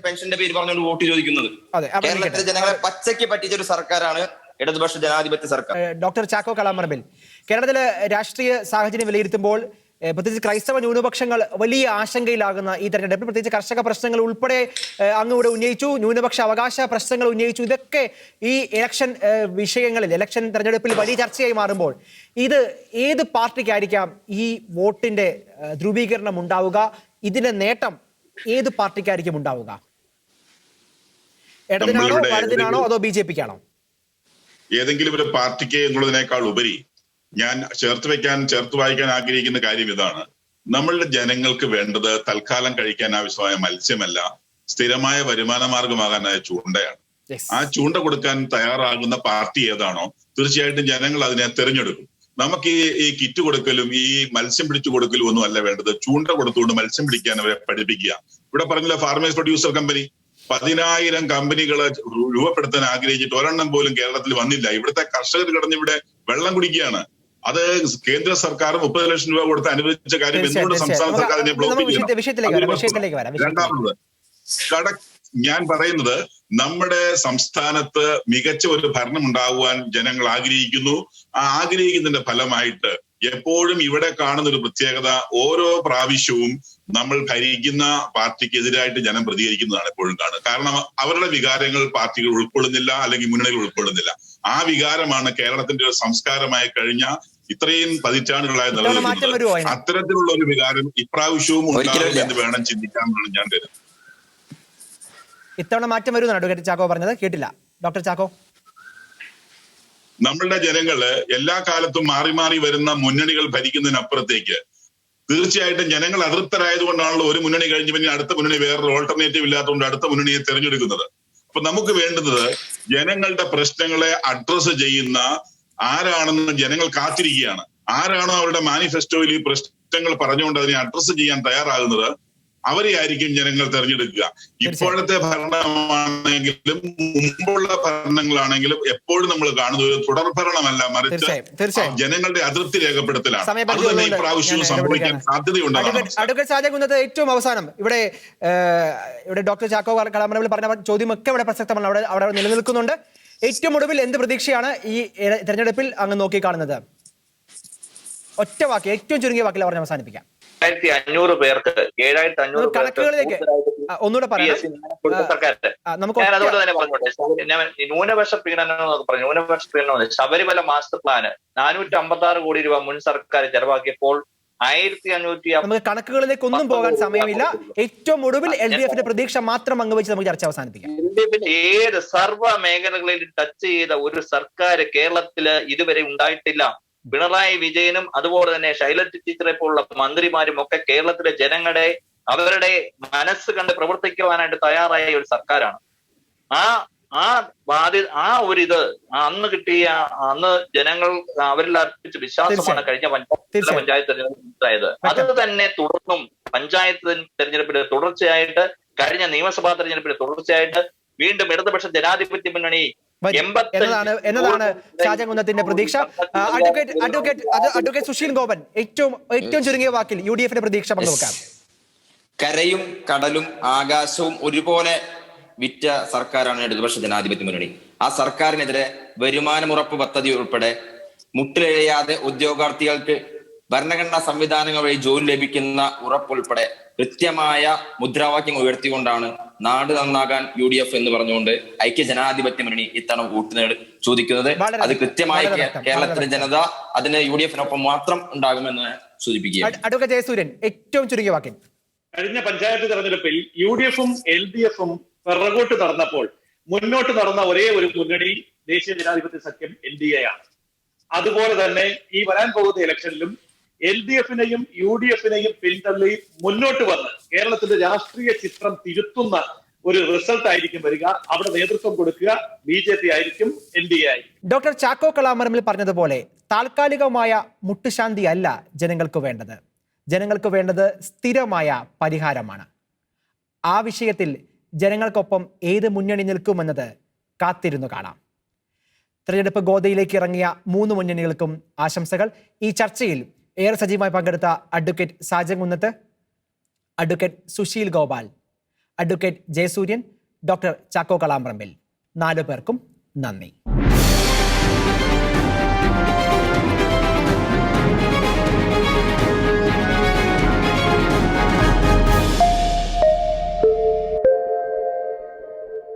പെൻഷന്റെ പേര് പറഞ്ഞുകൊണ്ട് വോട്ട് ചോദിക്കുന്നത്. കേരളത്തിലെ ജനങ്ങളെ പച്ചയ്ക്ക് പറ്റിച്ച ഒരു സർക്കാരാണ് ഇടതുപക്ഷ ജനാധിപത്യ സർക്കാർ. ഡോക്ടർ ചാക്കോ കളമറമ്പിൽ, കേരളത്തിലെ രാഷ്ട്രീയ സാഹചര്യം വിലയിരുത്തുമ്പോൾ പ്രത്യേകിച്ച് ക്രൈസ്തവ ന്യൂനപക്ഷങ്ങൾ വലിയ ആശങ്കയിലാകുന്ന ഈ തെരഞ്ഞെടുപ്പിൽ, പ്രത്യേകിച്ച് കർഷക പ്രശ്നങ്ങൾ ഉൾപ്പെടെ അങ്ങ് ഇവിടെ ഉന്നയിച്ചു, ന്യൂനപക്ഷ അവകാശ പ്രശ്നങ്ങൾ ഉന്നയിച്ചു. ഇതൊക്കെ ഈ ഇലക്ഷൻ തെരഞ്ഞെടുപ്പിൽ വലിയ ചർച്ചയായി മാറുമ്പോൾ ഇത് ഏത് പാർട്ടിക്കായിരിക്കാം ഈ വോട്ടിന്റെ ധ്രുവീകരണം ഉണ്ടാവുക? ഇതിന്റെ നേട്ടം ഏത് പാർട്ടിക്കായിരിക്കും ഉണ്ടാവുക? ഇടതിനാണോ വലതിനാണോ അതോ BJP-ക്കാണോ? ഏതെങ്കിലും ഒരു പാർട്ടിക്ക് എന്നുള്ളതിനേക്കാൾ ഉപരി ഞാൻ ചേർത്ത് വായിക്കാൻ ആഗ്രഹിക്കുന്ന കാര്യം ഇതാണ്. നമ്മളുടെ ജനങ്ങൾക്ക് വേണ്ടത് തൽക്കാലം കഴിക്കാൻ ആവശ്യമായ മത്സ്യമല്ല, സ്ഥിരമായ വരുമാന മാർഗമാകാനായ ചൂണ്ടയാണ്. ആ ചൂണ്ട കൊടുക്കാൻ തയ്യാറാകുന്ന പാർട്ടി ഏതാണോ തീർച്ചയായിട്ടും ജനങ്ങൾ അതിനെ തിരഞ്ഞെടുക്കും. നമുക്ക് ഈ കിറ്റ് കൊടുക്കലും ഈ മത്സ്യം പിടിച്ചു കൊടുക്കലും ഒന്നും അല്ല വേണ്ടത്. ചൂണ്ട കൊടുത്തുകൊണ്ട് മത്സ്യം പിടിക്കാൻ അവരെ പഠിപ്പിക്കുക. ഇവിടെ പറഞ്ഞില്ല, ഫാർമേഴ്സ് പ്രൊഡ്യൂസർ കമ്പനി 10,000 കമ്പനികളെ രൂപപ്പെടുത്താൻ ആഗ്രഹിച്ചിട്ട് ഒരെണ്ണം പോലും കേരളത്തിൽ വന്നില്ല. ഇവിടുത്തെ കർഷകർ കിടന്ന് ഇവിടെ വെള്ളം കുടിക്കുകയാണ്. അത് കേന്ദ്ര സർക്കാർ 30 ലക്ഷം രൂപ കൊടുത്ത് അനുവദിച്ച കാര്യം എന്തുകൊണ്ട് സംസ്ഥാന സർക്കാർ അതിനെ ബ്ലോക്ക് ചെയ്യണം? രണ്ടാമത് ഞാൻ പറയുന്നത്, നമ്മുടെ സംസ്ഥാനത്ത് മികച്ച ഒരു ഭരണം ഉണ്ടാകുവാൻ ജനങ്ങൾ ആഗ്രഹിക്കുന്നു. ആ ആഗ്രഹിക്കുന്നതിന്റെ ഫലമായിട്ട് എപ്പോഴും ഇവിടെ കാണുന്ന ഒരു പ്രത്യേകത, ഓരോ പ്രാവശ്യവും നമ്മൾ ഭരിക്കുന്ന പാർട്ടിക്കെതിരായിട്ട് ജനം പ്രതികരിക്കുന്നതാണ് എപ്പോഴും കാണുക. കാരണം അവരുടെ വികാരങ്ങൾ പാർട്ടികൾ ഉൾക്കൊള്ളുന്നില്ല, അല്ലെങ്കിൽ മുന്നണികൾ ഉൾക്കൊള്ളുന്നില്ല. ആ വികാരമാണ് കേരളത്തിന്റെ ഒരു സംസ്കാരമായി കഴിഞ്ഞ ഇത്രയും പതിറ്റാണ്ടുകളായി നിലനിൽക്കുന്നത്. അത്തരത്തിലുള്ള ഒരു വികാരം ഇപ്രാവശ്യവും ഉണ്ടാകും എന്ന് വേണം ചിന്തിക്കാമെന്നാണ് ഞാൻ കരുതുന്നത്. ഇത്തവണ മാറ്റം വരുമെന്നാണ് അഡ്വക്കേറ്റ് ചാക്കോ പറഞ്ഞത്. കേട്ടില്ല ഡോക്ടർ ചാക്കോ. നമ്മളുടെ ജനങ്ങള് എല്ലാ കാലത്തും മാറി മാറി വരുന്ന മുന്നണികൾ ഭരിക്കുന്നതിനപ്പുറത്തേക്ക് തീർച്ചയായിട്ടും ജനങ്ങൾ അതൃപ്തരായതുകൊണ്ടാണല്ലോ ഒരു മുന്നണി കഴിഞ്ഞ് പിന്നെ അടുത്ത മുന്നണി വേറൊരു ഓൾട്ടർനേറ്റീവ് ഇല്ലാത്തതുകൊണ്ട് അടുത്ത മുന്നണിയെ തിരഞ്ഞെടുക്കുന്നത്. അപ്പൊ നമുക്ക് വേണ്ടുന്നത് ജനങ്ങളുടെ പ്രശ്നങ്ങളെ അഡ്രസ് ചെയ്യുന്ന ആരാണെന്ന് ജനങ്ങൾ കാത്തിരിക്കുകയാണ്. ആരാണോ അവരുടെ മാനിഫെസ്റ്റോയിൽ ഈ പ്രശ്നങ്ങൾ പറഞ്ഞുകൊണ്ട് അതിനെ അഡ്രസ് ചെയ്യാൻ തയ്യാറാകുന്നത്, അവരെ ആയിരിക്കും ജനങ്ങൾ തെരഞ്ഞെടുക്കുക. ഇപ്പോഴത്തെ ഭരണമാണെങ്കിലും മുമ്പുള്ള ഭരണങ്ങളാണെങ്കിലും എപ്പോഴും നമ്മൾ കാണുന്നത് ഒരു തുടർ ഭരണമല്ല, മറിച്ച് ജനങ്ങളുടെ അതൃപ്തി രേഖപ്പെടുത്തലാണ്. അത് തന്നെ ഇപ്രാവശ്യവും സംഭവിക്കാൻ സാധ്യതയുണ്ടെന്നാണ്. അഡ്വക്കേറ്റ് സാജൻ കുന്നത്ത്, ഏറ്റവും അവസാനം ഇവിടെ ഡോക്ടർ ചാക്കോ കളമരവിൽ പറഞ്ഞ ചോദ്യമൊക്കെ ഇവിടെ പ്രസക്തമാണ്, അവിടെ നിലനിൽക്കുന്നുണ്ട്. ഏറ്റവും ഒടുവിൽ എന്ത് പ്രതീക്ഷയാണ് ഈ തെരഞ്ഞെടുപ്പിൽ അങ്ങ് നോക്കി കാണുന്നത്? ഒറ്റ വാക്ക്, ഏറ്റവും ചുരുങ്ങിയ വാക്കിൽ പറഞ്ഞ് അവസാനിപ്പിക്കാം. 7,500 പേർക്ക് 7,500 കണക്കുകളിലേക്ക് ഒന്നുകൂടെ പറയാം. ഞാൻ അതുകൊണ്ട് തന്നെ പറഞ്ഞോട്ടെ, ന്യൂനപക്ഷ പീഡനം എന്നൊക്കെ പറഞ്ഞു. ന്യൂനപക്ഷ പീഡനം ശബരിമല മാസ്റ്റർ പ്ലാന് 456 കോടി രൂപ മുൻ സർക്കാർ ചെലവാക്കിയപ്പോൾ 1,500. നമുക്ക് കണക്കുകളിലേക്ക് ഒന്നും പോകാൻ സമയമില്ല. ഏറ്റവും ഒടുവിൽ LDF-ന്റെ പ്രതീക്ഷ മാത്രം പങ്കുവെച്ച് നമുക്ക് ചർച്ച അവസാനിപ്പിക്കാം. ഏത് സർവ്വ മേഖലകളിൽ ടച്ച് ചെയ്ത ഒരു സർക്കാർ കേരളത്തില് ഇതുവരെ ഉണ്ടായിട്ടില്ല. പിണറായി വിജയനും അതുപോലെ തന്നെ ശൈലജ ടീച്ചറെ പോലുള്ള മന്ത്രിമാരും ഒക്കെ കേരളത്തിലെ ജനങ്ങളെ അവരുടെ മനസ്സ് കണ്ട് പ്രവർത്തിക്കുവാനായിട്ട് തയ്യാറായ ഒരു സർക്കാരാണ്. അന്ന് കിട്ടിയ ജനങ്ങൾ അവരിൽ അർപ്പിച്ച വിശ്വാസമാണ് കഴിഞ്ഞ പഞ്ചായത്ത് തെരഞ്ഞെടുപ്പിലായത്. അത് തന്നെ തുടർന്നും പഞ്ചായത്ത് തെരഞ്ഞെടുപ്പിൽ തുടർച്ചയായിട്ട്, കഴിഞ്ഞ നിയമസഭാ തെരഞ്ഞെടുപ്പിൽ തുടർച്ചയായിട്ട് വീണ്ടും ഇടതുപക്ഷ ജനാധിപത്യ മുന്നണി എന്നതാണ് ഷാജൻ കുന്നത്തിന്റെ പ്രതീക്ഷ. അഡ്വക്കേറ്റ് സുശീൽ ഗോപൻ, ഏറ്റവും ചുരുങ്ങിയ വാക്കിൽ UDF-ന്റെ പ്രതീക്ഷ പങ്കുവെക്കാം. കരയും കടലും ആകാശവും ഒരുപോലെ വിറ്റ സർക്കാരാണ് ഇടതുപക്ഷ ജനാധിപത്യ മുന്നണി. ആ സർക്കാരിനെതിരെ വരുമാനമുറപ്പ് പദ്ധതി ഉൾപ്പെടെ മുട്ടിലെഴയാതെ ഉദ്യോഗാർത്ഥികൾക്ക് ഭരണഘടനാ സംവിധാനങ്ങൾ വഴി ജോലി ലഭിക്കുന്ന ഉറപ്പുൾപ്പെടെ കൃത്യമായ മുദ്രാവാക്യം ഉയർത്തിക്കൊണ്ടാണ് നാട് നന്നാകാൻ UDF എന്ന് പറഞ്ഞുകൊണ്ട് ഐക്യ ജനാധിപത്യ മുന്നണി ഇത്തവണ വോട്ട് ചോദിക്കുന്നത്. അത് കൃത്യമായി കേരളത്തിലെ ജനത അതിന് UDF-നൊപ്പം മാത്രം ഉണ്ടാകുമെന്ന് സൂചിപ്പിക്കുക. അഡ്വക്കേറ്റ് ജയസൂര്യൻ, ഏറ്റവും ചുരുങ്ങിയ വാക്കിൽ. കഴിഞ്ഞ പഞ്ചായത്ത് തെരഞ്ഞെടുപ്പിൽ UDF-ഉം LDF-ഉം പിറകോട്ട് നടന്നപ്പോൾ മുന്നോട്ട് നടന്ന ഒരേ ഒരു മുന്നണി ദേശീയ ജനാധിപത്യ സഖ്യം NDA ആണ്. അതുപോലെ തന്നെ ഈ വരാൻ പോകുന്ന ഇലക്ഷനിലും LDF-നെയും UDF-നെയും പിന്തള്ളി മുന്നോട്ട് വന്ന് കേരളത്തിന്റെ രാഷ്ട്രീയ ചിത്രം തിരുത്തുന്ന ഒരു റിസൾട്ട് ആയിരിക്കും വരിക. അവിടെ നേതൃത്വം കൊടുക്കുക BJP ആയിരിക്കും, NDA ആയിരിക്കും. ഡോക്ടർ ചാക്കോ കളാമരമിൽ പറഞ്ഞതുപോലെ താൽക്കാലികമായ മുട്ടുശാന്തി അല്ല ജനങ്ങൾക്ക് വേണ്ടത്. ജനങ്ങൾക്ക് വേണ്ടത് സ്ഥിരമായ പരിഹാരമാണ്. ആ വിഷയത്തിൽ ജനങ്ങൾക്കൊപ്പം ഏത് മുന്നണി നിൽക്കുമെന്നത് കാത്തിരുന്നു കാണാം. തെരഞ്ഞെടുപ്പ് ഗോദയിലേക്ക് ഇറങ്ങിയ 3 മുന്നണികൾക്കും ആശംസകൾ. ഈ ചർച്ചയിൽ ഏറെ സജീവമായി പങ്കെടുത്ത advocate Sajan Kunnath, advocate Sushil Gopal, advocate Jayasuryan, doctor Chacko Kalamprambil, 4 പേർക്കും നന്ദി.